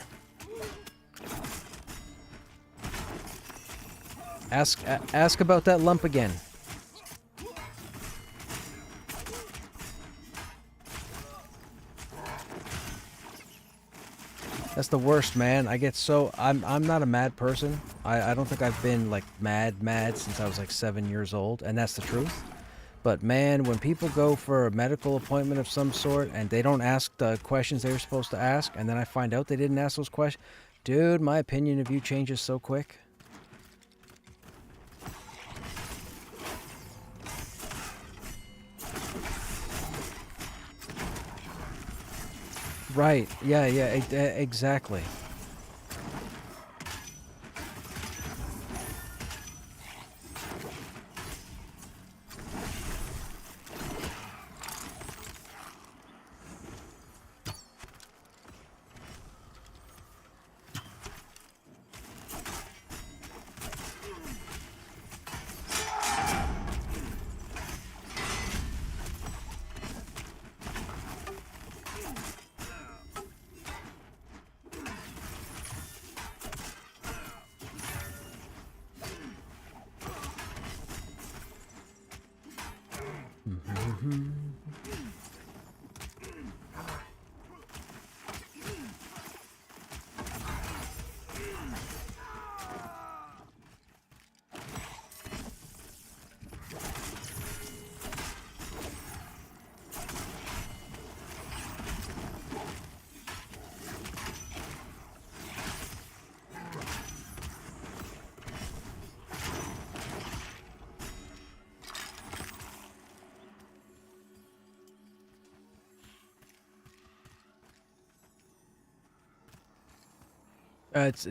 Ask about that lump again. That's the worst, man. I get so I'm not a mad person. I don't think I've been like mad since I was like 7 years old, and that's the truth. But man, when people go for a medical appointment of some sort and they don't ask the questions they were supposed to ask, and then I find out they didn't ask those questions, dude, my opinion of you changes so quick. Right. Yeah, exactly.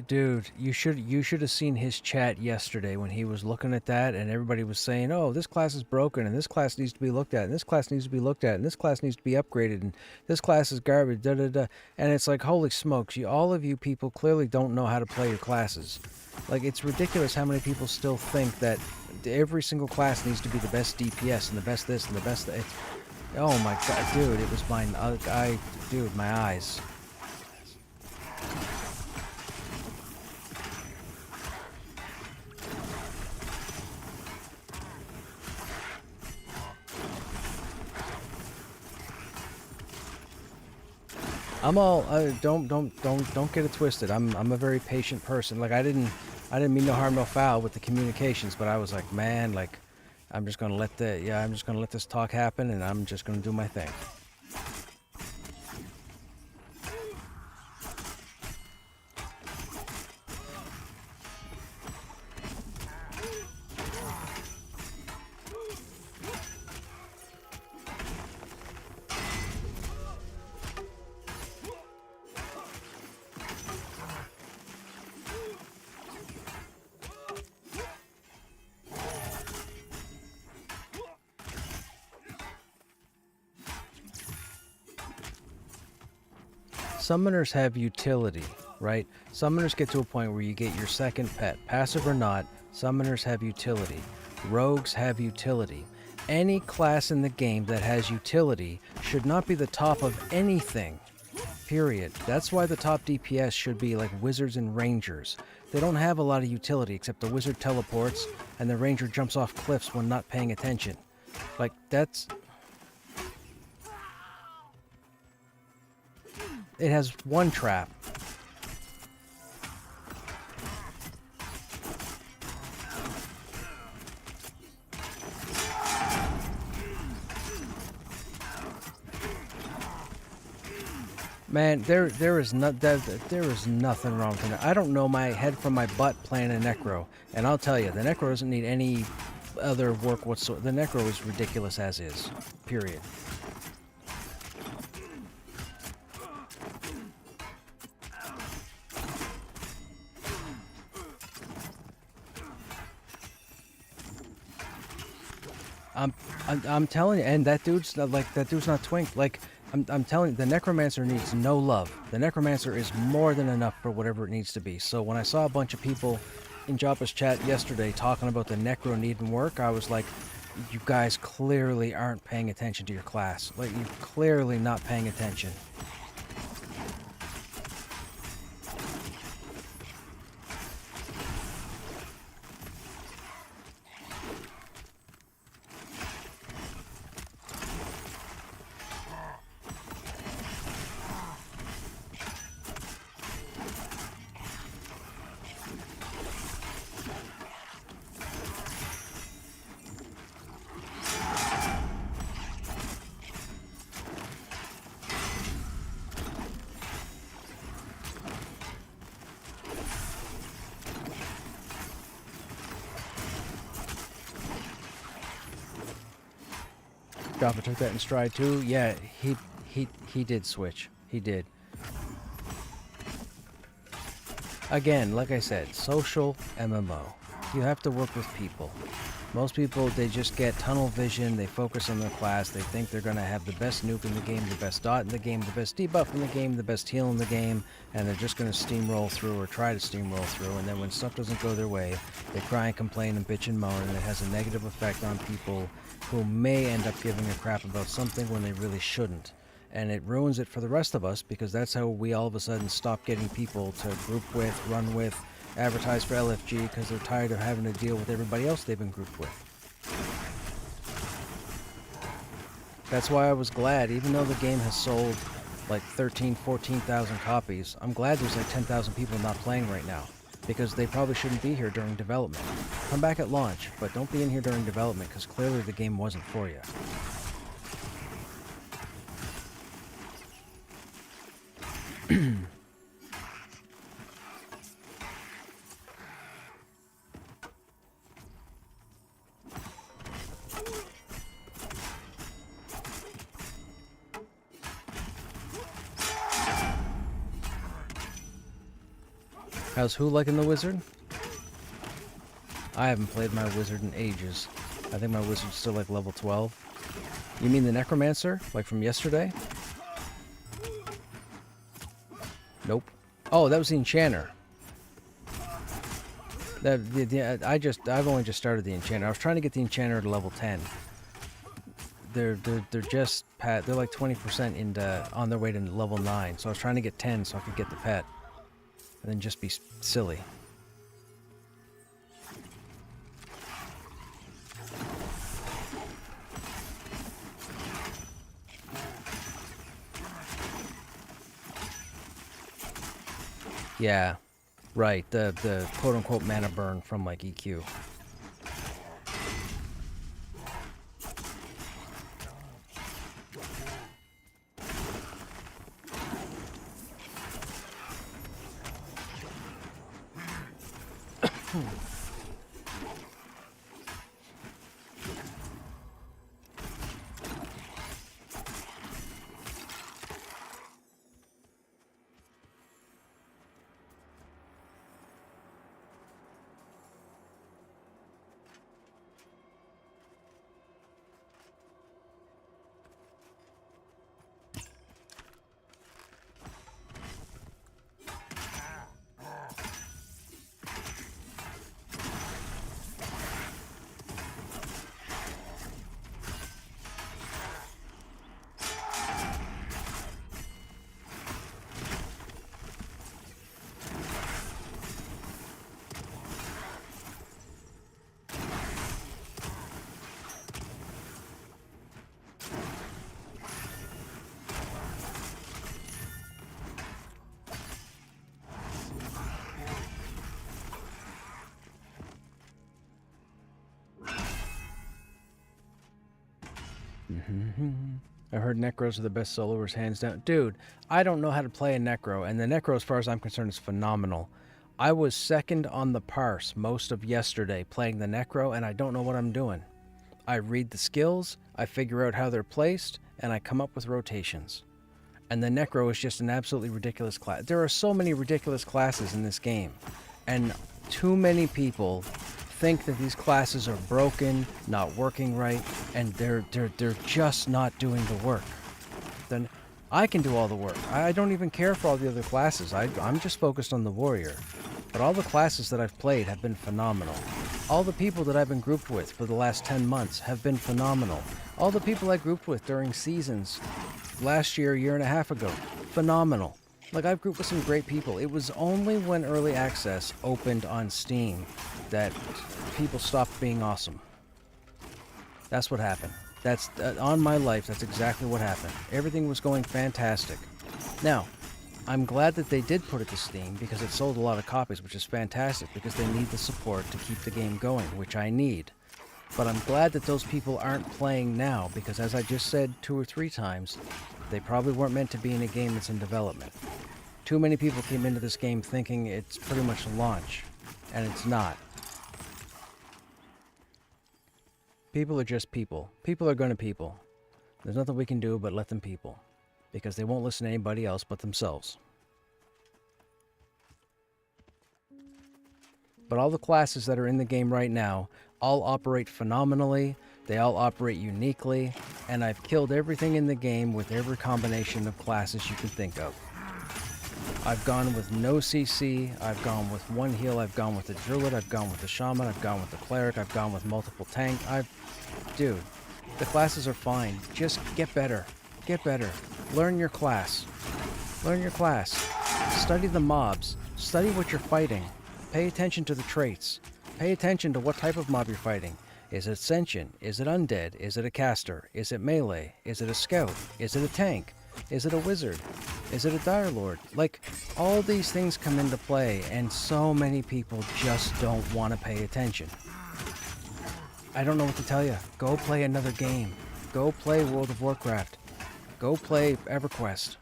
Dude, you should have seen his chat yesterday when he was looking at that, and everybody was saying, "Oh, this class is broken, and this class needs to be looked at, and this class needs to be looked at, and this class needs to be upgraded, and this class is garbage." Da da da. And it's like, holy smokes, all of you people clearly don't know how to play your classes. Like, it's ridiculous how many people still think that every single class needs to be the best DPS and the best this and the best that. Oh my god, dude, it was mine. Dude, my eyes. I'm all don't get it twisted. I'm a very patient person. Like I didn't mean no harm no foul with the communications, but I was like, man, like I'm just gonna let this talk happen, and I'm just gonna do my thing. Summoners have utility, right? Summoners get to a point where you get your second pet. Passive or not, summoners have utility. Rogues have utility. Any class in the game that has utility should not be the top of anything. Period. That's why the top DPS should be like wizards and rangers. They don't have a lot of utility except the wizard teleports and the ranger jumps off cliffs when not paying attention. Like, that's... It has one trap. Man, there is nothing wrong with it. I don't know my head from my butt playing a Necro, and I'll tell you, the Necro doesn't need any other work whatsoever. The Necro is ridiculous as is. Period. I'm, I'm telling you, and that dude's not, like, that dude's not twink. Like, I'm telling you, the Necromancer needs no love. The Necromancer is more than enough for whatever it needs to be. So when I saw a bunch of people in Joppa's chat yesterday talking about the Necro needing work, I was like, you guys clearly aren't paying attention to your class. Like, you're clearly not paying attention. Joppa took that in stride too. Yeah, he did switch. He did. Again, like I said, social MMO. You have to work with people. Most people, they just get tunnel vision, they focus on their class, they think they're going to have the best nuke in the game, the best dot in the game, the best debuff in the game, the best heal in the game, and they're just going to steamroll through or try to steamroll through, and then when stuff doesn't go their way, they cry and complain and bitch and moan, and it has a negative effect on people who may end up giving a crap about something when they really shouldn't. And it ruins it for the rest of us, because that's how we all of a sudden stop getting people to group with, run with, advertise for LFG, because they're tired of having to deal with everybody else they've been grouped with. That's why I was glad, even though the game has sold like 14,000 copies, I'm glad there's like 10,000 people not playing right now, because they probably shouldn't be here during development. Come back at launch, but don't be in here during development, because clearly the game wasn't for you. How's who liking the wizard? I haven't played my wizard in ages. I think my wizard's still like level 12. You mean the necromancer? Like from yesterday? Nope. Oh, that was the enchanter. I've only just started the enchanter. I was trying to get the enchanter to level 10. They're just they're like 20% into on their way to level 9. So I was trying to get 10 so I could get the pet. And then just be silly. Yeah, right. The quote-unquote mana burn from like EQ. I heard Necros are the best soloers, hands down. Dude, I don't know how to play a Necro, and the Necro, as far as I'm concerned, is phenomenal. I was second on the parse most of yesterday playing the Necro, and I don't know what I'm doing. I read the skills, I figure out how they're placed, and I come up with rotations. And the Necro is just an absolutely ridiculous class. There are so many ridiculous classes in this game, and too many people think that these classes are broken, not working right, and they're just not doing the work, then I can do all the work. I don't even care for all the other classes. I'm just focused on the warrior. But all the classes that I've played have been phenomenal. All the people that I've been grouped with for the last 10 months have been phenomenal. All the people I grouped with during seasons last year, year and a half ago, phenomenal. Like, I've grouped with some great people. It was only when early access opened on Steam that people stopped being awesome. That's what happened. That's on my life, that's exactly what happened. Everything was going fantastic. Now, I'm glad that they did put it to Steam because it sold a lot of copies, which is fantastic because they need the support to keep the game going, which I need. But I'm glad that those people aren't playing now because, as I just said 2 or 3 times, they probably weren't meant to be in a game that's in development. Too many people came into this game thinking it's pretty much a launch, and it's not. People are just people. People are gonna people. There's nothing we can do but let them people, because they won't listen to anybody else but themselves. But all the classes that are in the game right now all operate phenomenally, they all operate uniquely, and I've killed everything in the game with every combination of classes you can think of. I've gone with no CC, I've gone with 1 heal, I've gone with the druid, I've gone with the shaman, I've gone with the cleric, I've gone with multiple tank. Dude, the classes are fine. Just get better. Get better. Learn your class. Learn your class. Study the mobs. Study what you're fighting. Pay attention to the traits. Pay attention to what type of mob you're fighting. Is it sentient? Is it undead? Is it a caster? Is it melee? Is it a scout? Is it a tank? Is it a wizard? Is it a dire lord? Like, all these things come into play, and so many people just don't want to pay attention. I don't know what to tell you. Go play another game. Go play World of Warcraft. Go play EverQuest.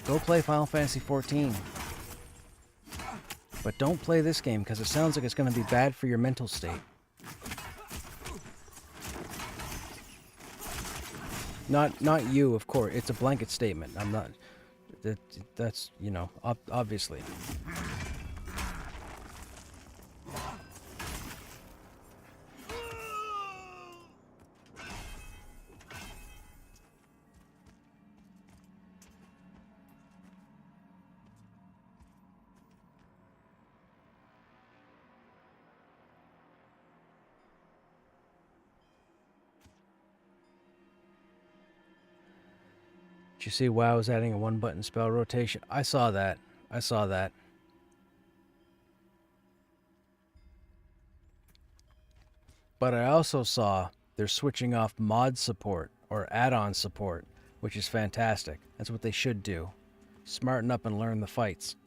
Go play Final Fantasy XIV. But don't play this game because it sounds like it's going to be bad for your mental state. Not you, of course. It's a blanket statement. I'm not... That's, you know, obviously. Did you see WoW is adding a 1-button spell rotation? I saw that. I saw that. But I also saw they're switching off mod support or add-on support, which is fantastic. That's what they should do. Smarten up and learn the fights.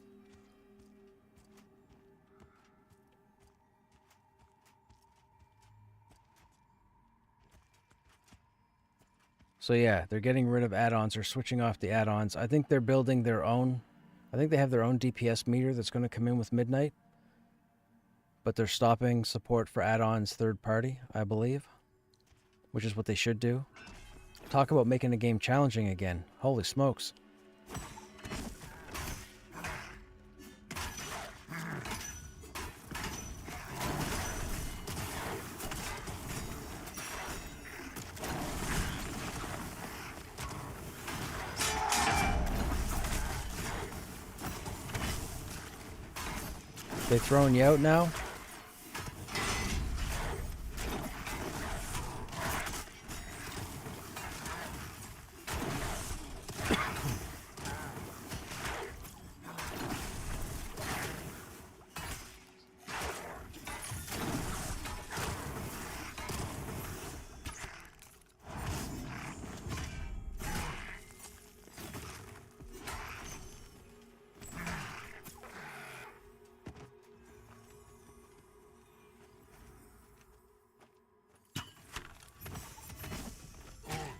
So yeah, they're getting rid of add-ons or switching off the add-ons. I think they're building their own. I think they have their own DPS meter that's going to come in with Midnight. But they're stopping support for add-ons third party, I believe. Which is what they should do. Talk about making the game challenging again. Holy smokes. They throwing you out now?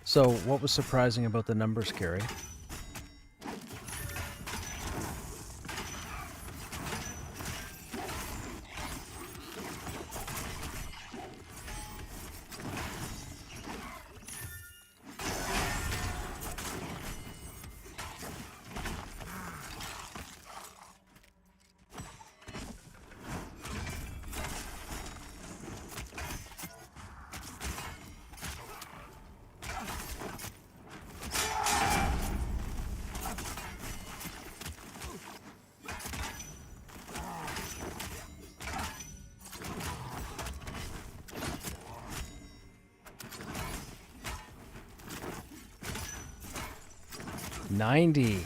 So, what was surprising about the numbers, Carrie? 90.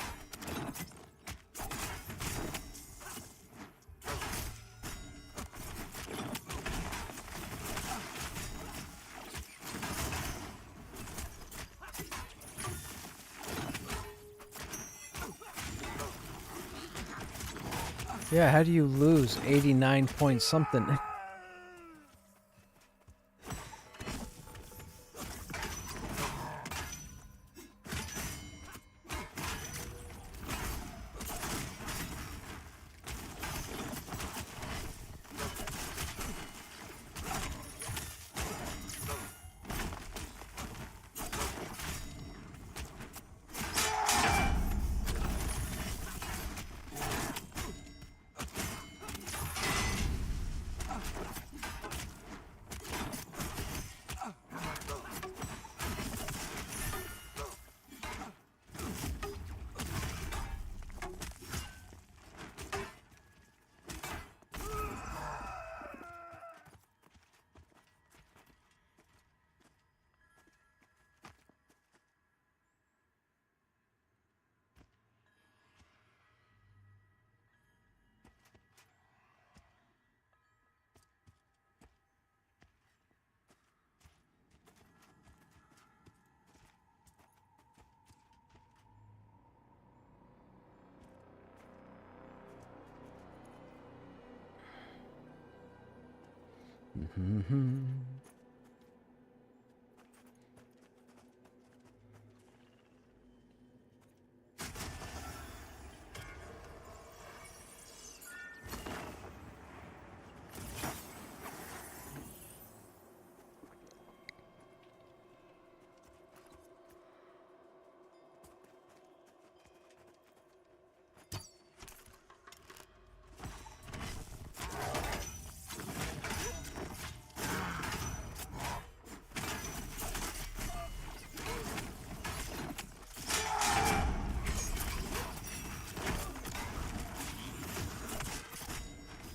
Yeah, how do you lose 89 point something?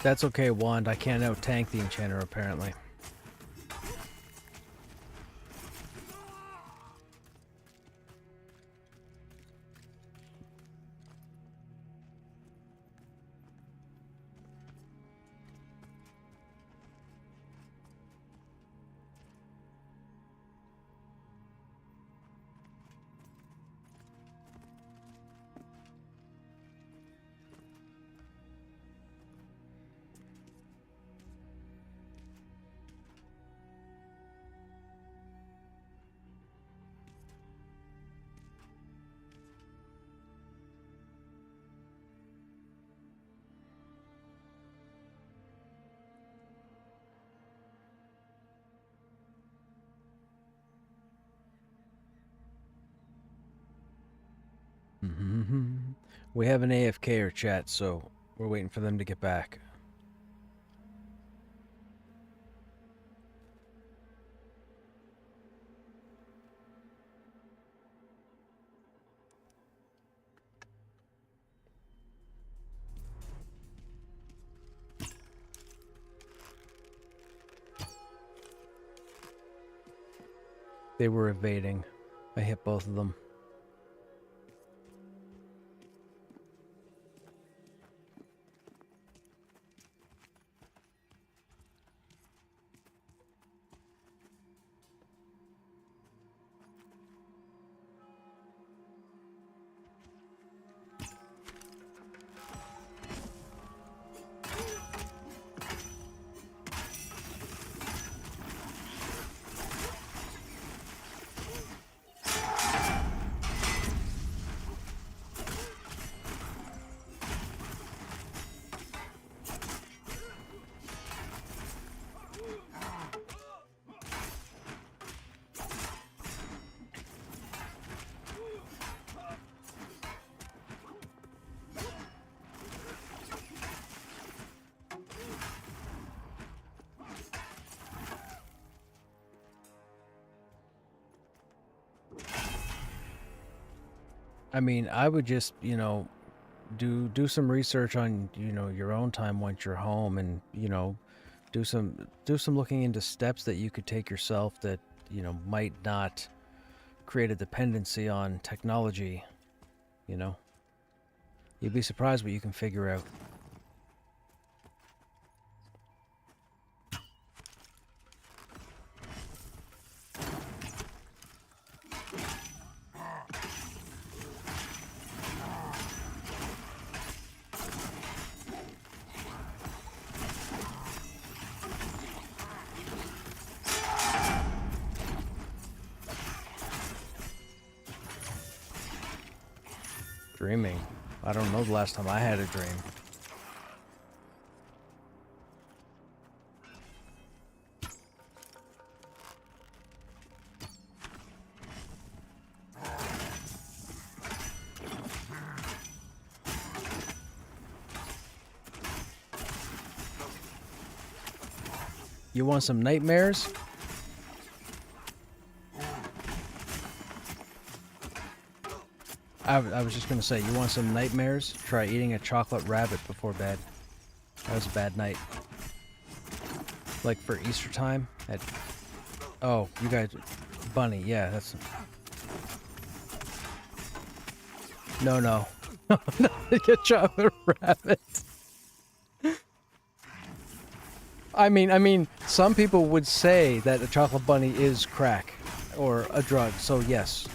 That's okay, Wand. I can't out-tank the Enchanter, apparently. We have an AFK chat, so we're waiting for them to get back. They were evading. I hit both of them. I mean, I would just, do some research on, your own time once you're home, and, do some looking into steps that you could take yourself that, might not create a dependency on technology. you know? You'd be surprised what you can figure out. Dreaming. I don't know the last time I had a dream. You want some nightmares? I was just gonna say, you want some nightmares? Try eating a chocolate rabbit before bed. That was a bad night. Like for Easter time at... Oh, you guys... Bunny, yeah, that's... No. Get chocolate rabbit. I mean, some people would say that a chocolate bunny is crack or a drug, so yes.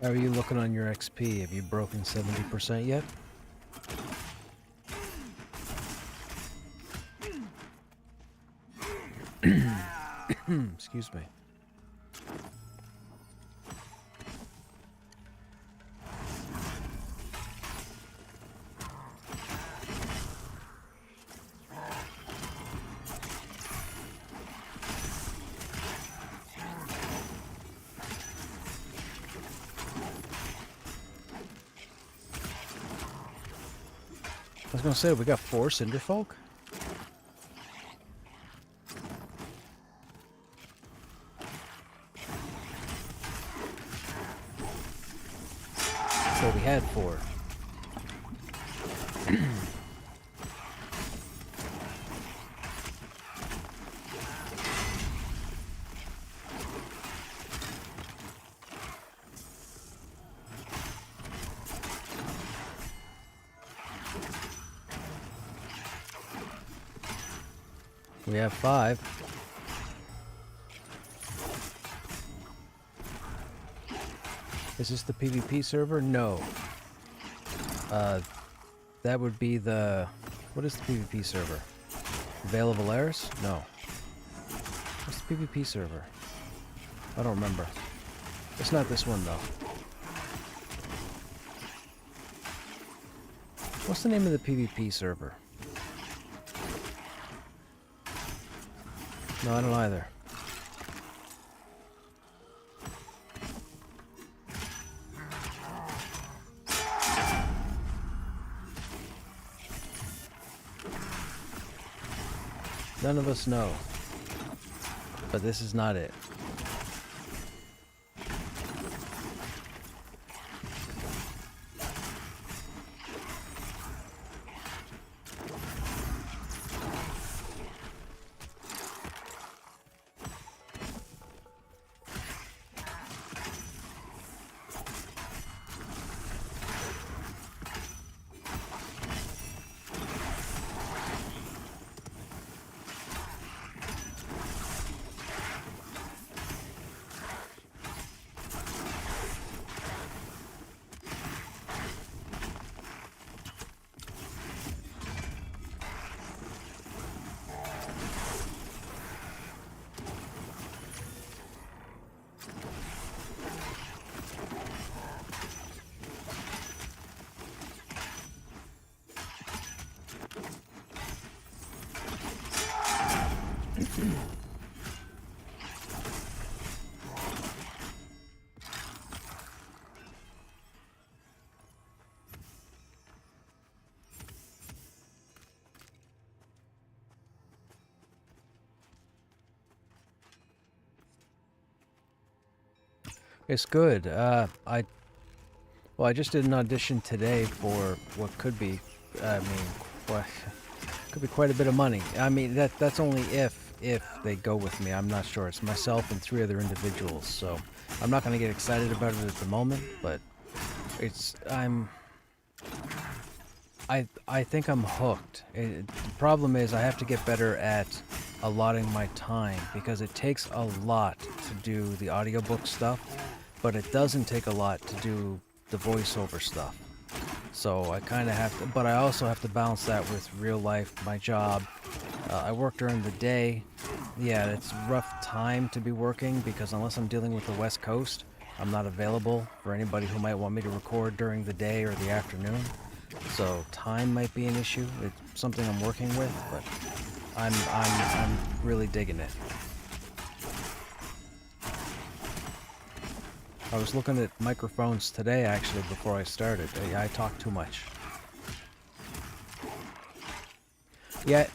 How are you looking on your XP? Have you broken 70% yet? Excuse me. I was gonna say, we got 4 Cinderfolk? Well, we had 4. We have 5. Is this the PvP server? No. That would be the... What is the PvP server? Vale of Alaris? No. What's the PvP server? I don't remember. It's not this one, though. What's the name of the PvP server? No, I don't either. None of us know. But this is not it. It's good. I just did an audition today for what could be, what could be quite a bit of money. I mean, that's only if they go with me. I'm not sure. It's myself and 3 other individuals, so I'm not going to get excited about it at the moment. But I think I'm hooked. The problem is I have to get better at allotting my time because it takes a lot to do the audiobook stuff. But it doesn't take a lot to do the voiceover stuff. So I kind of have to, but I also have to balance that with real life, my job. I work during the day. Yeah, it's a rough time to be working because unless I'm dealing with the West Coast, I'm not available for anybody who might want me to record during the day or the afternoon. So time might be an issue. It's something I'm working with, but I'm really digging it. I was looking at microphones today, actually, before I started. I talk too much. Yeah.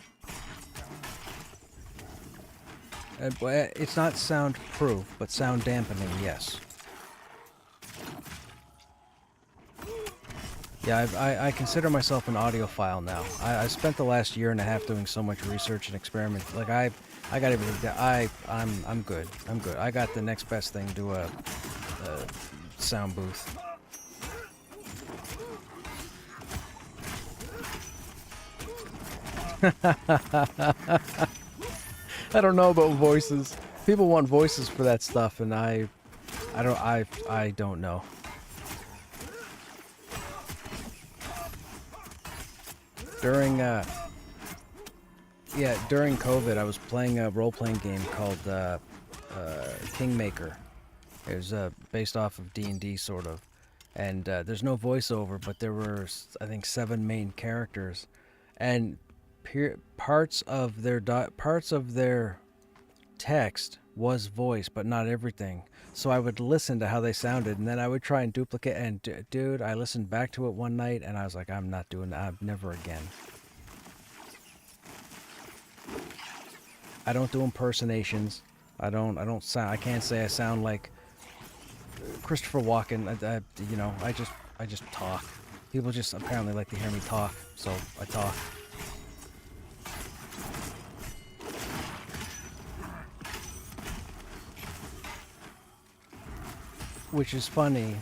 It's not soundproof, but sound dampening, yes. Yeah, I consider myself an audiophile now. I spent the last year and a half doing so much research and experiment. Like I got everything down. I'm good. I'm good. I got the next best thing to a sound booth. I don't know about voices. People want voices for that stuff, and I don't know. during during COVID, I was playing a role-playing game called Kingmaker. It was based off of D&D, sort of. And there's no voiceover, but there were, I think, 7 main characters. And parts of their text was voice, but not everything. So I would listen to how they sounded, and then I would try and duplicate. And dude, I listened back to it one night, and I was like, I'm not doing that. Never again. I don't do impersonations. I can't say I sound like Christopher Walken. I just talk. People just apparently like to hear me talk, so I talk. Which is funny.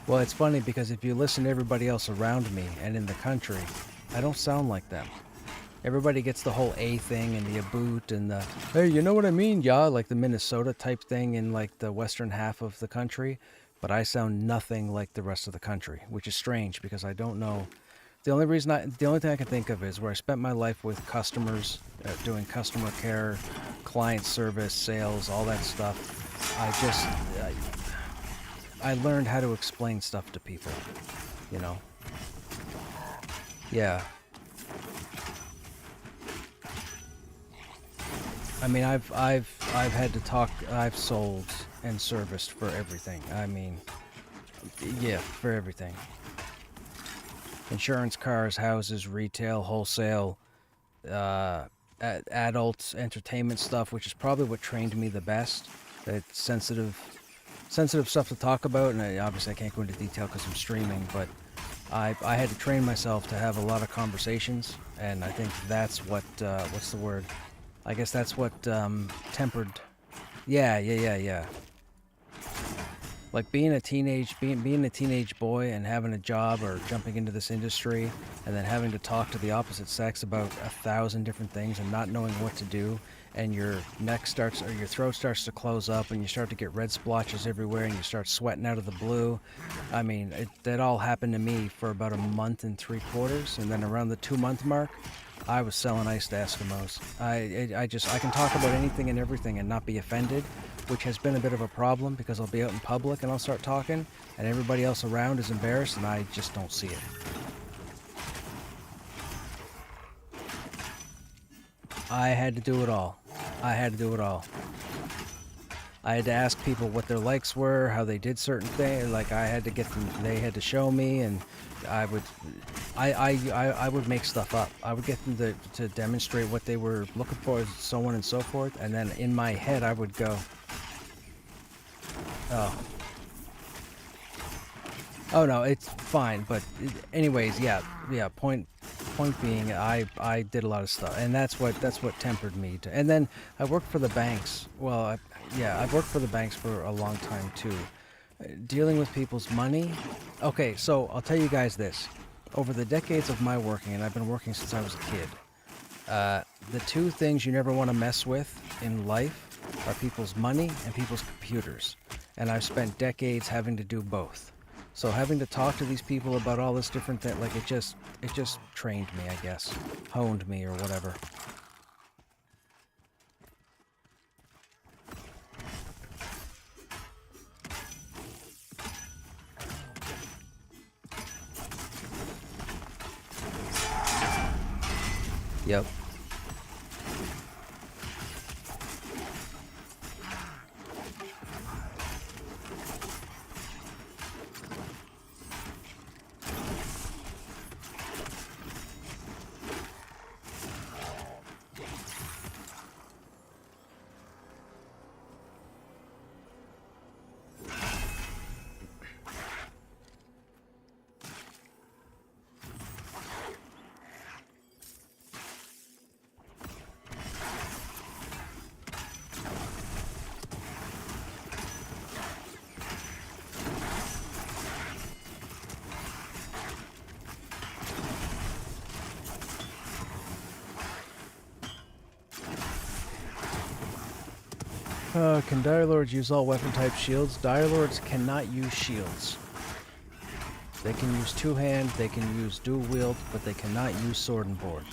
Well, it's funny because if you listen to everybody else around me and in the country, I don't sound like them. Everybody gets the whole A thing and the boot and the, hey, you know what I mean, yeah, like the Minnesota type thing in like the western half of the country, but I sound nothing like the rest of the country, which is strange because I don't know. The only thing I can think of is where I spent my life with customers, doing customer care, client service, sales, all that stuff. I learned how to explain stuff to people, you know. Yeah. I mean, I've had to talk. I've sold and serviced for everything. I mean, yeah, for everything. Insurance, cars, houses, retail, wholesale, adult entertainment stuff, which is probably what trained me the best. It's sensitive stuff to talk about, and obviously I can't go into detail because I'm streaming. But I had to train myself to have a lot of conversations, and I think that's what what's the word? I guess that's what tempered. Yeah. Like being a teenage boy and having a job or jumping into this industry and then having to talk to the opposite sex about 1,000 different things and not knowing what to do, and your your throat starts to close up and you start to get red splotches everywhere and you start sweating out of the blue. I mean, that all happened to me for about a month and 3/4, and then around the 2-month mark, I was selling ice to Eskimos. I can talk about anything and everything and not be offended, which has been a bit of a problem because I'll be out in public and I'll start talking and everybody else around is embarrassed and I just don't see it. I had to do it all. I had to ask people what their likes were, how they did certain things. Like I had to get them, they had to show me, and I would make stuff up. I would get them to demonstrate what they were looking for, so on and so forth. And then in my head, I would go, oh no, it's fine. But anyways, yeah. Point being, I did a lot of stuff, and that's what tempered me. And then I worked for the banks. Well, I've worked for the banks for a long time too. Dealing with people's money. Okay, so I'll tell you guys this. Over the decades of my working, and I've been working since I was a kid, the 2 things you never want to mess with in life are people's money and people's computers. And I've spent decades having to do both. So having to talk to these people about all this different thing, like it just trained me, I guess. Honed me or whatever. Yep. Can Dire Lords use all weapon type shields? Dire Lords cannot use shields. They can use two-hand, they can use dual-wield, but they cannot use sword and board.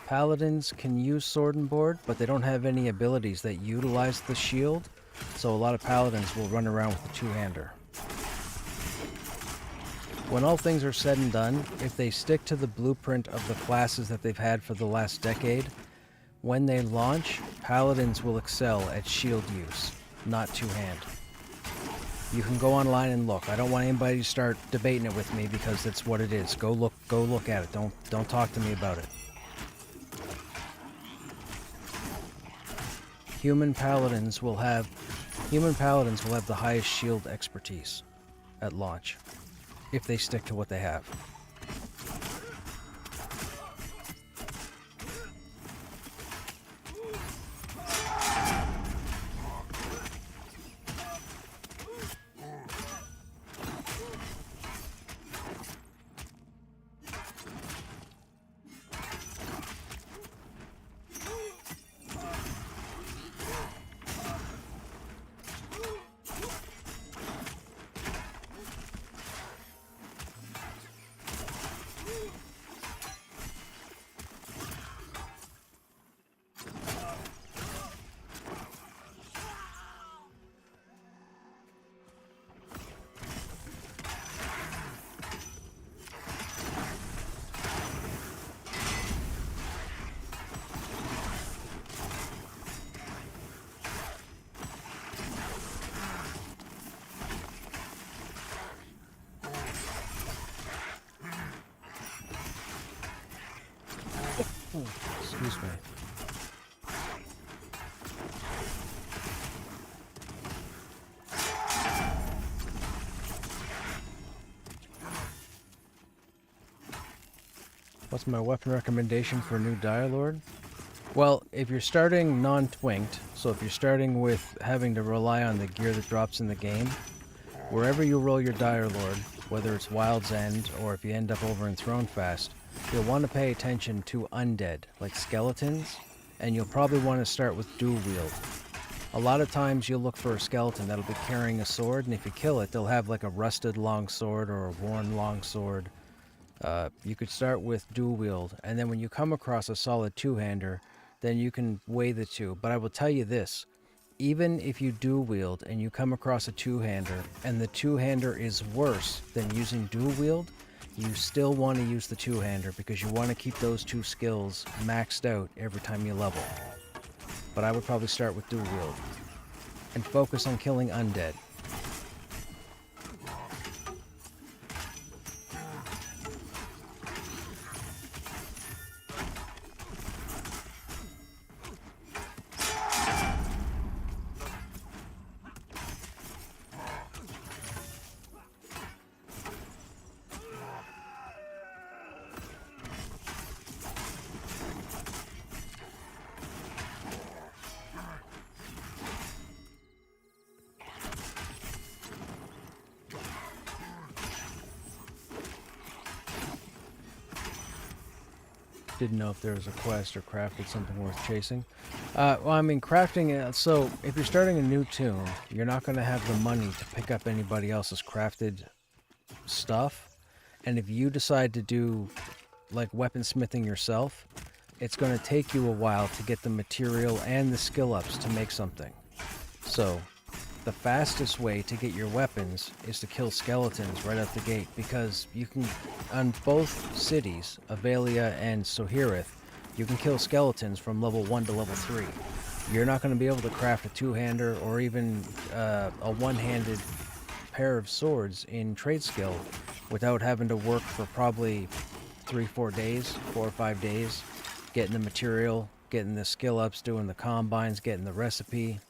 Paladins can use sword and board, but they don't have any abilities that utilize the shield, so a lot of paladins will run around with the two-hander. When all things are said and done, if they stick to the blueprint of the classes that they've had for the last decade, when they launch, paladins will excel at shield use, not two-hand. You can go online and look. I don't want anybody to start debating it with me because that's what it is. Go look at it. Don't talk to me about it. Human paladins will have the highest shield expertise at launch, if they stick to what they have. Excuse me. What's my weapon recommendation for a new Dire Lord? Well, if you're starting non-twinked, so if you're starting with having to rely on the gear that drops in the game, wherever you roll your Dire Lord, whether it's Wild's End or if you end up over in Thronefast, you'll want to pay attention to undead, like skeletons, and you'll probably want to start with dual wield. A lot of times you'll look for a skeleton that'll be carrying a sword, and if you kill it, they'll have like a rusted long sword or a worn long sword. You could start with dual wield, and then when you come across a solid two-hander, then you can weigh the two. But I will tell you this, even if you dual wield and you come across a two-hander, and the two-hander is worse than using dual wield, you still want to use the two-hander because you want to keep those two skills maxed out every time you level. But I would probably start with dual wield and focus on killing undead. Didn't know if there was a quest or crafted something worth chasing. Well, I mean, crafting, so if you're starting a new tune, you're not going to have the money to pick up anybody else's crafted stuff. And if you decide to do, like, weaponsmithing yourself, it's going to take you a while to get the material and the skill ups to make something. So, the fastest way to get your weapons is to kill skeletons right out the gate, because you can, on both cities, Avelia and Sohirith, you can kill skeletons from level 1 to level 3. You're not going to be able to craft a two-hander or even a one-handed pair of swords in trade skill without having to work for probably 4 days, 4 or 5 days, getting the material, getting the skill ups, doing the combines, getting the recipe.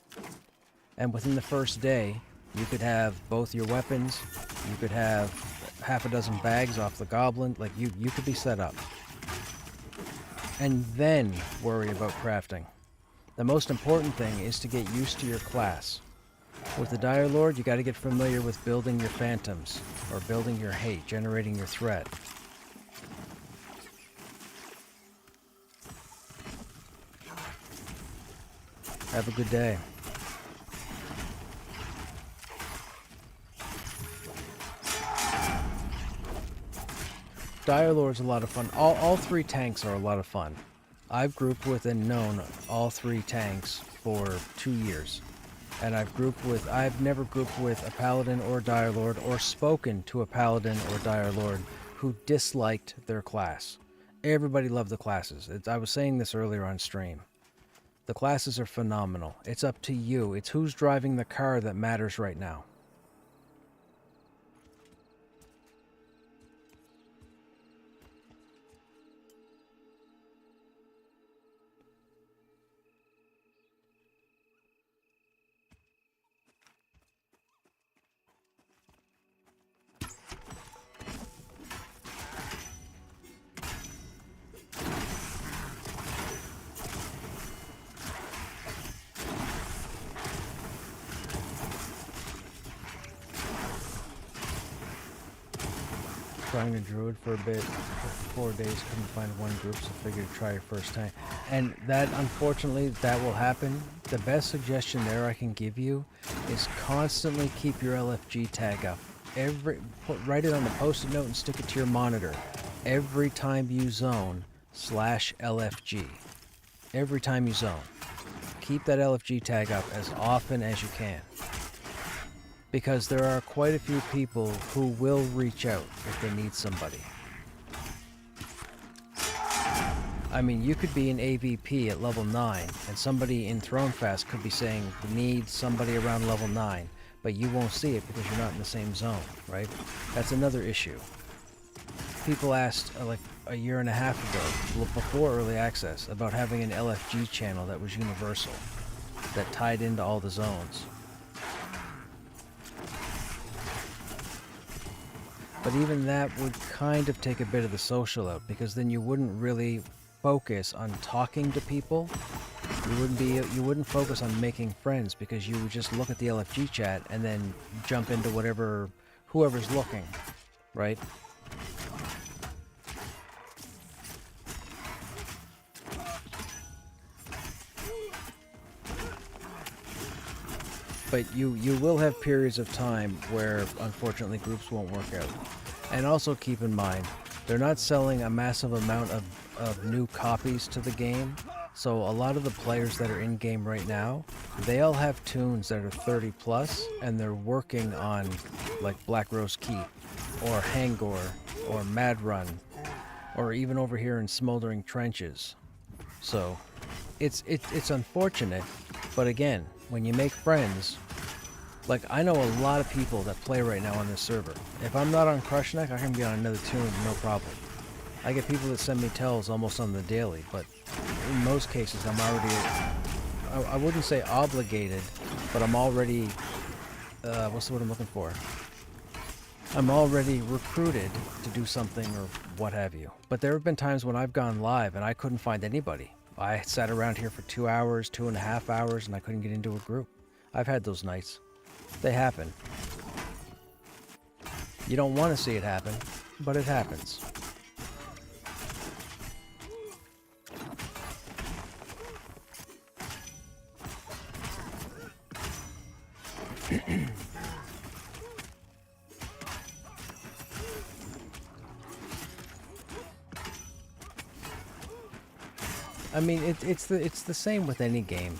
And within the first day, you could have both your weapons, you could have half a dozen bags off the goblin, like you could be set up. And then worry about crafting. The most important thing is to get used to your class. With the Dire Lord, you got to get familiar with building your phantoms, or building your hate, generating your threat. Have a good day. Dire Lord's a lot of fun. All three tanks are a lot of fun. I've grouped with and known all three tanks for 2 years. And I've never grouped with a Paladin or Dire Lord or spoken to a Paladin or Dire Lord who disliked their class. Everybody loved the classes. I was saying this earlier on stream. The classes are phenomenal. It's up to you. It's who's driving the car that matters right now. Trying a druid for a bit, for 4 days, couldn't find one group, so figured to try your first time. And that, unfortunately, that will happen. The best suggestion there I can give you is constantly keep your LFG tag up. Write it on a post-it note and stick it to your monitor. Every time you zone, /LFG. Every time you zone. Keep that LFG tag up as often as you can. Because there are quite a few people who will reach out if they need somebody. I mean, you could be an AVP at level 9, and somebody in Thronefast could be saying, we need somebody around level 9, but you won't see it because you're not in the same zone, right? That's another issue. People asked, like a year and a half ago, before early access, about having an LFG channel that was universal, that tied into all the zones. But even that would kind of take a bit of the social out, because then you wouldn't really focus on talking to people. You wouldn't focus on making friends, because you would just look at the LFG chat and then jump into whoever's looking, right? But you will have periods of time where, unfortunately, groups won't work out. And also keep in mind, they're not selling a massive amount of new copies to the game, so a lot of the players that are in-game right now, they all have tunes that are 30 plus, and they're working on, like, Black Rose Keep, or Hangor, or Mad Run, or even over here in Smoldering Trenches. So, it's unfortunate, but again, when you make friends, like, I know a lot of people that play right now on this server. If I'm not on Krushnek, I can be on another tune, no problem. I get people that send me tells almost on the daily, but in most cases I'm already, I wouldn't say obligated, but I'm already, what's the word I'm looking for? I'm already recruited to do something or what have you. But there have been times when I've gone live and I couldn't find anybody. I sat around here for 2 hours, 2.5 hours, and I couldn't get into a group. I've had those nights. They happen. You don't want to see it happen, but it happens. I mean, it's the same with any game.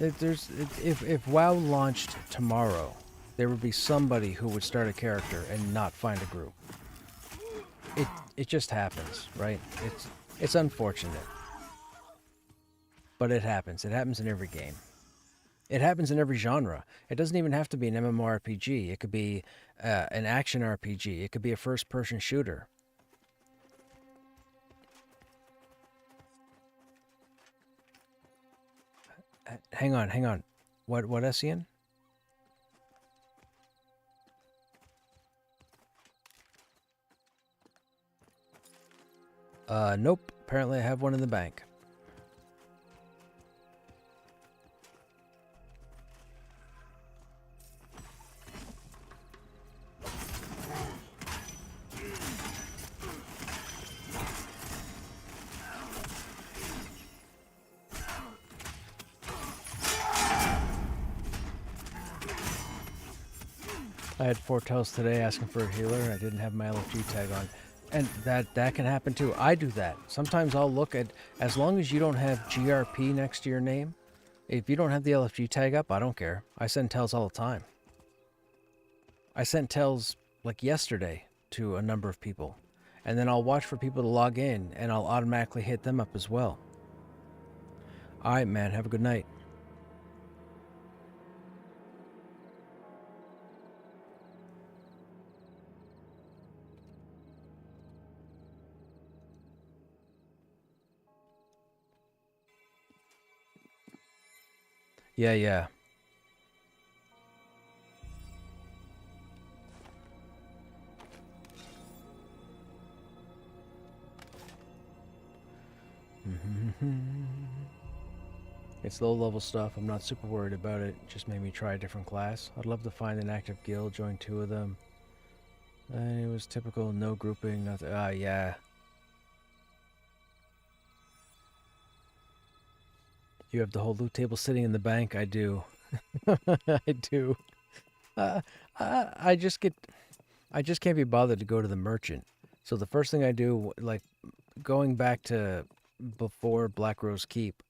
If WoW launched tomorrow, there would be somebody who would start a character and not find a group. It just happens, right? It's unfortunate, but it happens. It happens in every game. It happens in every genre. It doesn't even have to be an MMORPG. It could be an action RPG. It could be a first-person shooter. Hang on. What, Essian? Nope. Apparently I have one in the bank. I had 4 tells today asking for a healer, and I didn't have my LFG tag on. And that can happen too. I do that. Sometimes I'll look at, as long as you don't have GRP next to your name, if you don't have the LFG tag up, I don't care. I send tells all the time. I sent tells like yesterday to a number of people. And then I'll watch for people to log in and I'll automatically hit them up as well. All right, man. Have a good night. Yeah, yeah. It's low-level stuff. I'm not super worried about it. Just made me try a different class. I'd love to find an active guild, join 2 of them. It was typical, no grouping, nothing. Yeah. You have the whole loot table sitting in the bank. I do. I do. Uh, I just can't be bothered to go to the merchant. So the first thing I do, like going back to before Black Rose Keep,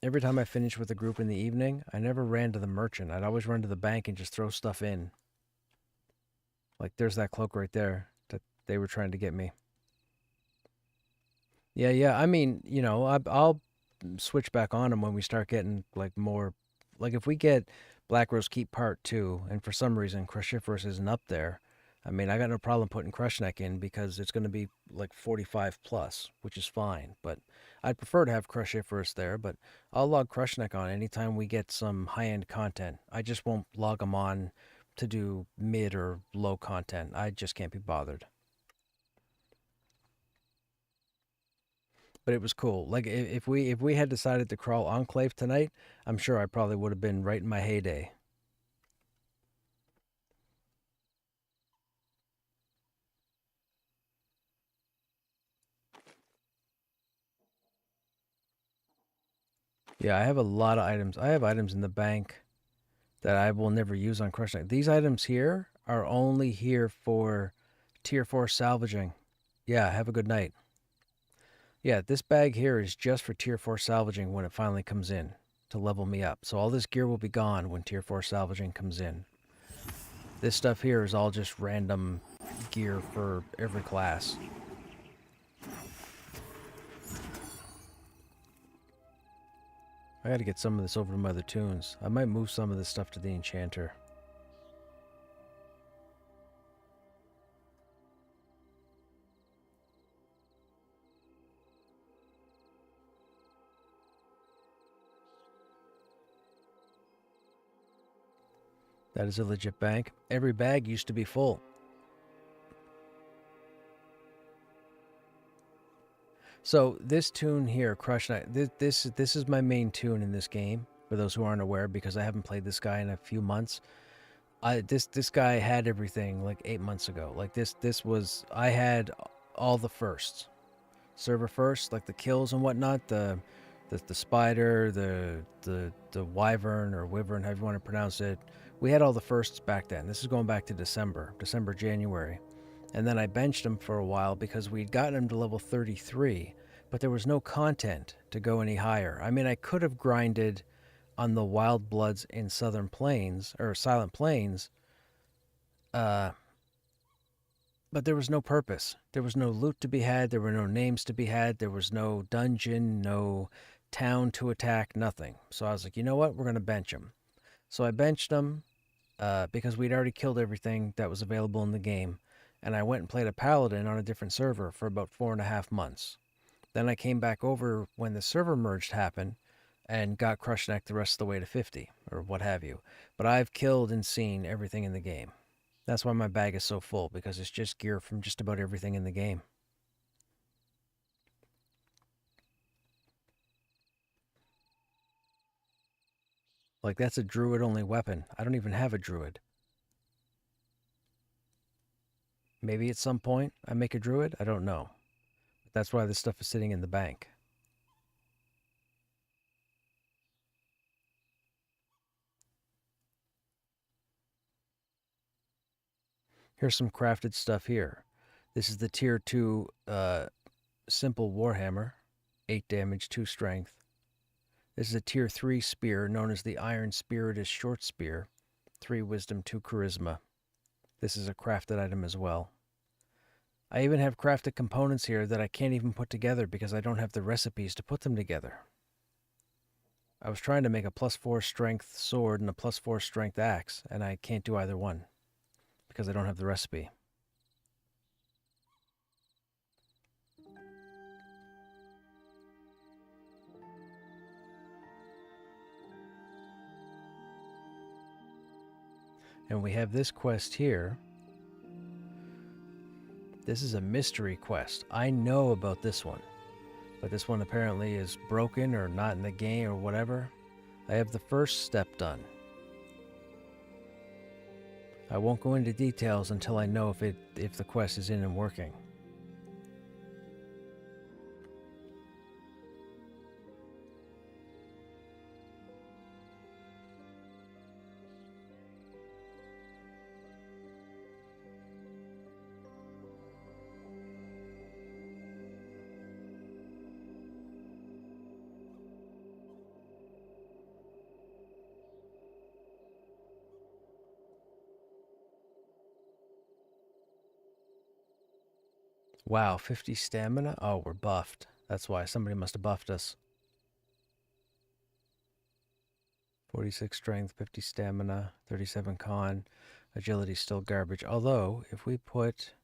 every time I finished with a group in the evening, I never ran to the merchant. I'd always run to the bank and just throw stuff in. Like there's that cloak right there that they were trying to get me. Yeah, yeah. I mean, I'll switch back on them when we start getting like more. Like if we get Black Rose Keep Part 2, and for some reason Cruciferous isn't up there, I mean, I got no problem putting Krushnek in because it's going to be like 45 plus, which is fine. But I'd prefer to have Cruciferous there, but I'll log Krushnek on anytime we get some high-end content. I just won't log them on to do mid or low content. I just can't be bothered. But it was cool. Like if we had decided to crawl Enclave tonight, I'm sure I probably would have been right in my heyday. Yeah, I have a lot of items. I have items in the bank that I will never use on Crush Night. These items here are only here for tier 4 salvaging. Yeah, have a good night. Yeah, this bag here is just for tier 4 salvaging when it finally comes in to level me up. So all this gear will be gone when tier 4 salvaging comes in. This stuff here is all just random gear for every class. I gotta get some of this over to my other tunes. I might move some of this stuff to the enchanter. That is a legit bank. Every bag used to be full. So this tune here, Crush Night, this is my main tune in this game. For those who aren't aware, because I haven't played this guy in a few months. This guy had everything like 8 months ago. Like this was I had all the firsts, server first, like the kills and whatnot. The spider, the wyvern or wyvern, however you want to pronounce it. We had all the firsts back then. This is going back to December, January. And then I benched him for a while because we'd gotten him to level 33, but there was no content to go any higher. I mean, I could have grinded on the wild bloods in Southern Plains, or Silent Plains, uh, but there was no purpose. There was no loot to be had, there were no names to be had, there was no dungeon, no town to attack, nothing. So I was like, you know what, we're going to bench him. So I benched him because we'd already killed everything that was available in the game, and I went and played a paladin on a different server for about 4.5 months. Then I came back over when the server merged happened and got Krushnek the rest of the way to 50 or what have you. But I've killed and seen everything in the game. That's why my bag is so full, because it's just gear from just about everything in the game. Like, that's a druid only weapon. I don't even have a druid. Maybe at some point I make a druid? I don't know. But that's why this stuff is sitting in the bank. Here's some crafted stuff here. This is the tier 2 simple warhammer, 8 damage, 2 strength. This is a tier 3 spear known as the Iron Spiritus short spear, 3 wisdom, 2 charisma. This is a crafted item as well. I even have crafted components here that I can't even put together because I don't have the recipes to put them together. I was trying to make a +4 strength sword and a +4 strength axe, and I can't do either one because I don't have the recipe. And we have this quest here. This is a mystery quest. I know about this one, but this one apparently is broken or not in the game or whatever. I have the first step done. I won't go into details until I know if the quest is in and working. Wow, 50 stamina? Oh, we're buffed. That's why. Somebody must have buffed us. 46 strength, 50 stamina, 37 con. Agility's still garbage. Although, if we put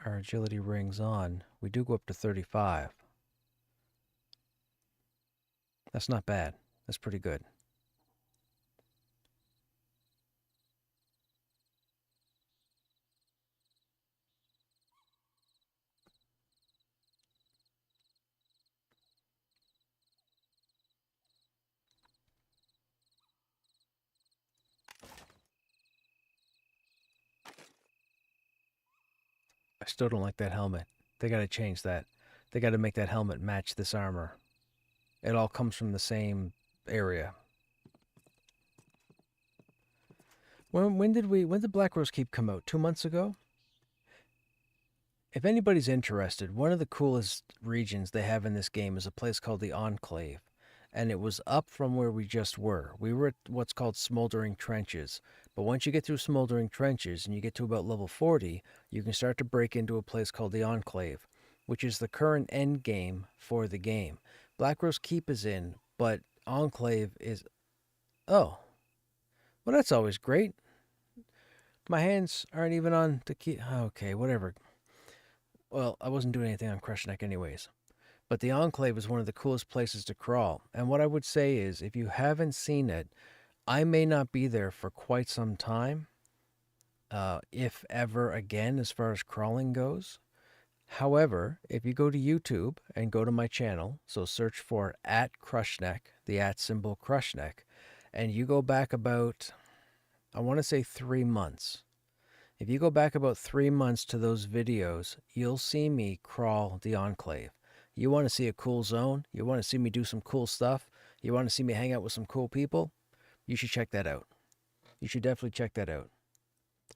our agility rings on, we do go up to 35. That's not bad. That's pretty good. I still don't like that helmet. They gotta change that. They gotta make that helmet match this armor. It all comes from the same area. When did Black Rose Keep come out? 2 months ago? If anybody's interested, one of the coolest regions they have in this game is a place called the Enclave. And it was up from where we just were. We were at what's called Smoldering Trenches. But once you get through Smoldering Trenches and you get to about level 40, you can start to break into a place called the Enclave, which is the current end game for the game. Black Rose Keep is in, but Enclave is... Oh. Well, that's always great. My hands aren't even on the key. Okay, whatever. Well, I wasn't doing anything on Krushnek anyways. But the Enclave is one of the coolest places to crawl. And what I would say is, if you haven't seen it, I may not be there for quite some time, if ever again, as far as crawling goes. However, if you go to YouTube and go to my channel, so search for @Krushnek, the @ Krushnek, and you go back about, I want to say 3 months. If you go back about 3 months to those videos, you'll see me crawl the Enclave. You want to see a cool zone? You want to see me do some cool stuff? You want to see me hang out with some cool people? You should check that out. You should definitely check that out.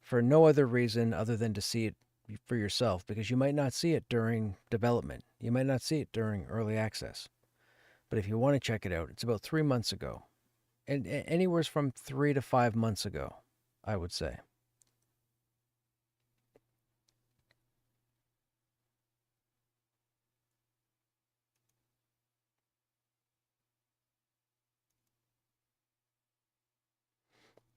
For no other reason other than to see it for yourself, because you might not see it during development. You might not see it during early access. But if you want to check it out, it's about 3 months ago. And anywhere from 3 to 5 months ago, I would say.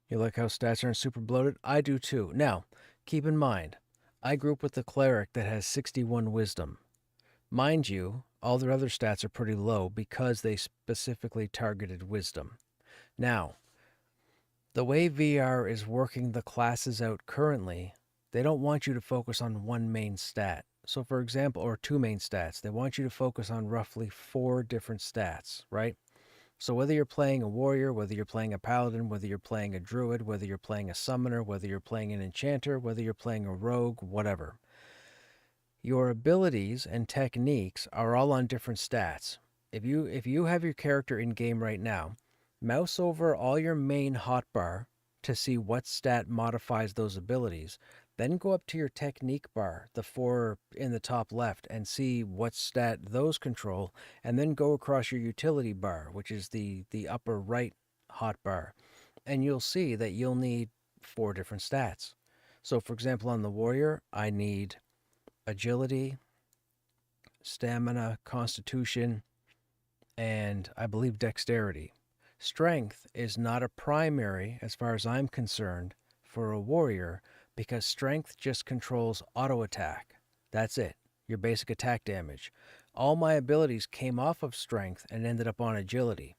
You like how stats aren't super bloated? I do too. Now, keep in mind, I grew up with the cleric that has 61 wisdom. Mind you, all their other stats are pretty low because they specifically targeted wisdom. Now, the way VR is working the classes out currently, they don't want you to focus on one main stat. So for example, or 2 main stats, they want you to focus on roughly 4 different stats, right? So whether you're playing a warrior, whether you're playing a paladin, whether you're playing a druid, whether you're playing a summoner, whether you're playing an enchanter, whether you're playing a rogue, whatever, your abilities and techniques are all on different stats. If you have your character in game right now, mouse over all your main hotbar to see what stat modifies those abilities. Then go up to your technique bar, the four in the top left, and see what stat those control, and then go across your utility bar, which is the upper right hotbar, and you'll see that you'll need four different stats. So, for example, on the warrior, I need agility, stamina, constitution, and I believe dexterity. Strength is not a primary, as far as I'm concerned, for a warrior because strength just controls auto attack. That's it, your basic attack damage. All my abilities came off of strength and ended up on agility.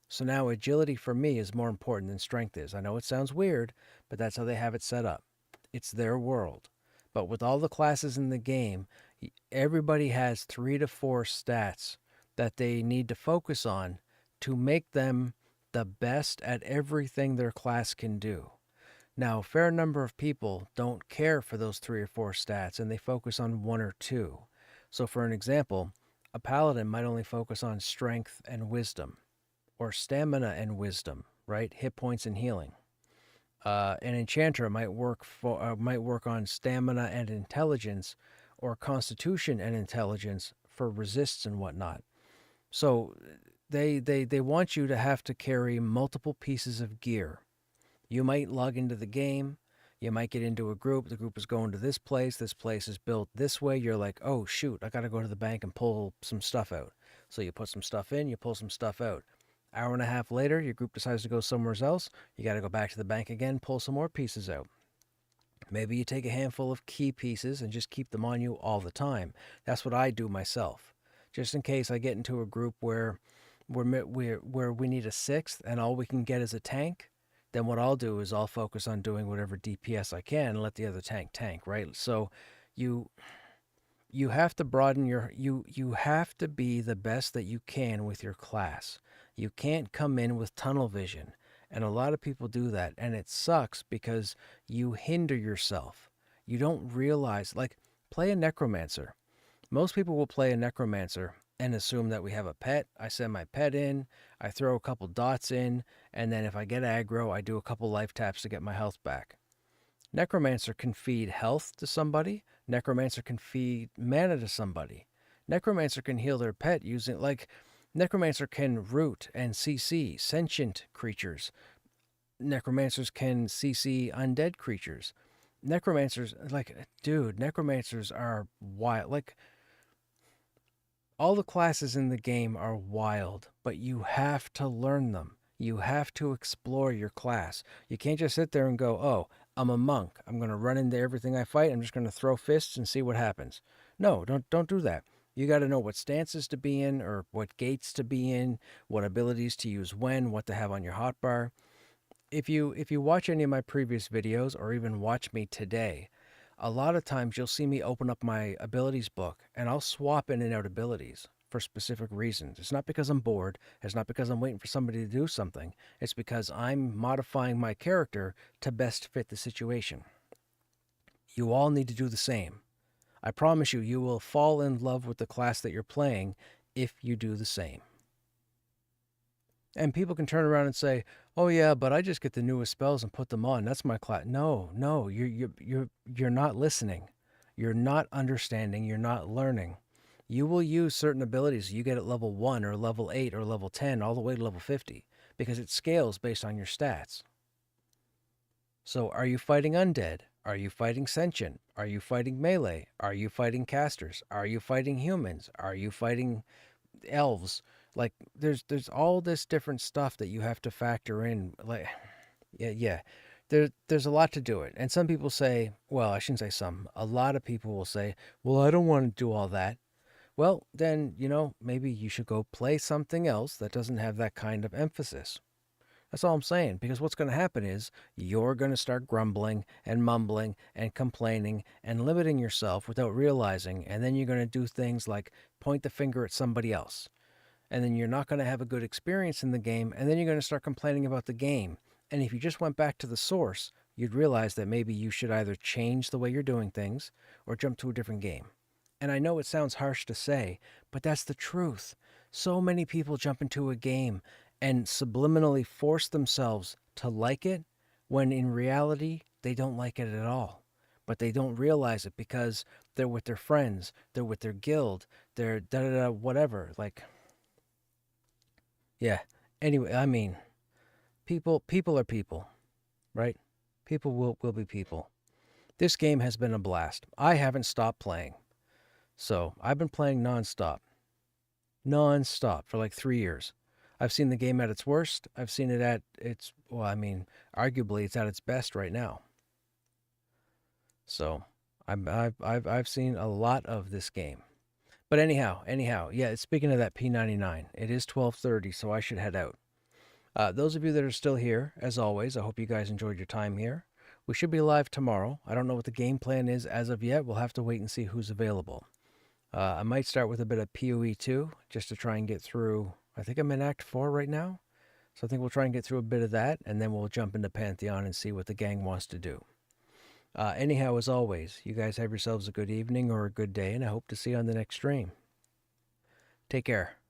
So now agility for me is more important than strength is. I know it sounds weird, but that's how they have it set up. It's their world. But with all the classes in the game, everybody has 3 to 4 stats that they need to focus on to make them the best at everything their class can do. Now, a fair number of people don't care for those 3 or 4 stats and they focus on 1 or 2. So, for an example, a paladin might only focus on strength and wisdom, or stamina and wisdom, right? Hit points and healing. An enchanter might work on stamina and intelligence, or constitution and intelligence for resists and whatnot. So they want you to have to carry multiple pieces of gear. You might log into the game, you might get into a group, the group is going to this place is built this way, you're like, oh shoot, I gotta go to the bank and pull some stuff out. So you put some stuff in, you pull some stuff out. Hour and a half later, your group decides to go somewhere else, you gotta go back to the bank again, pull some more pieces out. Maybe you take a handful of key pieces and just keep them on you all the time. That's what I do myself. Just in case I get into a group where we need a sixth and all we can get is a tank, then what I'll do is I'll focus on doing whatever DPS I can and let the other tank, right? So you have to broaden you have to be the best that you can with your class. You can't come in with tunnel vision. And a lot of people do that, and it sucks because you hinder yourself. You don't realize, like, play a necromancer. Most people will play a necromancer and assume that we have a pet. I send my pet in, I throw a couple dots in, and then if I get aggro, I do a couple life taps to get my health back. Necromancer can feed health to somebody. Necromancer can feed mana to somebody. Necromancer can heal their pet using, like, Necromancer can root and CC sentient creatures. Necromancers can CC undead creatures. Necromancers, like, dude, necromancers are wild. Like, all the classes in the game are wild, but you have to learn them. You have to explore your class. You can't just sit there and go, oh, I'm a monk. I'm going to run into everything I fight. I'm just going to throw fists and see what happens. No, don't do that. You got to know what stances to be in or what gates to be in, what abilities to use when, what to have on your hotbar. If you watch any of my previous videos or even watch me today, a lot of times you'll see me open up my abilities book and I'll swap in and out abilities for specific reasons. It's not because I'm bored. It's not because I'm waiting for somebody to do something. It's because I'm modifying my character to best fit the situation. You all need to do the same. I promise you, you will fall in love with the class that you're playing if you do the same. And people can turn around and say, "Oh yeah, but I just get the newest spells and put them on. That's my class." No, you're not listening. You're not understanding. You're not learning. You will use certain abilities you get at level 1 or level 8 or level 10 all the way to level 50 because it scales based on your stats. So are you fighting undead? Are you fighting sentient? Are you fighting melee? Are you fighting casters? Are you fighting humans? Are you fighting elves? Like there's all this different stuff that you have to factor in. Like yeah. There's a lot to do it. And some people say, well, I shouldn't say some. A lot of people will say, well, I don't want to do all that. Well, then, maybe you should go play something else that doesn't have that kind of emphasis. That's all I'm saying, because what's going to happen is you're going to start grumbling and mumbling and complaining and limiting yourself without realizing, and then you're going to do things like point the finger at somebody else. And then you're not going to have a good experience in the game, and then you're going to start complaining about the game. And if you just went back to the source, you'd realize that maybe you should either change the way you're doing things or jump to a different game. And I know it sounds harsh to say, but that's the truth. So many people jump into a game and subliminally force themselves to like it when in reality they don't like it at all. but they don't realize it because they're with their friends, they're with their guild, they're da da da whatever. Like, yeah. Anyway, I mean, people are people, right? People will be people. This game has been a blast. I haven't stopped playing. So I've been playing nonstop for like 3 years. I've seen the game at its worst. I've seen it at its, well, I mean, arguably it's at its best right now. So I've seen a lot of this game. But anyhow, yeah. Speaking of that P99, it is 12:30, so I should head out. Those of you that are still here, as always, I hope you guys enjoyed your time here. We should be live tomorrow. I don't know what the game plan is as of yet. We'll have to wait and see who's available. I might start with a bit of PoE 2 just to try and get through. I think I'm in Act 4 right now. So I think we'll try and get through a bit of that, and then we'll jump into Pantheon and see what the gang wants to do. Anyhow, as always, you guys have yourselves a good evening or a good day, and I hope to see you on the next stream. Take care.